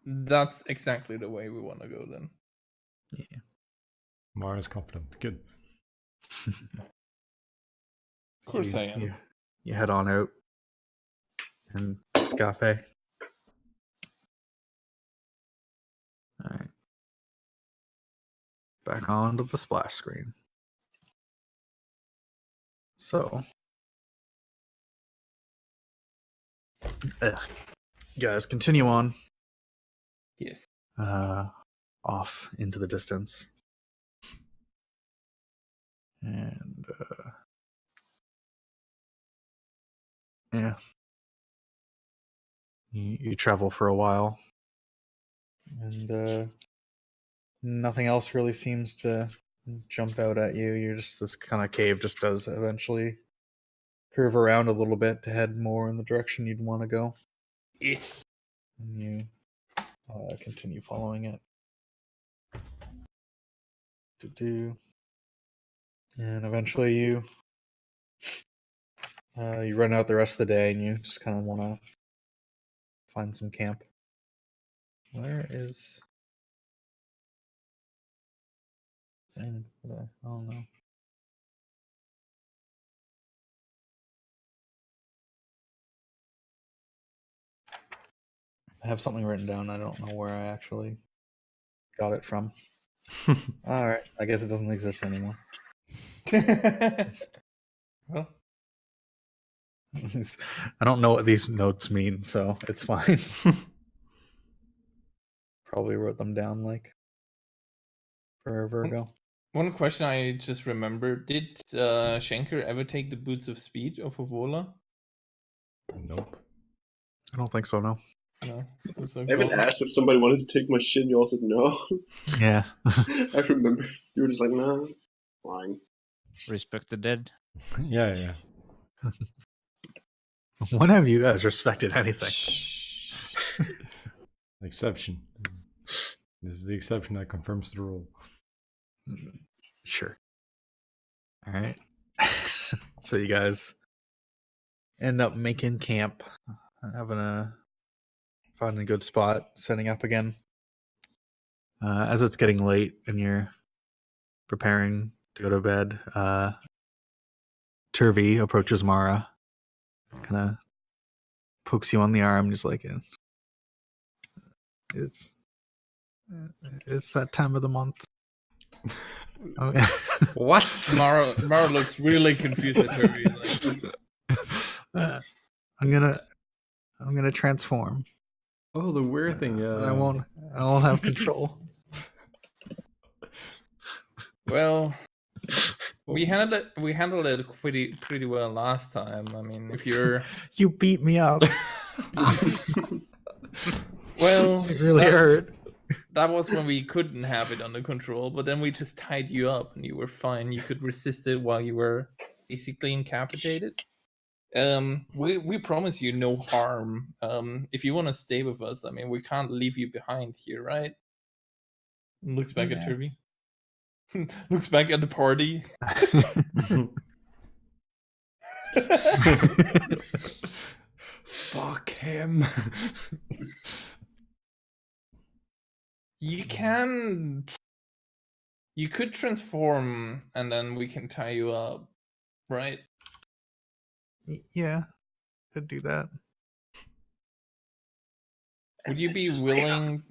exactly the way we want to go then. Mara's confident. Good. Of course you, I am. You head on out and escape. Alright. Back onto the splash screen. So, you guys continue on Yes. off into the distance. And yeah, you travel for a while, and nothing else really seems to jump out at you. You're just this kind of cave just does eventually curve around a little bit to head more in the direction you'd want to go. Yes. And you continue following it. And eventually you run out the rest of the day, and you just kind of want to find some camp. Where is thing? I don't know. I have something written down. I don't know where I actually got it from. All right, I guess it doesn't exist anymore. Well, I don't know what these notes mean, so it's fine. Probably wrote them down like forever ago. one question I just remembered: did Schenker ever take the boots of speed off of Vola? Nope. I don't think so. No. No. It was a I even goal. asked if somebody wanted to take my shit, and you all said no. Yeah. I remember you were just like, nah, fine. Respect the dead. Yeah. When have you guys respected anything? Shh. Exception. This is the exception that confirms the rule. Sure. All right. So you guys end up making camp, finding a good spot, setting up again. As it's getting late and you're preparing to go to bed, Turvey approaches Mara, kind of pokes you on the arm, and he's like, It's that time of the month. Okay. What? Mara looks really confused at Turvy. Like, I'm gonna transform. Oh, the weird thing. And Yeah. I won't have control. well, we handled it pretty well last time. I mean, if you're You beat me up. well, It really hurt. that was when we couldn't have it under control, but then we just tied you up and you were fine. You could resist it while you were basically incapacitated. We promise you no harm. If you want to stay with us, I mean, we can't leave you behind here, right? Looks back at Turvy. Looks back at the party. Fuck him. You could transform and then we can tie you up, right? Yeah, could do that. Would you be willing?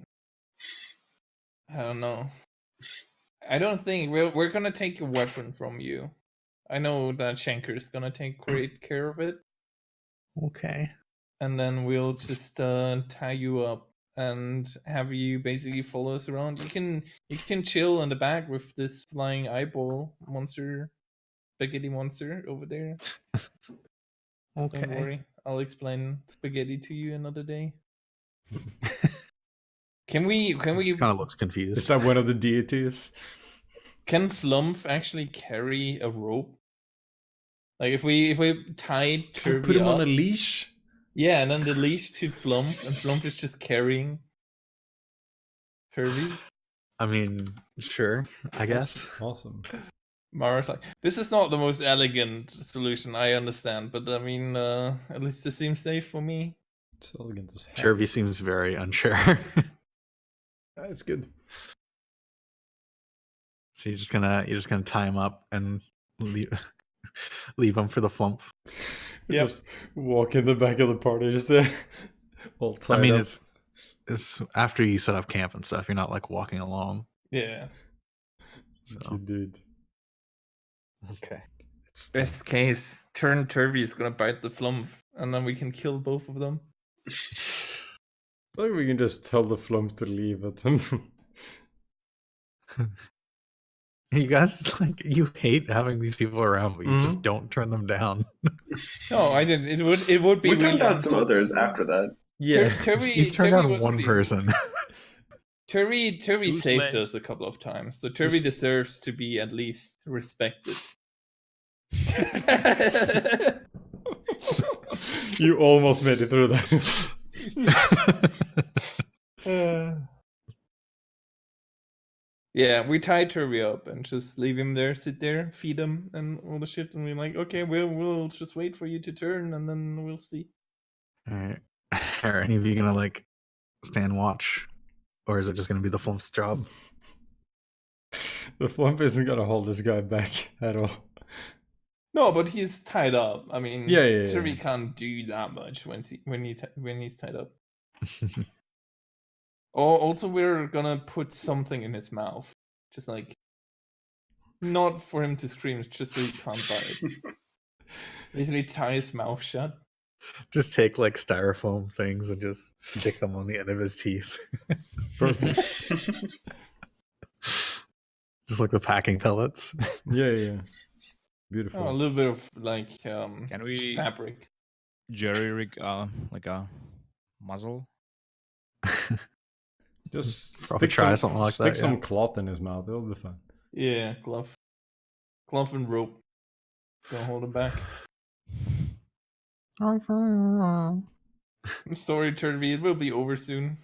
I don't know. I don't think we're gonna take a weapon from you. I know that Shanker is gonna take great care of it, Okay. and then we'll just tie you up and have you basically follow us around. You can chill in the back with this flying eyeball monster, spaghetti monster over there. Okay. Don't worry, I'll explain spaghetti to you another day. Can we Just kind of looks Is confused. that one of the deities? Can Flumph actually carry a rope? Like if we tied Turvy Put him up, on a leash? yeah, and then the leash to Flumph, and Flumph is just carrying Turvy. I mean, sure, I guess. Awesome. Mara's like, this is not the most elegant solution, I understand, but I mean, at least this seems safe for me. It's elegant as heck. Turvy seems very unsure. That's good. So you're just gonna tie him up and leave him for the flump. Yep. Just walk in the back of the party, just all tied I mean, up. it's after you set up camp and stuff. You're not like walking along. Yeah. So Okay, dude. okay. It's Best case, Turvy is gonna bite the Flumph, and then we can kill both of them. like we can just tell the flump to leave it. You guys you hate having these people around, but you just don't turn them down. No, I didn't. It would be. We turned really down some others after that. yeah. Turvy, You've turned Turvy down was one really- person. Turvy Too saved late. us a couple of times, so Turvy deserves to be at least respected. You almost made it through that. Yeah, we tie Turvy up and just leave him there, sit there, feed him, and all the shit. And we're like, okay, we'll just wait for you to turn, and then we'll see. Alright. Are any of you gonna like stand watch, or is it just gonna be the flump's job? The flump isn't gonna hold this guy back at all. No, but he's tied up. I mean, Yeah, yeah, Turvy yeah. can't do that much when he's tied up. Oh, also, we're gonna put something in his mouth, just like not for him to scream, just so he can't bite. Basically, tie his mouth shut. Just take like styrofoam things and just stick them on the end of his teeth. Perfect. Just like the packing pellets. Yeah. Beautiful. Oh, a little bit of like Can we fabric. jerry rig like a muzzle? Just Probably try something like stick that, some yeah. cloth in his mouth. It'll be fun. Yeah, glove and rope. Don't hold him back. I'm sorry, Turvy. It will be over soon.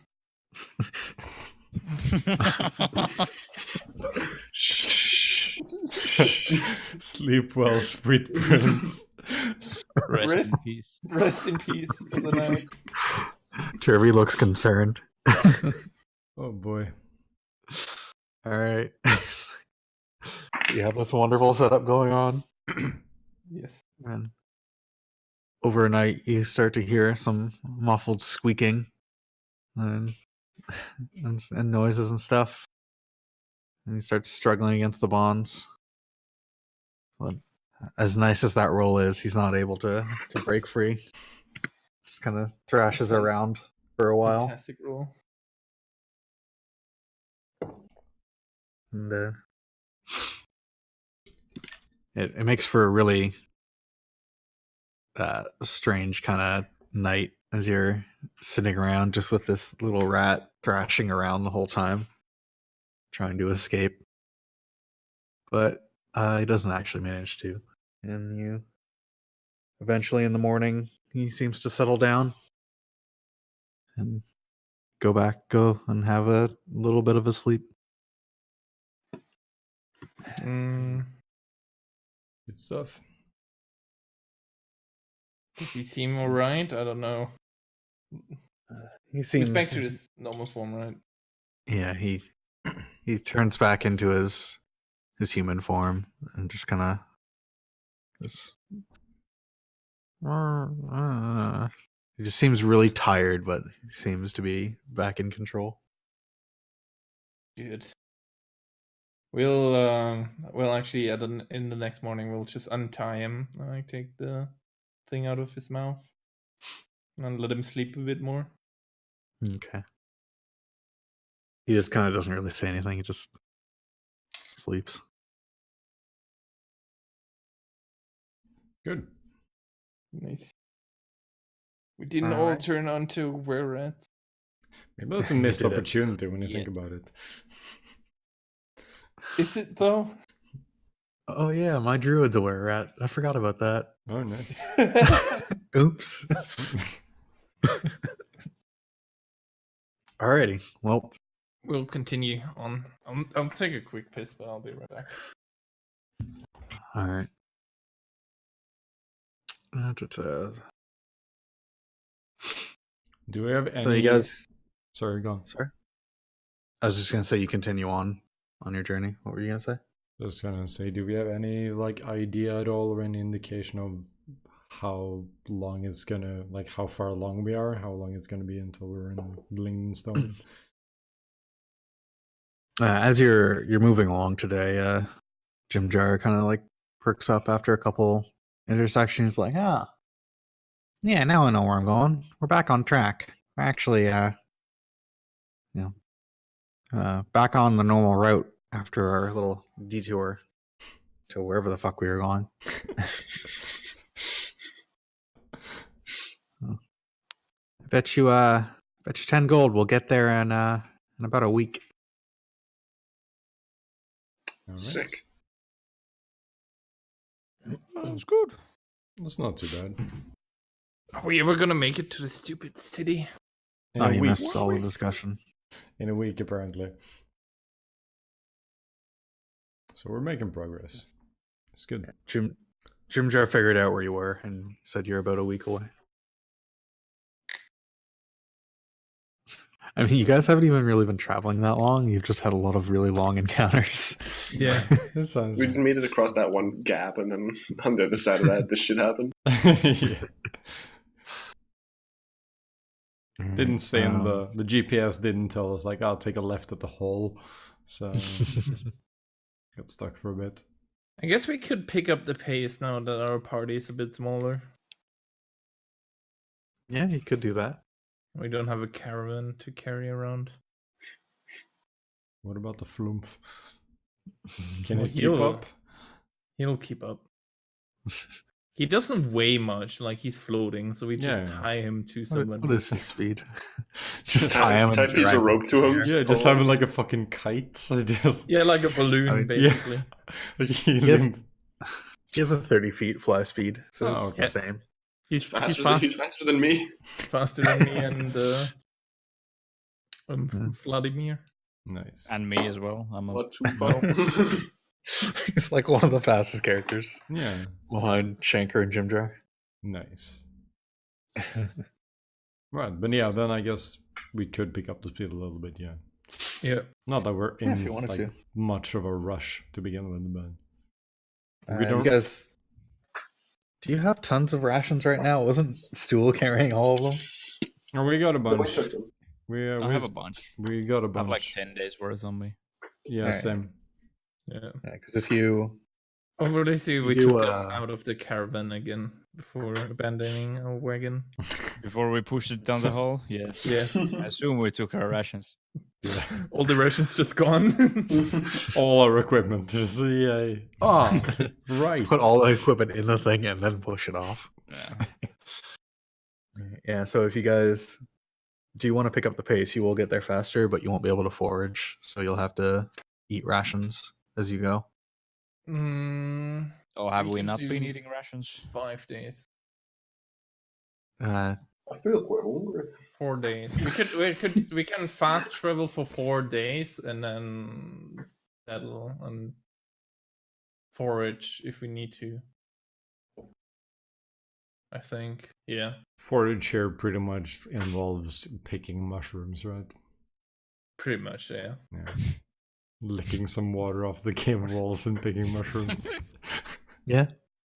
Sleep well, sweet prince. Rest in peace. Rest in peace for the night. Turvy looks concerned. Oh boy. All right. So you have this wonderful setup going on, Yes. and overnight you start to hear some muffled squeaking, and and noises and stuff. And he starts struggling against the bonds. But as nice as that roll is, he's not able to break free. Just kind of thrashes around for a while. Fantastic roll. And it makes for a really strange kind of night as you're sitting around just with this little rat thrashing around the whole time, trying to escape. But he doesn't actually manage to. And you eventually in the morning, he seems to settle down and go and have a little bit of a sleep. Mm, Good stuff. does he seem alright? I don't know. He He's seems back to his normal form, right? Yeah, he turns back into his human form and just kind of this. He just seems really tired, but he seems to be back in control. Good. We'll actually in the next morning we'll just untie him. I take the thing out of his mouth and let him sleep a bit more. Okay. He just kind of doesn't really say anything. He just sleeps. Good. Nice. We didn't all Alright. turn onto were rats. Maybe that's a You missed did it. opportunity when you Yeah. think about it. Is it though? Oh yeah, my druid's a were-rat. I forgot about that. Oh, nice. Oops. Alrighty. Well, We'll continue on. I'll take a quick piss, but I'll be right back. all right. Do we have any? So you guys, Sorry, go on. sorry. I was just gonna say you continue on your journey. What were you gonna say? Just gonna say, do we have any idea at all or any indication of how long it's gonna, how far along we are, how long it's gonna be until we're in Lingstone? As you're moving along today, Jim Jar kind of perks up after a couple intersections. Like, yeah, now I know where I'm going. We're back on track. We're actually, back on the normal route after our little detour to wherever the fuck we were going. I bet you 10 gold. We'll get there in about a week. All right. Sick. Sounds good. That's not too bad. Are we ever gonna make it to the stupid city? In Oh, a you week. missed all the discussion. In a week, apparently. So we're making progress. It's good. Jim Jar figured out where you were and said you're about a week away. I mean, you guys haven't even really been traveling that long. You've just had a lot of really long encounters. Yeah. That sounds. We just made it across that one gap, and then on the other side of that, this shit happened. Yeah. Didn't stay in Um, the GPS didn't tell us I'll take a left at the hole, so got stuck for a bit. I guess we could pick up the pace now that our party is a bit smaller. Yeah, you could do that. We don't have a caravan to carry around. What about the flumph? Can Well, it keep he'll- up? He'll keep up. He doesn't weigh much, he's floating, so we just Yeah. tie him to someone. What is his speed? Just tie him. Tie a and piece drag of him. rope to him. Yeah, just having a fucking kite. So just Yeah, like a balloon, I mean, basically. he He has- limp- He has a 30 feet fly speed, so Oh, it's okay. the same. He's Faster, fast, he's faster than me. faster than me and Vladimir. Nice. And me as well. I'm a What too far? He's like one of the fastest characters Yeah, behind Shanker and Jim Jar. nice. Right, but yeah, then I guess we could pick up the speed a little bit. Yeah, Yeah. not that we're Yeah, in if you wanted to. much of a rush to begin with, but You guys, do you have tons of rations right now? Wasn't Stool carrying all of them? oh, we got a So we bunch. took them. I have a bunch. We got a I have like bunch. 10 days worth on me. Yeah, Alright. same. Yeah. Because if you Over they see we do, took them out of the caravan again before abandoning our wagon. Before we pushed it down the hole, yes. Yeah. I assume we took our rations. All the rations just gone. All our equipment. Just, yeah. Oh, right. put all the equipment in the thing and then push it off. Yeah. Yeah, so if you guys do you want to pick up the pace, you will get there faster, but you won't be able to forage, so you'll have to eat rations as you go. Oh, have we can not do been eating rations? 5 days. Uh, I feel quite hungry. 4 days. We can fast travel for 4 days and then settle and forage if we need to. I think. Yeah. Forage here pretty much involves picking mushrooms, right? Pretty much, yeah. Yeah. Licking some water off the cave walls and picking mushrooms. yeah.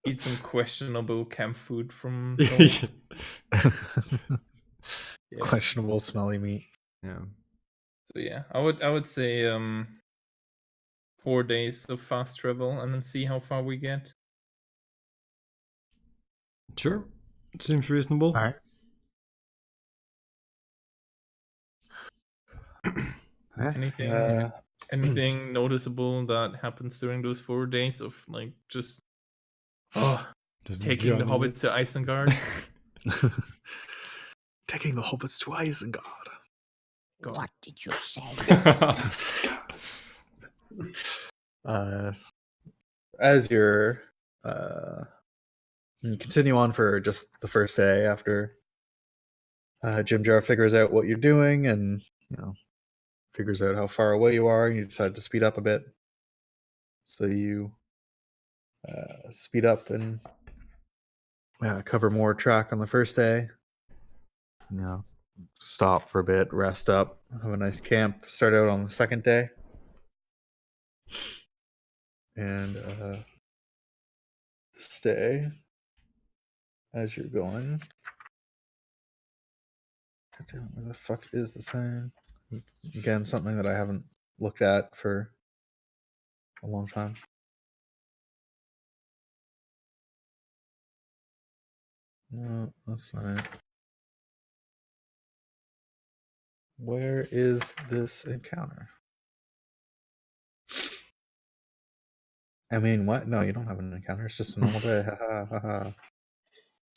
Eat some questionable camp food from Yeah. Yeah. Questionable smelly meat. Yeah. So yeah, I would say 4 days of fast travel and then see how far we get. Sure. Seems reasonable. All right. Anything noticeable that happens during those 4 days of like just Just taking the gunning hobbits it. to Isengard? Taking the hobbits to Isengard. What did you say? As you're you continue on for just the first day after Jim Jar figures out what you're doing and figures out how far away you are, and you decide to speed up a bit. So you speed up and cover more track on the first day. Stop for a bit, rest up, have a nice camp, start out on the second day. And stay as you're going. Goddamn, where the fuck is the sign? Again, something that I haven't looked at for a long time. No, that's not it. Where is this encounter? I mean, what? No, you don't have an encounter. It's just a normal day. Ha ha ha ha.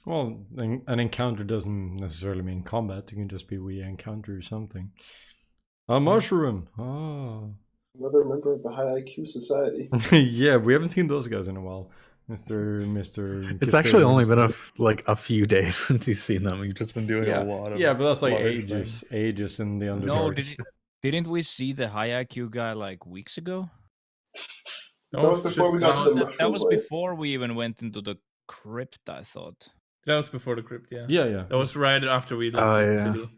Well, an encounter doesn't necessarily mean combat. It can just be we encounter something. A mushroom. Oh. Another member of the high IQ society. Yeah, we haven't seen those guys in a while. Mr. It's actually only been a few days since you've seen them. You've just been doing yeah. a lot of Yeah, but that's like large ages. things. Ages in the Underdark. No, didn't we see the high IQ guy like weeks ago? That was before we got to the mushroom That was place. before we even went into the crypt, I thought. That was before the crypt, yeah. Yeah. That was right after we left the city.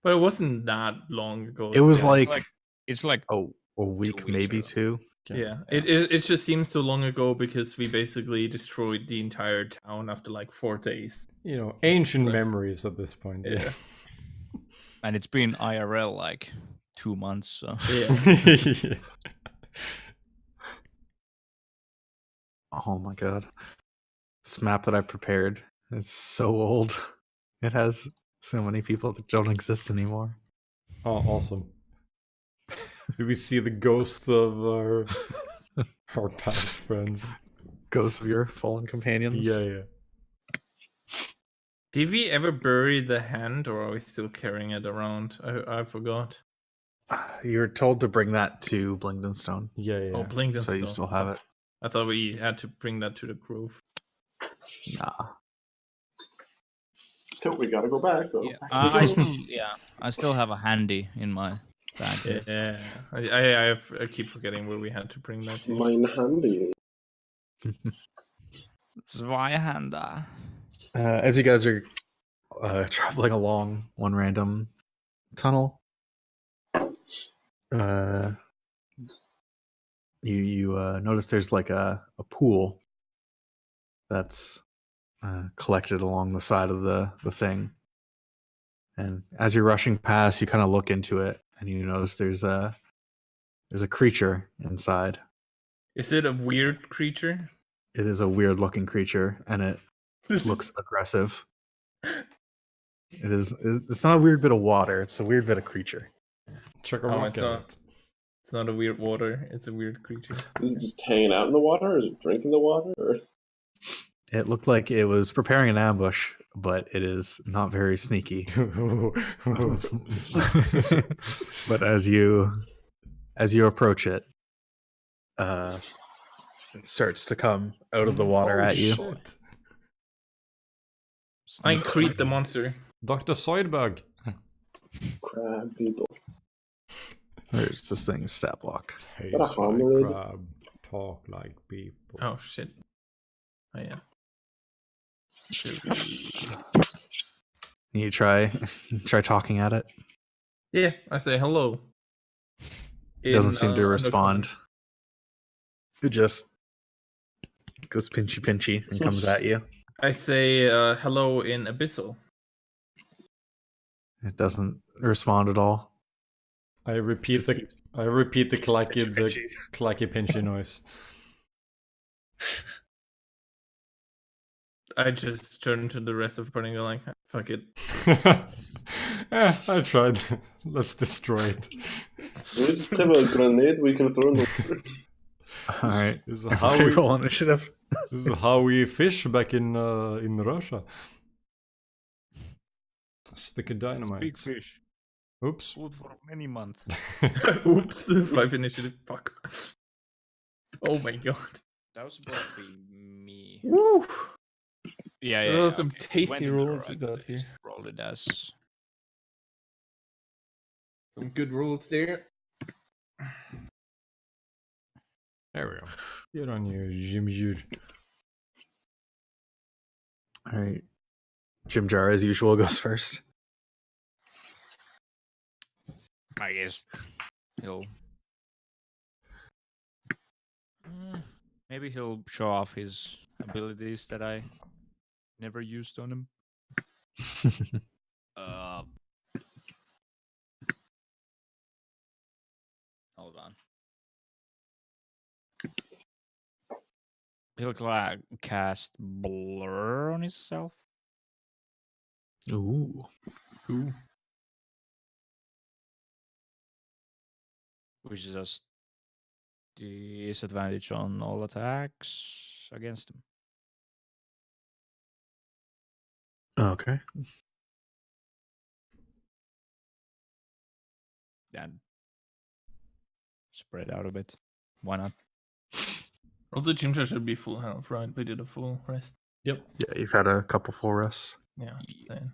But it wasn't that long ago. It was still. like It's like a week, weeks maybe ago. 2. Yeah, it just seems too long ago because we basically destroyed the entire town after like 4 days. Ancient Right. memories at this point. Yeah. and it's been IRL like 2 months, so Yeah. Oh my god. This map that I prepared is so old. It has so many people that don't exist anymore. Oh, awesome. Do we see the ghosts of our past friends? Ghosts of your fallen companions. Yeah. Did we ever bury the hand, or are we still carrying it around? I forgot. You're told to bring that to Blingdenstone. Yeah. Oh, Blingdenstone. So you still have it. I thought we had to bring that to the grove. Nah. We gotta go back though. yeah. I still have a handy in my bag. Yeah, I keep forgetting where we had to bring that to. Mine handy. Zweihanda. As you guys are traveling along one random tunnel, you notice there's like a pool that's collected along the side of the thing, And as you're rushing past, you kind of look into it, and you notice there's a creature inside. Is it a weird creature? It is a weird looking creature, and it looks aggressive. It's not a weird bit of water, it's a weird bit of creature. Chuck a Oh, rock it's at not. it. It's not a weird water. It's a weird creature. Is it just hanging out in the water, or is it drinking the water? Or... It looked like it was preparing an ambush, but it is not very sneaky. But as you approach it, it starts to come out of the water Oh, at you. shit. I creep the monster. Dr. Soydbug. Crab people. There's this thing, stat block. Taste What a like hominid. crab, talk like people. Oh shit. Oh yeah. You try talking at it. Yeah, I say hello. It doesn't In, seem to undercommon. respond. It just goes pinchy and comes at you. I say hello in abyssal. It doesn't respond at all. I repeat the clacky pinchy noise. I just turn to the rest of the party and go like, fuck it. I tried. Let's destroy it. We just have a grenade we can throw in the water. All right. This is how we Roll initiative. This is how we fish back in Russia. Stick a dynamite. Big fish. Oops. Food for many months. Oops, 5 initiative. Fuck. Oh my god. That was supposed to be me. Woo! Yeah, Those are some okay. tasty Went in the rolls we right got place. here. Roll it as Some good rolls there. There we go. Get on you, Jim Jude. All right. Jim Jar, as usual, goes first. I guess he'll maybe he'll show off his abilities that I never used on him. Hold on. He'll cast blur on himself. Ooh. Ooh. Which is just disadvantage on all attacks against him. Okay. And spread out a bit. Why not? Also, Chimcha should be full health, right? We did a full rest. Yep. Yeah, you've had a couple full rests. Yeah. Same.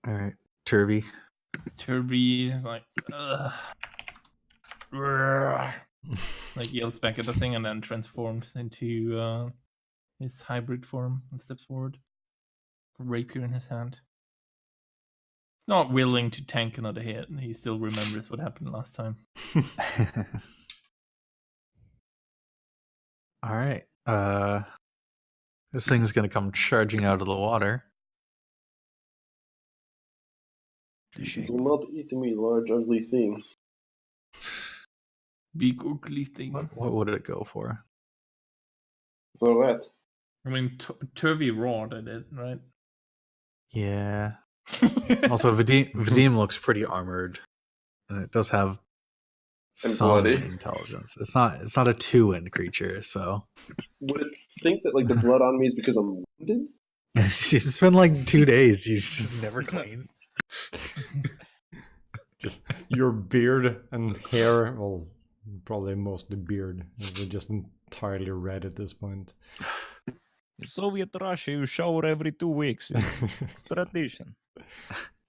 All right. Turvy. Turby is like, ugh. Like yells back at the thing and then transforms into his hybrid form and steps forward. Rapier in his hand. Not willing to tank another hit. He still remembers what happened last time. All right. This thing's gonna come charging out of the water. Do not eat me, large ugly thing. Big ugly thing. What would it go for? For that. I mean, Turvy roared at it, right? Yeah. Also, Vadim looks pretty armored, and it does have some bloody. intelligence. It's not a 2-wind creature, so Would it think that like the blood on me is because I'm wounded? it's been like 2 days. You just never clean. Just your beard and hair, well, probably mostly beard, is just entirely red at this point. In Soviet Russia, you shower every 2 weeks. It's tradition.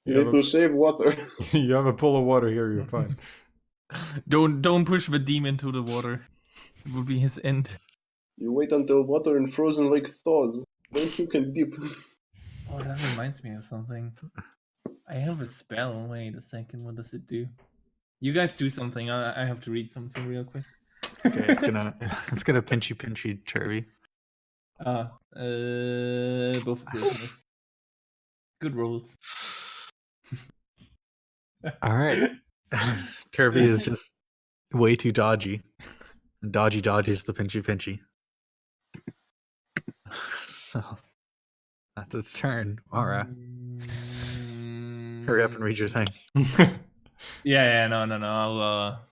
You need to save water. You have a pool of water here, you're fine. Don't push the demon into the water. It would be his end. You wait until water in frozen lake thaws. Then you can dip. Oh, that reminds me of something. I have a spell. Wait a second. What does it do? You guys do something. I have to read something real quick. Okay, it's gonna pinchy Turvy. Both of those. Good rolls. All right. Turvy is just way too dodgy. And dodgy dodges the pinchy pinchy. So that's its turn. Mara, hurry up and read your thing. Yeah, no.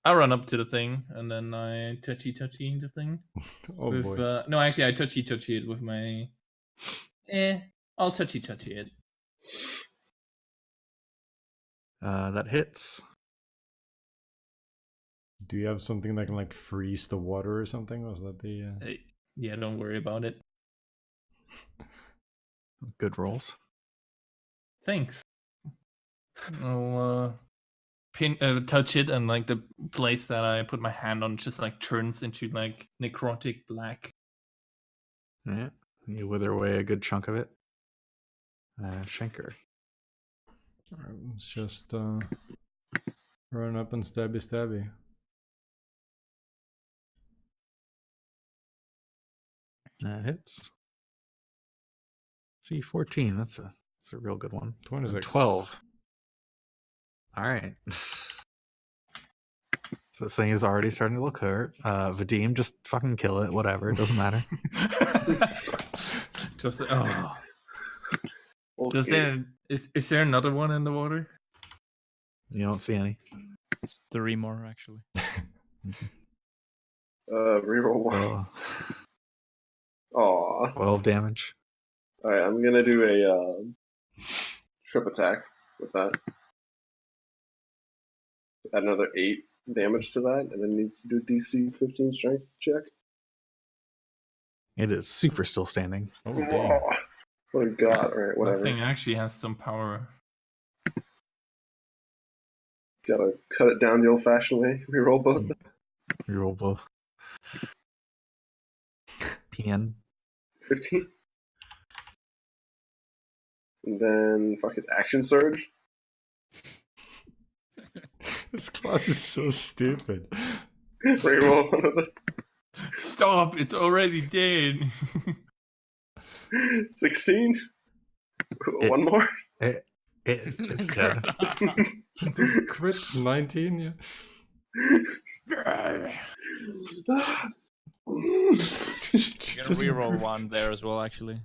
I'll run up to the thing and then I touchy the thing. Oh with boy. no, actually, I touchy it with my. I'll touchy it. That hits. Do you have something that can like freeze the water or something? Was that the? Yeah, don't worry about it. Good rolls. Thanks. I'll touch it, and like the place that I put my hand on just like turns into like necrotic black. Yeah, you wither away a good chunk of it. Schenker. Alright, let's just run up and stabby. That hits. See, 14. That's a real good one. 26. 12. All right. So this thing is already starting to look hurt. Vadim, just fucking kill it. Whatever. It doesn't matter. Just Okay. Is there another one in the water? You don't see any. It's 3 more actually. Reroll one. Aw. 12 damage. Alright, I'm gonna do a trip attack with that. Add another 8 damage to that, and then it needs to do a DC 15 strength check. It is super still standing. Oh damn. What a god, alright, That whatever. thing actually has some power. Gotta cut it down the old fashioned way. Reroll both. Reroll both. 10. 15. And then fucking action surge. This class is so stupid. Reroll another Stop! It's already dead. 16. One more. It's dead. Crit 19, yeah. You can reroll one there as well, actually.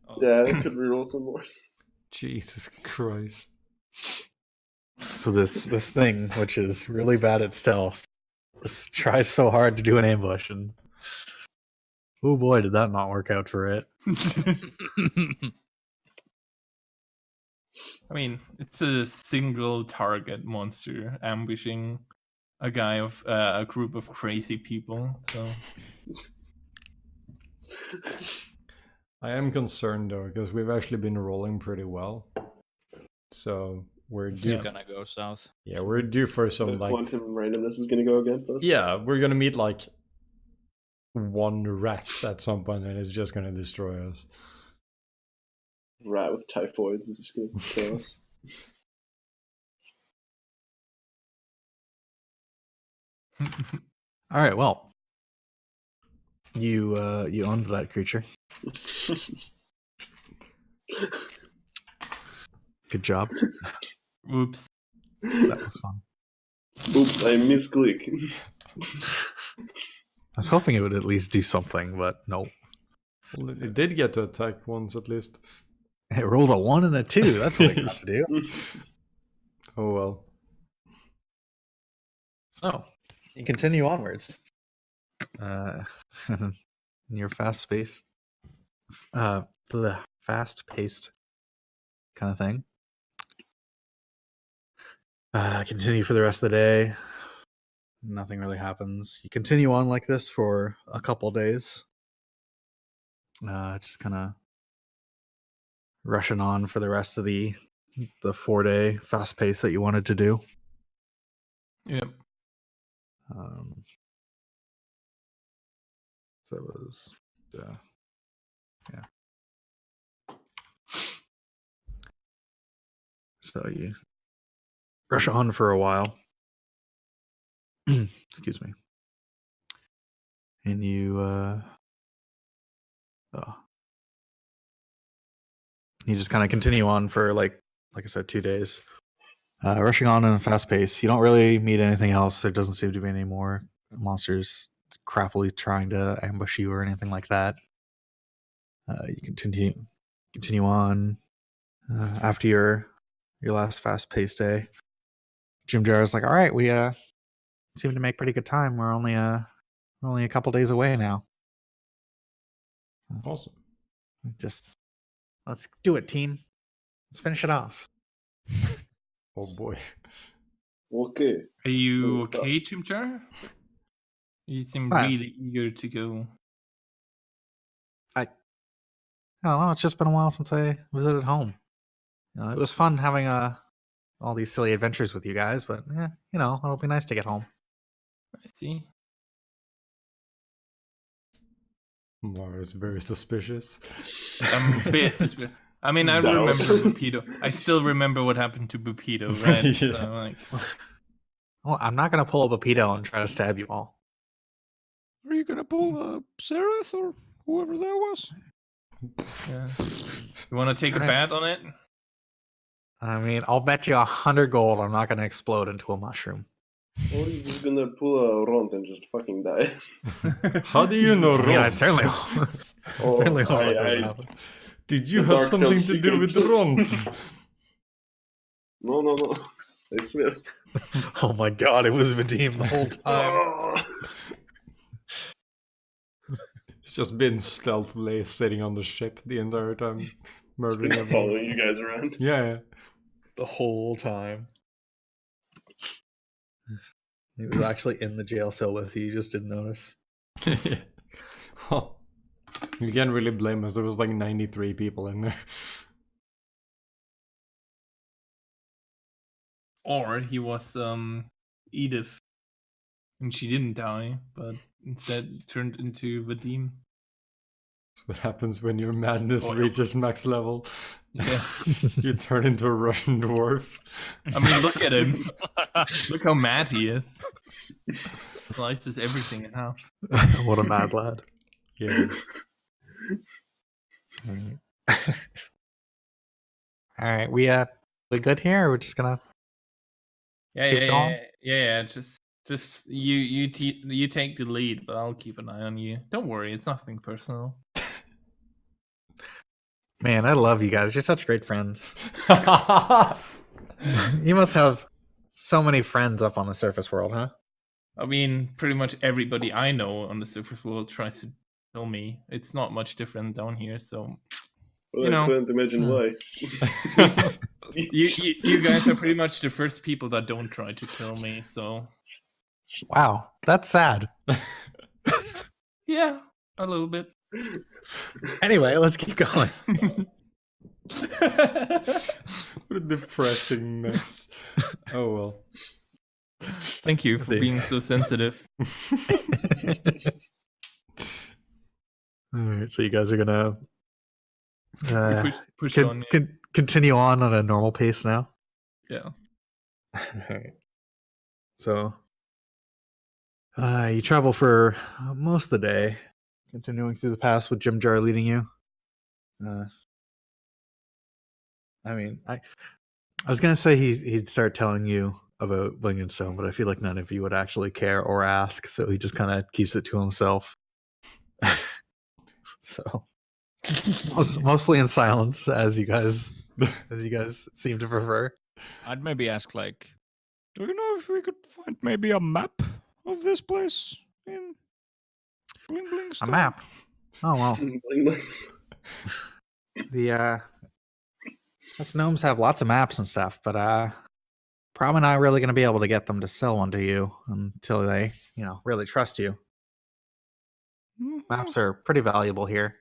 Oh. Yeah, I could reroll some more. Jesus Christ. So this thing, which is really bad at stealth, just tries so hard to do an ambush, and oh boy, did that not work out for it. I mean, it's a single target monster ambushing a guy of a group of crazy people. So I am concerned though, because we've actually been rolling pretty well. So we're It's due. gonna go south. Yeah, we're due for some like. Quantum randomness is gonna go against us. Yeah, we're gonna meet like one rat at some point, and it's just gonna destroy us. Rat with typhoids is just gonna kill us. All right, well, you owned that creature. Good job. Oops. That was fun. Oops, I misclick. I was hoping it would at least do something, but no. Well, it did get to attack once at least. It rolled a 1 and a 2. That's what it got to do. Oh well. So you continue onwards. In your fast-paced kind of thing. Continue for the rest of the day. Nothing really happens. You continue on like this for a couple days. Just kind of rushing on for the rest of the 4-day fast pace that you wanted to do. Yep. So it was, yeah. So you rush on for a while. Excuse me. And you, You just kind of continue on for like I said, 2 days, rushing on in a fast pace. You don't really meet anything else. There doesn't seem to be any more monsters crappily trying to ambush you or anything like that. You continue on after your last fast paced day. Jim Jar's like, all right, we seem to make pretty good time. We're only a couple days away now. Awesome. Just let's do it, team. Let's finish it off. Oh boy. Okay. Are you Oh, okay, tough. Chimchar? You seem Fine. really eager to go. I don't know. It's just been a while since I visited home. It was fun having all these silly adventures with you guys, but it'll be nice to get home. I see. Mara is very suspicious. I'm a bit suspicious. I mean, I No. remember Bupido. I still remember what happened to Bupido, right? Yeah. So, like, Well, I'm not gonna pull up a pedo and try to stab you all. Are you gonna pull Sereth or whoever that was? yeah. You want to take a Alright. bet on it? I mean, I'll bet you 100 gold I'm not gonna explode into a mushroom. Or are you just gonna pull a Ront and just fucking die? How do you know I mean, I Ron? certainly, Oh, certainly hope I- that doesn't I- happen. Did you The have Dark something Tales to do with secrets. Ront? No. I swear. Oh my god, it was Vadim the whole time. Ah. It's just been stealthily sitting on the ship the entire time, murdering Been everyone. following you guys around. Yeah. The whole time. He was actually in the jail cell with you. You just didn't notice. Yeah. Well, you can't really blame us. There was like 93 people in there. Or he was Edith, and she didn't die, but instead turned into Vadim. That's what happens when your madness Oh, reaches max level. Yeah. You turn into a Russian dwarf. I mean, look at him. Look how mad he is. Slices everything in half. What a mad lad. Yeah. All right, we good here? Or we're just gonna Yeah, Keep going? yeah. Just you take the lead, but I'll keep an eye on you. Don't worry, it's nothing personal. Man, I love you guys. You're such great friends. You must have so many friends up on the surface world, huh? I mean, pretty much everybody I know on the surface world tries to kill me. It's not much different down here, so Well, You know. I couldn't imagine why. you guys are pretty much the first people that don't try to kill me. So Wow, that's sad. yeah, a little bit. Anyway, let's keep going. What a depressing mess. Oh well. Thank you for See. being so sensitive. All right, so you guys are gonna Push on. continue on a normal pace now. Yeah. Alright. So you travel for most of the day, continuing through the pass with Jim Jar leading you. I mean, I was gonna say he'd start telling you about Bling and Stone, but I feel like none of you would actually care or ask, so he just kind of keeps it to himself. So mostly in silence, as you guys seem to prefer. I'd maybe ask, like, do you know if we could find maybe a map of this place in Bling Bling A Stone? map. Oh well, Bling, bling. the us gnomes have lots of maps and stuff, but probably not really going to be able to get them to sell one to you until they, really trust you. Mhm. Maps are pretty valuable here.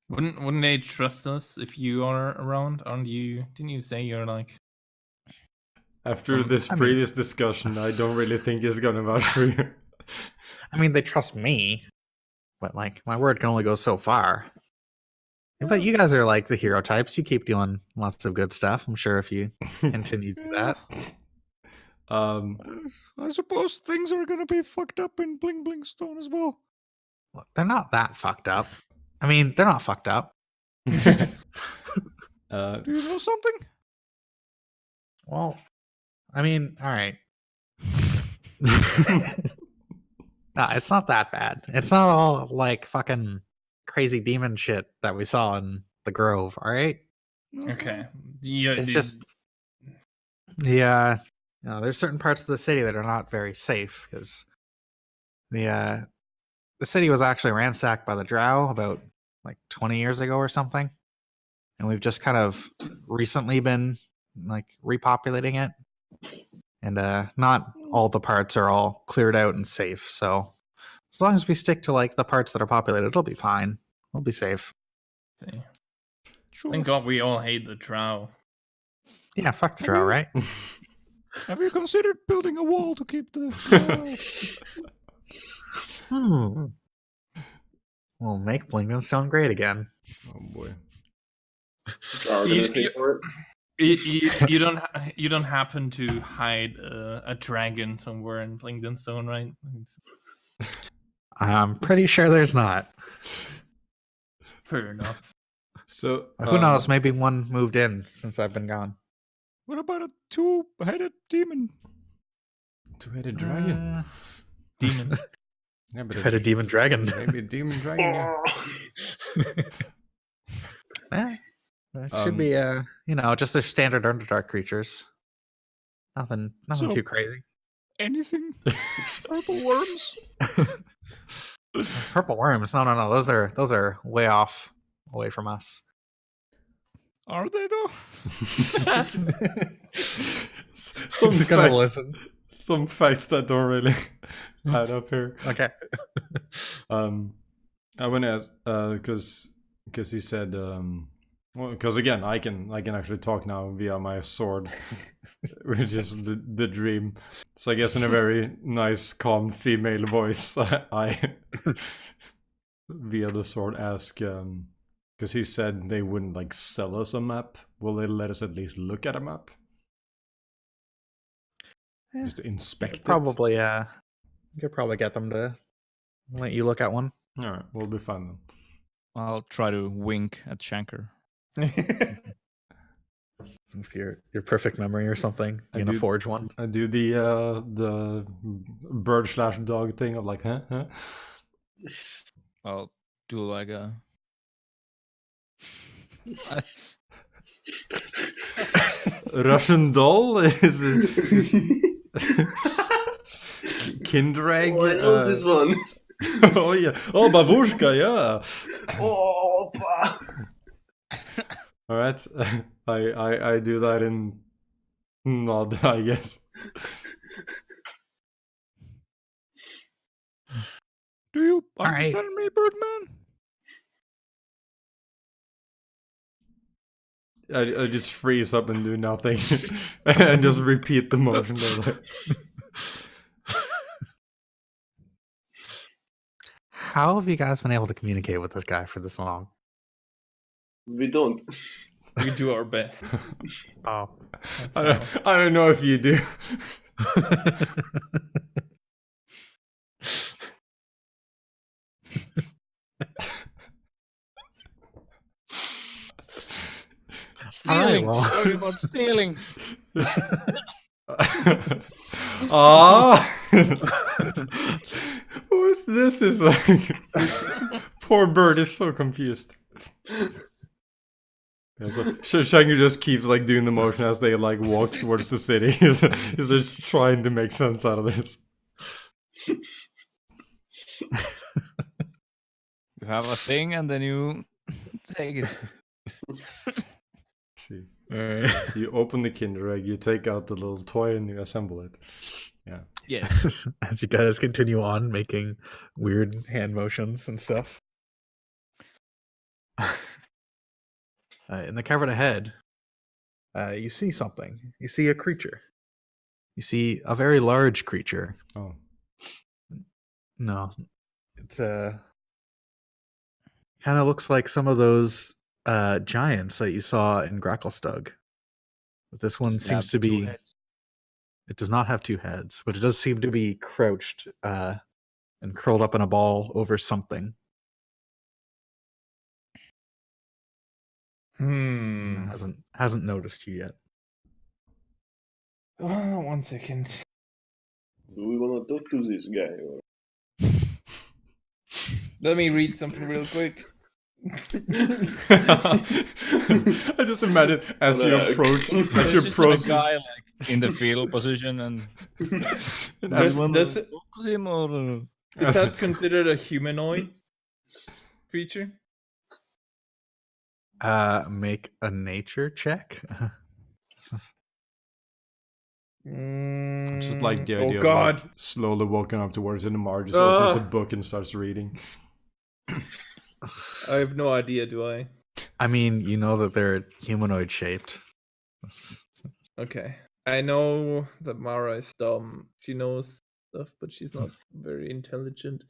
Wouldn't they trust us if you are around? Aren't you? Didn't you say you're like? After this I mean- previous discussion, I don't really think he's gonna vouch for you. I mean, they trust me, but like my word can only go so far. But you guys are like the hero types. You keep doing lots of good stuff. I'm sure if you continue to do that. I suppose things are gonna be fucked up in Bling Bling Stone as well. They're not that fucked up. I mean, they're not fucked up. Do you know something? Well, I mean, all right. No, it's not that bad. It's not all like fucking crazy demon shit that we saw in the Grove. All right. Okay. Yeah, It's just there's certain parts of the city that are not very safe because the city was actually ransacked by the Drow about like 20 years ago or something, and we've just kind of recently been like repopulating it, and not all the parts are all cleared out and safe. So as long as we stick to like the parts that are populated, it'll be fine. We'll be safe. see. Sure. Thank God we all hate the Drow. Yeah, fuck the Drow, right? Have you considered building a wall to keep the? We'll make Blingdenstone great again. Oh boy. Are gonna pay for it? You don't happen to hide a dragon somewhere in Blingdenstone, right? I'm pretty sure there's not. Fair enough. So Who knows? Maybe one moved in since I've been gone. What about a two-headed demon? Two-headed dragon. Demon. Yeah, but Had a demon dragon. maybe a demon dragon. Yeah. That should be just their standard Underdark creatures. Nothing So- too crazy. Anything? Purple worms? Purple worms? No. Those are way off, away from us. Are they though? Some Who's gonna facts, listen? some facts that don't really add up here. Okay. I want to ask because he said well, because again I can actually talk now via my sword, which is the dream. So I guess in a very nice, calm female voice, I via the sword ask because he said they wouldn't like sell us a map. Will they let us at least look at a map? Just to inspect it? Probably, yeah. You could probably get them to let you look at one. All right, we'll be fine then. I'll try to wink at Shanker. With your perfect memory or something. I You're gonna do- forge one. I do the bird/dog thing of like, huh? I'll do like a. Russian doll is Kindrag. Oh, I know this one. Oh yeah. Oh, babushka, yeah. Oh, pa. All right. I do that in nod, I guess. Do you right. understand me, Birdman? I just freeze up and do nothing, and just repeat the motion. How have you guys been able to communicate with this guy for this long? We don't. We do our best. Oh. That's I don't know if you do. Stealing. well. Sorry about stealing. Ah, who is this? Is like poor bird is so confused. Yeah, so Shangu just keeps like doing the motion as they like walk towards the city. He's just trying to make sense out of this. You have a thing and then you take it. See, Alright. so you open the Kinder Egg, you take out the little toy, and you assemble it. Yeah. Yeah. As you guys continue on making weird hand motions and stuff. In the cavern ahead, you see something. You see a creature. You see a very large creature. Oh. No, it's kind of looks like some of those giants that you saw in Gracklestug. But this one Does it have seems to two be. heads? It does not have two heads, but it does seem to be crouched and curled up in a ball over something. hasn't noticed you yet. 1 second. Do we want to talk to this guy? Or... Let me read something real quick. I just imagine as you approach, as There's you just approach, a guy like in the fetal position, and and Does, as, does, talk to him or is that considered a humanoid creature? Make a nature check. just like the Oh idea God! of like slowly walking up towards it, and Mar just opens a book and starts reading. I have no idea. Do I? I mean, you know that they're humanoid shaped. Okay. I know that Mara is dumb. She knows stuff, but she's not very intelligent.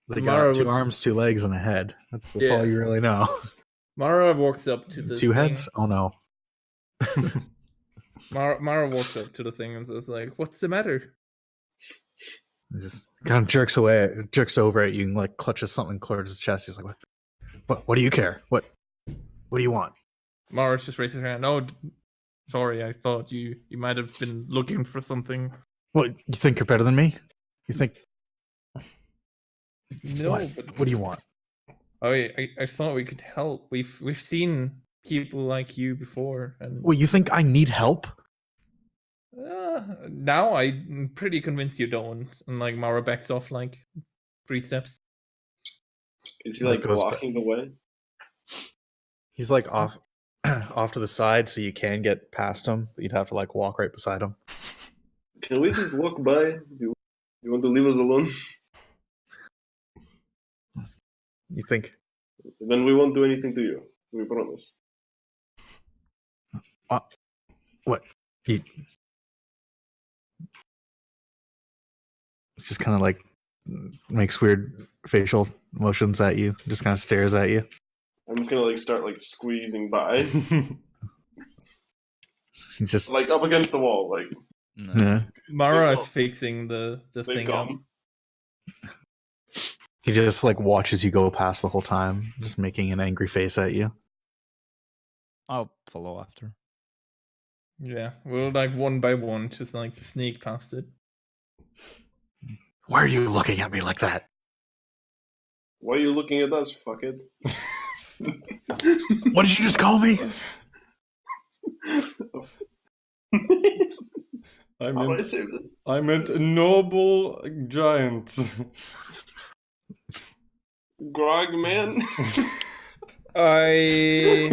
They So got Mara two would- arms, 2 legs, and a head. That's Yeah. all you really know. Mara walks up to the 2 thing. heads? Oh no. Mara walks up to the thing and says, like, "What's the matter?" He just kind of jerks over at you and like clutches something towards his chest. He's like, What do you care? What do you want? Mara's just raising her hand. Oh, sorry. I thought you might have been looking for something. What, you think you're better than me? You think No, what? but What do you want? I thought we could help. We've seen people like you before, and Well, you think I need help? now I'm pretty convinced you don't. And like Mara backs off like 3 steps. Is he That like goes blocking the way? He's like off to the side, so you can get past him, but you'd have to like walk right beside him. Can we just walk by? Do you want to leave us alone? You think? Then we won't do anything to you. We promise. What? He just kind of like makes weird facial motions at you. Just kind of stares at you. I'm just gonna like start like squeezing by, He just like up against the wall, like no. yeah. Mara They is fixing the they thing up. come. He just like watches you go past the whole time, just making an angry face at you. I'll follow after. Yeah, we'll like one by one just like sneak past it. Why are you looking at me like that? Why are you looking at us, fuckhead? What did you just call me? I How do I meant, say this? I meant a noble giant. Grog man. I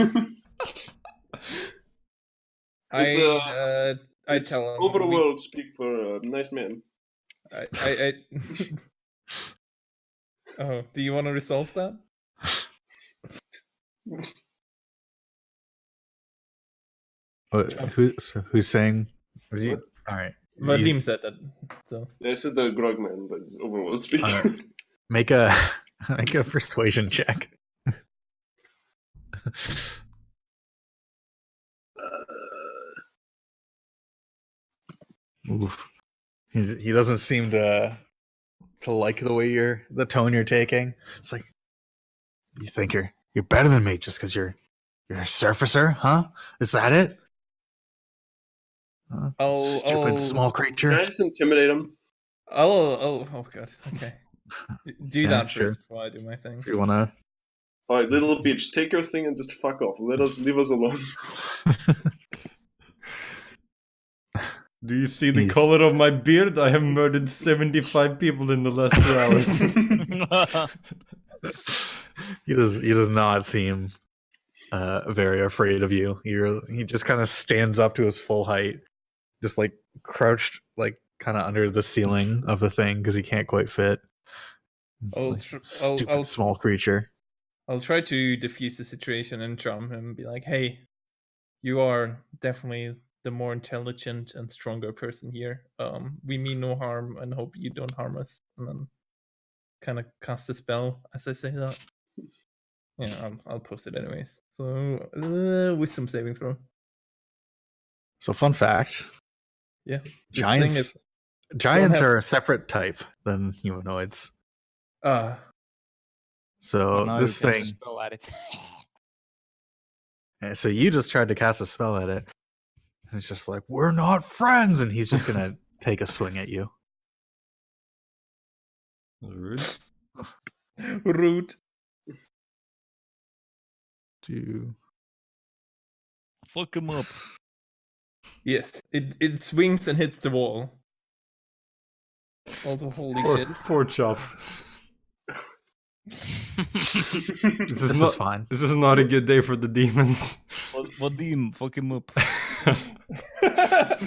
It's tell him over the we- world speak for a nice man. I Oh, do you want to resolve that? Who's saying? What? All right. Vadim said that. So I said the Grog man, but it's overworld speak. Alright. Make a persuasion check. Oof. He doesn't seem to like the way the tone you're taking. It's like, you think you're better than me just because you're a surfacer, huh? Is that it? Stupid small creature. Can I just intimidate him? oh god, okay. Do Yeah, that sure. first before I do my thing. If you wanna. Alright, little bitch, take your thing and just fuck off. Leave us alone. Do you see the He's- color of my beard? I have murdered 75 people in the last 2 hours. He does not seem very afraid of you. He just kind of stands up to his full height, just like crouched like kind of under the ceiling of the thing because he can't quite fit. It's I'll like, tr- stupid I'll- small creature. I'll try to diffuse the situation and charm him and be like, hey, you are definitely the more intelligent and stronger person here. We mean no harm and hope you don't harm us. And then kind of cast a spell as I say that. Yeah, I'll post it anyways. So, wisdom saving throw. So fun fact: Yeah. This giants thing is- giants have- are a separate type than humanoids. Uh, So now this you can thing, just go at it. And so you just tried to cast a spell at it. And it's just like, we're not friends. And he's just going to take a swing at you. Rude. Rude. Fuck him up. Yes, it swings and hits the wall. Also, holy shit. Poor chops. This is fine. This is not a good day for the demons. What demon? Fuck him up.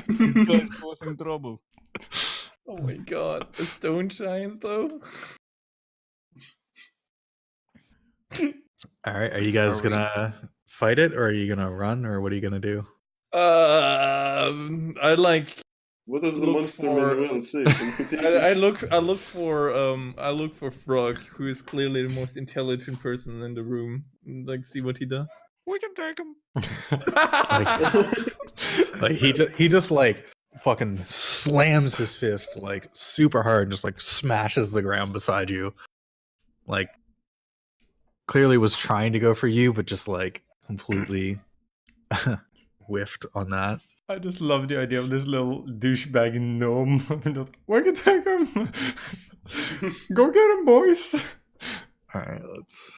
This guy's causing trouble. Oh my god, a stone giant though. All right. Are you guys going to fight it or are you going to run or what are you going to do? I like. What does the Look monster for- manual say? Can you continue? I look for Frog, who is clearly the most intelligent person in the room. And, like, see what he does. We can take him. Like he just like fucking slams his fist like super hard and just like smashes the ground beside you. Like clearly was trying to go for you, but just like completely whiffed on that. I just love the idea of this little douchebag gnome. Just, we can take him. Go get him, boys. All right, let's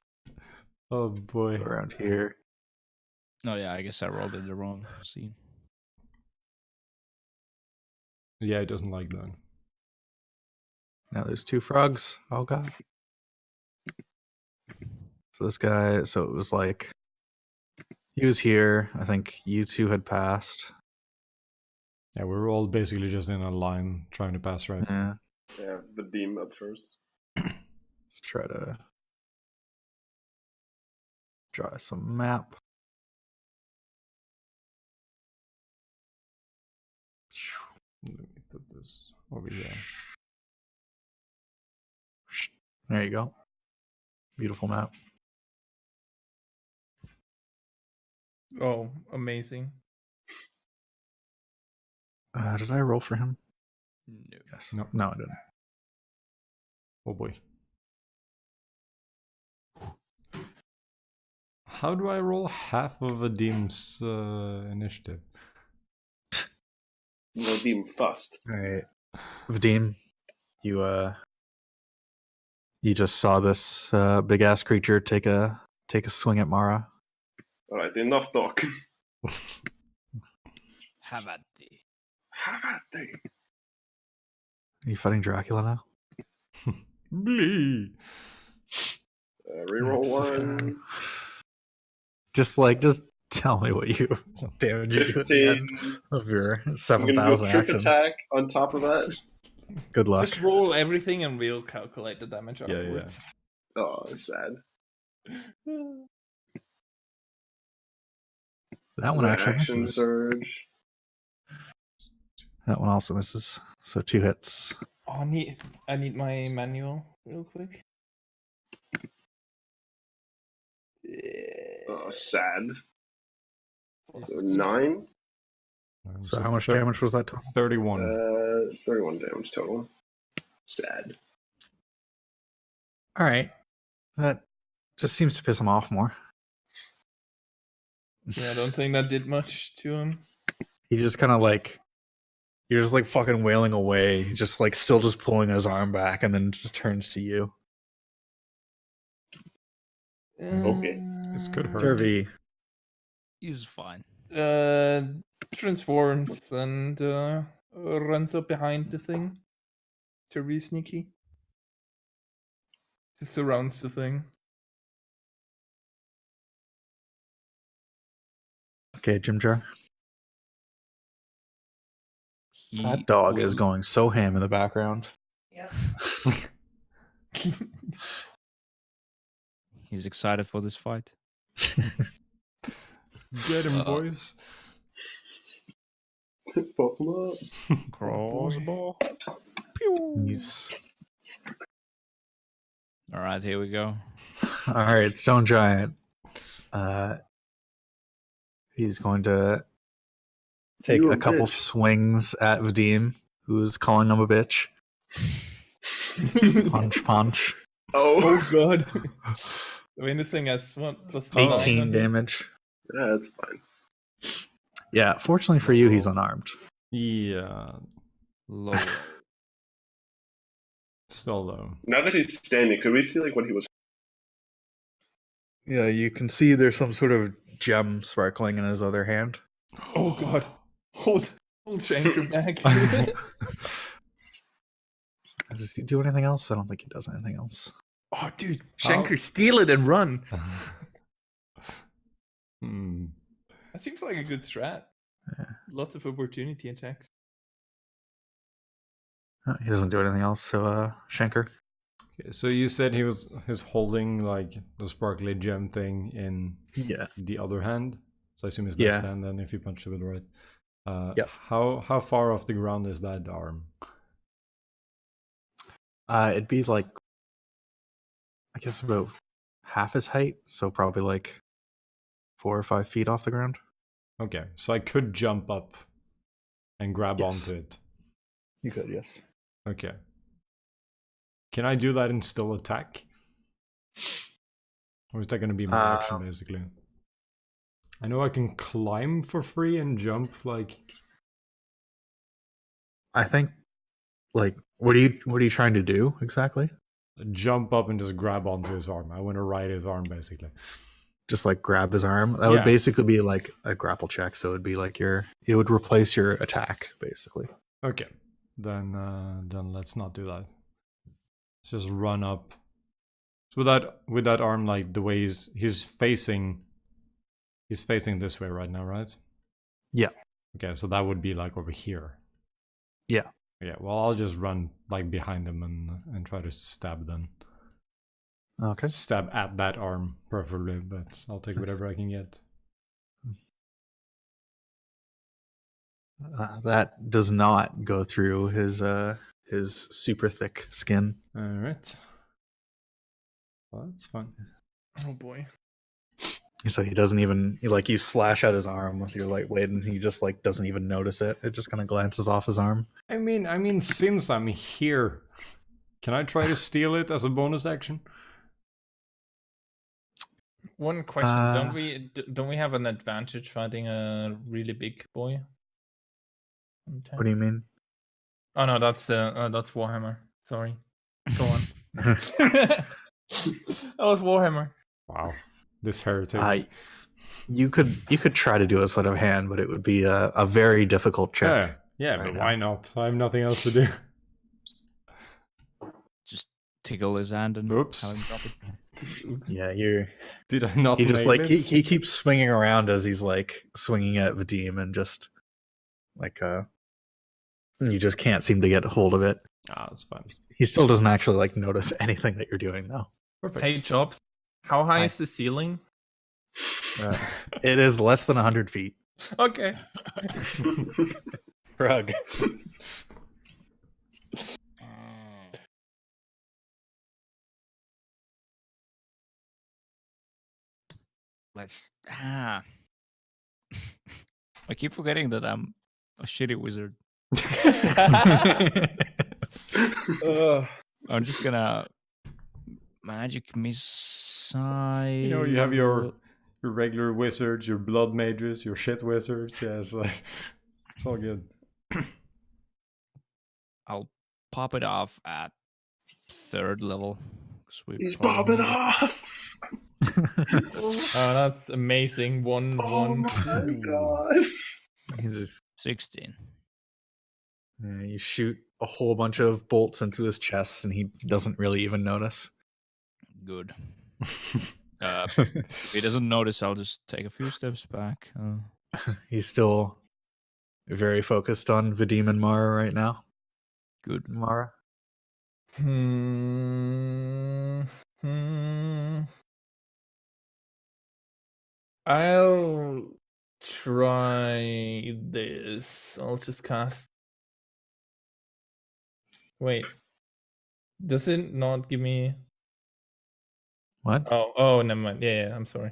Oh boy. go around here. Oh yeah, I guess I rolled it the wrong scene. Yeah, he doesn't like that. Now there's two frogs. Oh god. So this guy, so it was like he was here. I think you two had passed. Yeah, we were all basically just in a line trying to pass, right? Yeah. Yeah, the demon up first. Let's try to draw some map. Let me put this over here. There you go. Beautiful map. Oh, amazing. Did I roll for him? No. Yes. No. No, I didn't. Oh boy. How do I roll half of a demon's initiative? No demon first. All right, Vadim, you just saw this big ass creature take a swing at Mara. Alright, enough talk. Have at thee. How about they? Are you fighting Dracula now? Blee. Reroll Just, one. just tell me what damage you do at the end 15. of your I'm 7,000 gonna go trip actions. attack on top of that. Good luck. Just roll everything and we'll calculate the damage Yeah, yeah. afterwards. Oh, it's sad. That one actually Action misses. surge. That one also misses. So 2 hits. Oh, I need my manual real quick. Oh, sad. So 9. So how much damage was that total? 31. 31 damage total. Sad. All right. That just seems to piss him off more. Yeah, I don't think that did much to him. He just kind of like, you're just like fucking wailing away, just like still just pulling his arm back, and then just turns to you. Okay. This could hurt. Derby, He's fine. Transforms and runs up behind the thing. To be sneaky. Just surrounds the thing. okay, Jim Jar. He That dog is will- going so ham in the background. He's excited for this fight. Get him, boys. Pop him up. Crossbow. He's All right, here we go. all right. Stone Giant. He's going to take You a a couple bitch. swings at Vadim, who's calling him a bitch. Punch, punch. Oh. Oh god. I mean, this thing has what, plus 18 900? damage. Yeah, that's fine. Yeah, fortunately for you, he's unarmed. Yeah, Low roll. still though. Now that he's standing, could we see like what he was? Yeah, you can see there's some sort of gem sparkling in his other hand. Oh god. Hold Shanker back. Does he do anything else? I don't think he does anything else. Oh dude, Shanker, steal it and run. Hmm. That seems like a good strat. Yeah. Lots of opportunity attacks. He doesn't do anything else, so Shanker. Okay, so you said he's holding like the sparkly gem thing in Yeah. the other hand. So I assume his Yeah. left hand. Then if you punch it with the right. Yep. How far off the ground is that arm? It'd be like, I guess about half his height, so probably like 4 or 5 feet off the ground. Okay, so I could jump up and grab Yes. onto it. You could, yes. Okay. Can I do that and still attack? Or is that going to be my action, basically? I know I can climb for free and jump, like... I think, like, what are you trying to do exactly? Jump up and just grab onto his arm. I want to ride his arm, basically. Just like grab his arm. That Yeah. would basically be like a grapple check. So it would be like it would replace your attack, basically. Okay, then let's not do that. Let's just run up. So with that arm, like the way he's facing this way right now, right? Yeah. Okay, so that would be like over here. Yeah. Yeah. Well, I'll just run like behind him and try to stab then. Okay. Stab at that arm, preferably, but I'll take whatever I can get. That does not go through his super thick skin. All right. Well, that's fine. Oh boy. So he doesn't even you slash at his arm with your lightweight, and he just like doesn't even notice it. It just kind of glances off his arm. I mean, since I'm here, can I try to steal it as a bonus action? One question: don't we have an advantage fighting a really big boy? What do you mean? Oh no, that's Warhammer. Sorry. Go on. That was Warhammer. Wow, this heritage. You could try to do a sleight of hand, but it would be a very difficult check. Yeah, right but now. why not? I have nothing else to do. Just tickle his hand and Oops. have him drop it. Yeah, Did I not? he just nail like it? he keeps swinging around as he's like swinging at Vadim, and just like you just can't seem to get hold of it. Ah, that's fine. He still doesn't actually like notice anything that you're doing though. Perfect. Hey, Jobs. How high Hi. is the ceiling? It is less than 100 feet. Okay. Rug. Let's. I keep forgetting that I'm a shitty wizard. I'm just gonna magic missile. You have your regular wizards, your blood mages, your shit wizards. Yeah, it's like it's all good. I'll pop it off at 3rd level. He's popping off. Oh, that's amazing. One. Oh my god. You just 16. you shoot a whole bunch of bolts into his chest, and he doesn't really even notice. Good. If he doesn't notice, I'll just take a few steps back. He's still very focused on Vadim and Mara right now. Good. Mara. I'll try this. I'll just cast. Wait. Does it not give me? What? Oh, never mind. Yeah, I'm sorry.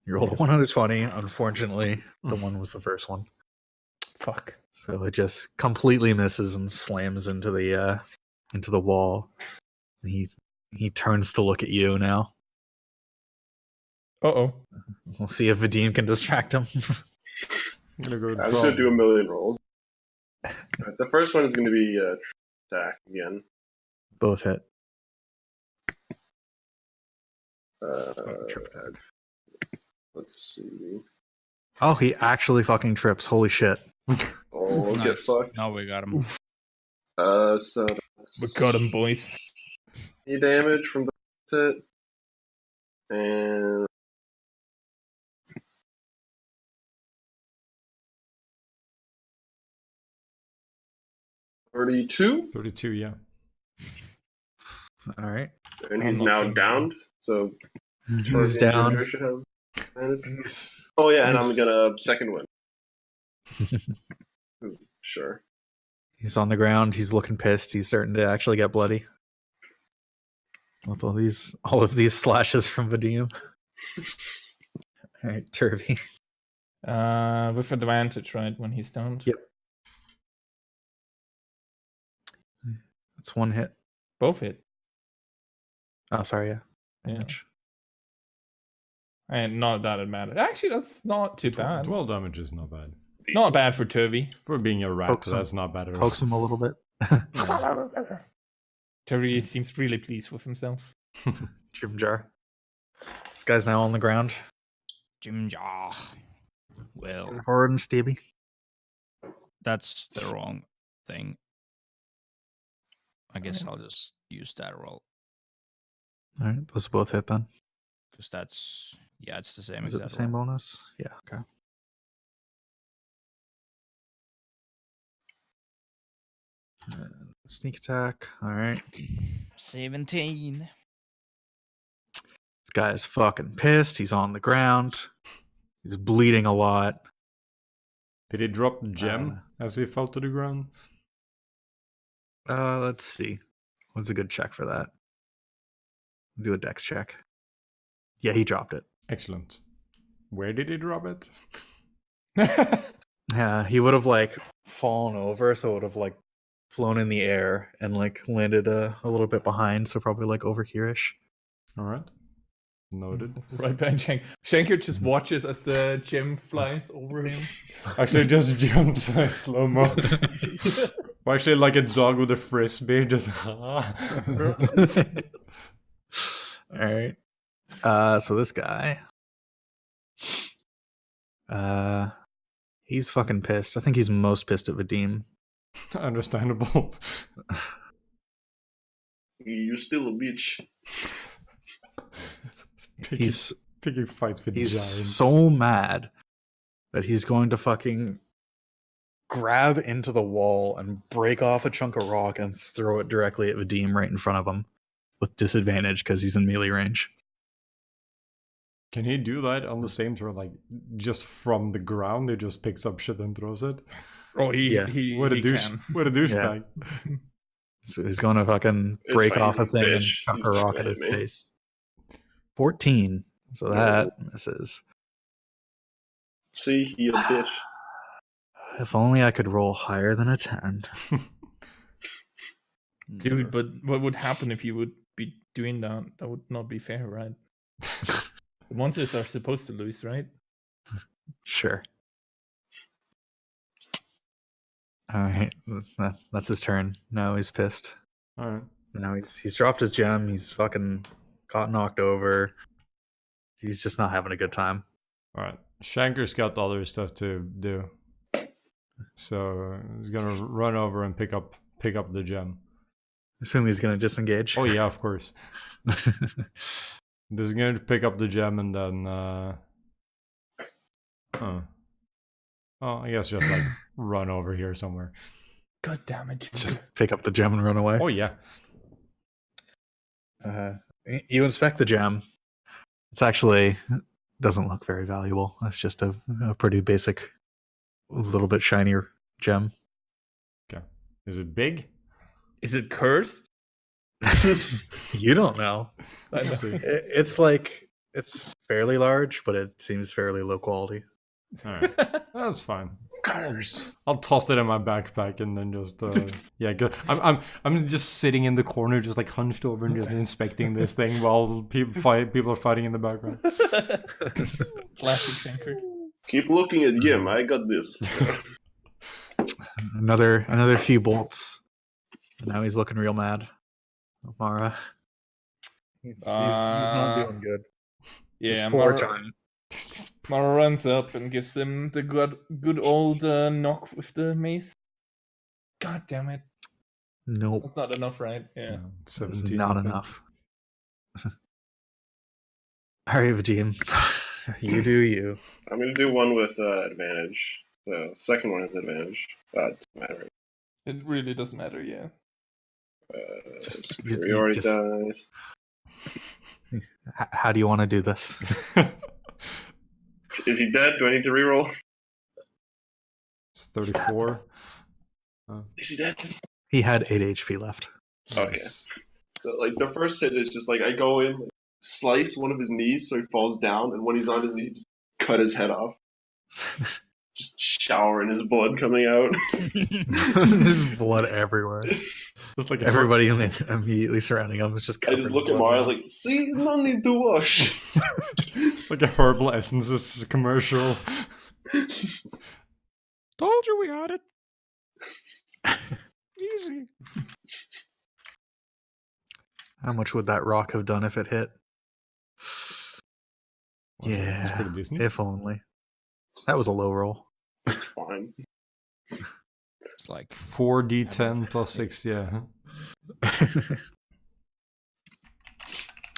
You rolled a 120. Unfortunately, the one was the first one. Fuck. So it just completely misses and slams into the wall. He turns to look at you now. Uh-oh. We'll see if Vadim can distract him. I'm gonna go. I'm just gonna do a million rolls. Alright, the first one is gonna be attack again. Both hit. Trip attack. Let's see. Oh, he actually fucking trips. Holy shit. Oh, get Nice. fucked. Now we got him. So that's We got him, boys. 3 damage from the hit. And $32, 32, yeah. All right. and I'm he's not now doing downed. So He's Target down. Junior should have advantage. He's, Oh yeah, and I'm he's- gonna second win. 'Cause- Sure. he's on the ground. He's looking pissed. He's starting to actually get bloody. With all of these slashes from Vadim. All right, Turvy. With advantage, right? When he's downed. Yep. That's one hit. Both hit. Oh, sorry, yeah. Yeah. Damage. And not that it mattered. Actually, that's not too bad. 12 damage is not bad. Not bad for Turvy. For being a rat, Pokes him. that's not bad at all. Pokes him a little bit. Turvy seems really pleased with himself. Jim jar. This guy's now on the ground. Jim Jaw. Well, Forward and Stevie. that's the wrong thing. I guess I'll just use that roll. All right, those both hit then. Because that's, yeah, it's the same Is it exact the same roll. bonus? Yeah, okay. Sneak attack. All right. 17. This guy is fucking pissed. He's on the ground. He's bleeding a lot. Did he drop gem as he fell to the ground? Let's see. What's a good check for that? Do a dex check. Yeah, he dropped it. Excellent. Where did he drop it? Yeah, he would have like fallen over, so it would have like flown in the air and like landed a little bit behind, so probably like over here-ish. All right. Noted. Right behind Shank. Shanker just watches as the gem flies over him. Actually, just jumps like slow mo. Or actually, like a dog with a frisbee, just. All right. So this guy, he's fucking pissed. I think he's most pissed at Vadim. Understandable. You still a bitch. He's picking fights with he's giants. so mad that he's going to fucking grab into the wall and break off a chunk of rock and throw it directly at Vadim right in front of him with disadvantage because he's in melee range. Can he do that on the same turn, like just from the ground? He just picks up shit and throws it. Oh, Yeah. What a he douche! can. What a douchebag! So he's going to fucking It's break fine, off a he's a thing and bitch. chuck He's a just rock gonna at his hit me. face. 14. So that misses. See, he a bitch. If only I could roll higher than a 10. Dude, but what would happen if you would be doing that? That would not be fair, right? The monsters are supposed to lose, right? Sure. Alright, that's his turn. Now he's pissed. All right. Now he's dropped his gem. He's fucking got knocked over. He's just not having a good time. All right. Shanker's got other stuff to do, so he's gonna run over and pick up the gem. Assume he's gonna disengage. Oh yeah, of course. He's gonna pick up the gem and then. Oh, I guess just like run over here somewhere. God damn it. Just pick up the gem and run away. Oh yeah. You inspect the gem. It's actually doesn't look very valuable. It's just a pretty basic, little bit shinier gem. Okay. Is it big? Is it cursed? You don't know. I know. See. It's like it's fairly large, but it seems fairly low quality. All right. That's fine. Cars. I'll toss it in my backpack and then just yeah. Go. I'm just sitting in the corner, just like hunched over and just inspecting this thing while people are fighting in the background. Classic Shanker. Keep looking at Yim. I got this. Another few bolts. Now he's looking real mad. Mara. He's not doing good. Yeah, This poor Mara, giant. Mara runs up and gives him the good old knock with the mace. God damn it. Nope. That's not enough, right? Yeah. No, It's 17. not I think. enough. Alright, Vajim. You do you. I'm gonna do one with advantage. So second one is advantage. Doesn't matter. It really doesn't matter, yeah. Superiority dice. How do you want to do this? Is he dead? Do I need to reroll? It's 34. Is he dead? He had 8 HP left. Okay. Nice. So like the first hit is just like I go in, slice one of his knees so he falls down, and when he's on his knee, just cut his head off. Just showering his blood coming out. There's blood everywhere. Just like Everybody immediately surrounding him is just I covered just in look at blood. Mara like, see, no need to wash. like a herbal essences commercial. Told you we had it. Easy. How much would that rock have done if it hit? Well, that's Yeah, pretty decent. if only. That was a low roll. It's fine. It's like 4d10 plus 6, yeah.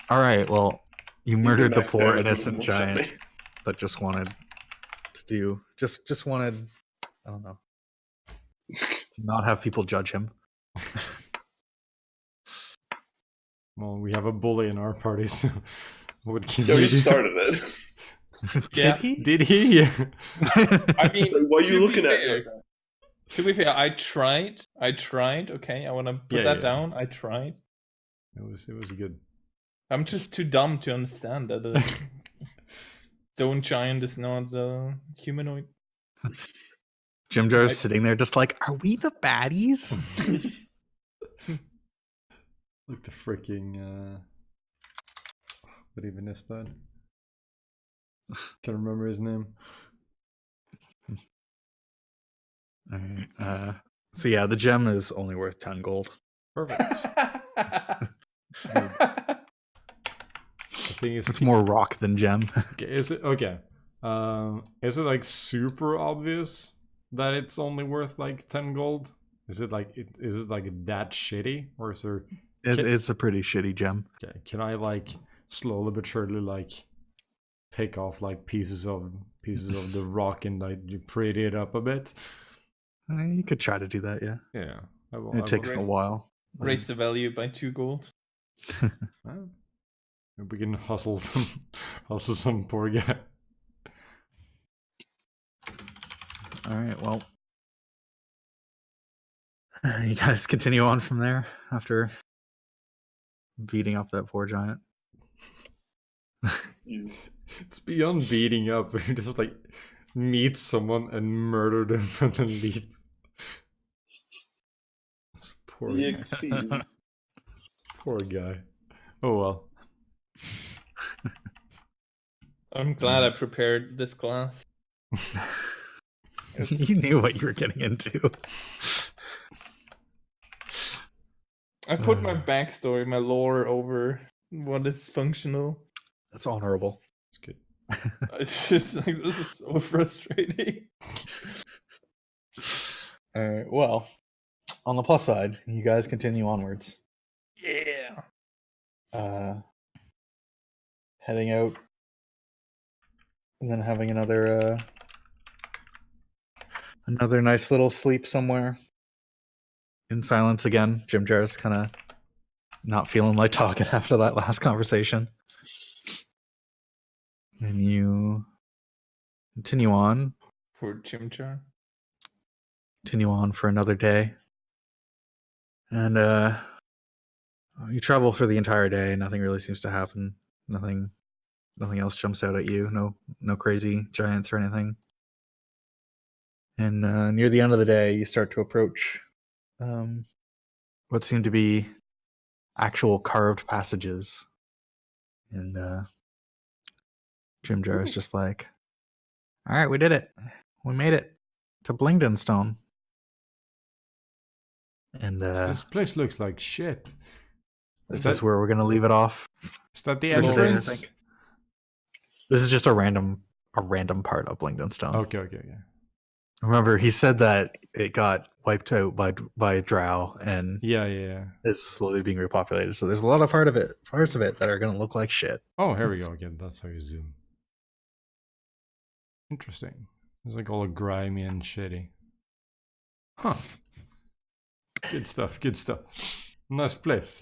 All right, well, you murdered the max poor damage innocent with a one-shot giant me. that just wanted to do just wanted, I don't know, to not have people judge him. Well, we have a bully in our party, so what can Yo, you he do? started it. Yeah. Did he? Did he? Yeah. I mean, Like, what are you to be looking at? fair- To be fair, I tried. Okay, I want to put Yeah, that yeah. down. I tried. It was good. I'm just too dumb to understand that a stone giant is not humanoid. Jim Jar's sitting there just like, are we the baddies? Like the freaking what even is that? Can't remember his name. All right, so yeah, the gem is only worth 10 gold. Perfect. The thing is, It's more rock than gem. okay, is it okay? Is it like super obvious that it's only worth like 10 gold? Is it like that shitty, or is there? It's a pretty shitty gem. Okay, can I like slowly but surely like pick off like pieces of the rock and like you pretty it up a bit? You could try to do that, yeah. Yeah, I will. It takes a raise- while. Raise the value by 2 gold. Well, maybe we can hustle some poor guy. All right, well, you guys continue on from there after beating up that poor giant. He's- It's beyond beating up. We just like meet someone and murder them and then leave. This poor EXPs. poor guy. Oh well. I'm glad I prepared this class. You knew what you were getting into. I put my backstory, my lore over what is functional. That's honorable. It's good. It's just like, this is so frustrating. All right, well, on the plus side, you guys continue onwards. Yeah. Heading out and then having another nice little sleep somewhere in silence again. Jim Jar's kind of not feeling like talking after that last conversation. And you continue on For Chimchar. for another day. And you travel for the entire day. Nothing really seems to happen. Nothing else jumps out at you. No crazy giants or anything. And near the end of the day, you start to approach what seem to be actual carved passages. And Jim Jar is just like, all right, we did it. We made it to Blingden Stone. And This place looks like shit. this is where we're going to leave it off. Is that the for today, I entrance? think. This is just a random part of Blingden Stone. Okay. Remember, he said that it got wiped out by Drow and Yeah. is slowly being repopulated. So there's a lot of parts of it that are going to look like shit. Oh, here we go again. That's how you zoom. Interesting. It's like all grimy and shitty. Huh. Good stuff. Nice place.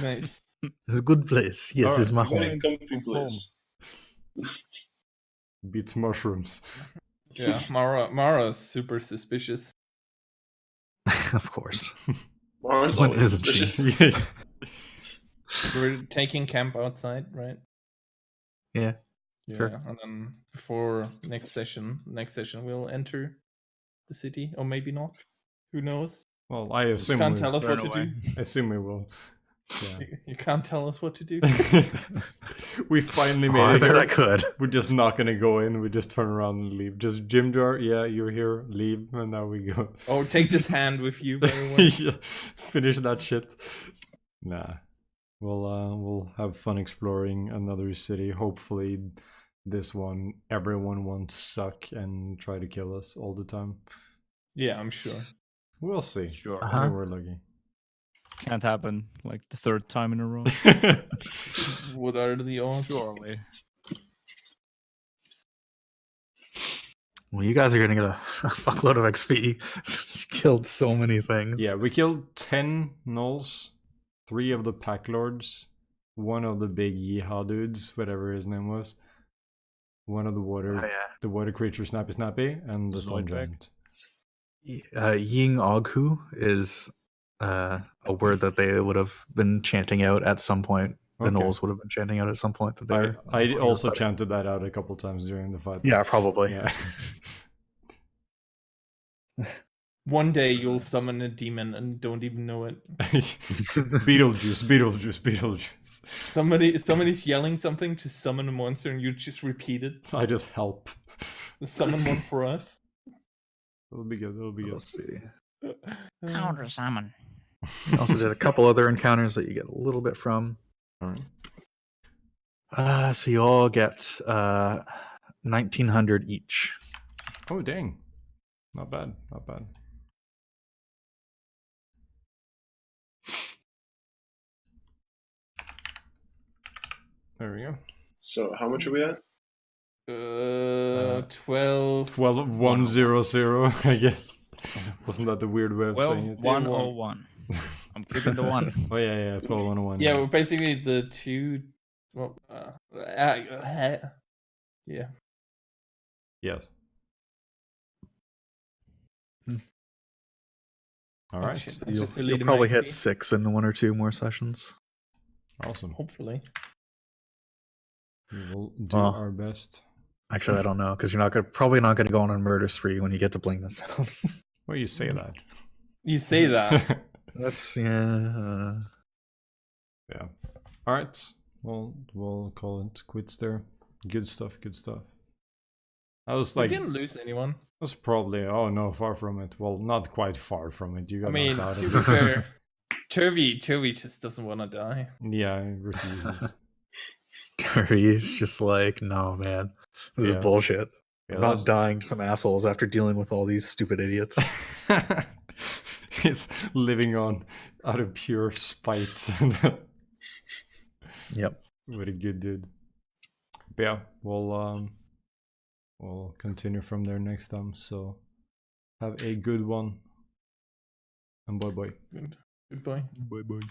Nice. It's a good place. Yes, Alright, it's my Very home. comfy place. Beats mushrooms. Yeah, Mara's super suspicious. Of course. Mara's When always isn't she? suspicious. Yeah. We're taking camp outside, right? Yeah. Yeah, Sure. and then before next session we'll enter the city, or maybe not. Who knows? Well, I You assume can't we, tell us Burn what to away. do. I assume we will. Yeah. You can't tell us what to do. We finally Oh, made I it. bet here. I could. We're just not gonna go in. We just turn around and leave. Just Jim Jar, yeah, you're here. Leave, and now we go. Oh, take this hand with you, everyone. Yeah, finish that shit. Nah, we'll have fun exploring another city. Hopefully, this one everyone won't suck and try to kill us all the time. Yeah, I'm sure. We'll see. Sure. Uh-huh. Maybe we're lucky. Can't happen like the third time in a row. What are the odds? Surely. Well, you guys are going to get a fuckload of XP since you killed so many things. Yeah, we killed 10 gnolls, 3 of the pack lords, 1 of the big yeehaw dudes, whatever his name was, 1 of the water, Oh, yeah. the water creature Snappy Snappy, and the stone Snoidbeck. giant. Ying Oghu is a word that they would have been chanting out at some point. The Okay. Knolls would have been chanting out at some point that they were. I when you were also fighting. chanted that out a couple times during the fight. Yeah, probably. Yeah. One day you'll summon a demon and don't even know it. Beetlejuice. Somebody's yelling something to summon a monster and you just repeat it. I just help. Summon one for us. It'll be good. Let's see. Counter summon. You also did a couple other encounters that you get a little bit from. Alright. So you all get 1,900 each. Oh, dang. Not bad. There we go. So how much are we at? 12. 1,100, I guess. Wasn't that the weird way of saying it? 101. I'm keeping the 1. Oh, yeah, 12,101. Yeah, well, basically the two. Well, yeah. Yes. Hmm. All Oh, right. shit. You'll, Just deleted you'll my probably hit XP. 6 in 1 or 2 more sessions. Awesome. Hopefully. We will do Well, our best. Actually, I don't know because you're probably not gonna go on a murder spree when you get to Blingden Stone. Well, you say that. You say that. That's Yeah. All right. Well, we'll call it quits there. Good stuff. I was We like, didn't lose anyone. that's probably. Oh no, far from it. Well, not quite far from it. You got I mean, knocked out to of be it. fair, Turvy just doesn't want to die. Yeah, he refuses. He's just like, no, man, this is Yeah. bullshit. Yeah, I'm not dying to some assholes after dealing with all these stupid idiots. He's living on out of pure spite. Yep. What a good dude. But yeah, we'll continue from there next time. So have a good one. And bye bye. Goodbye. Bye bye.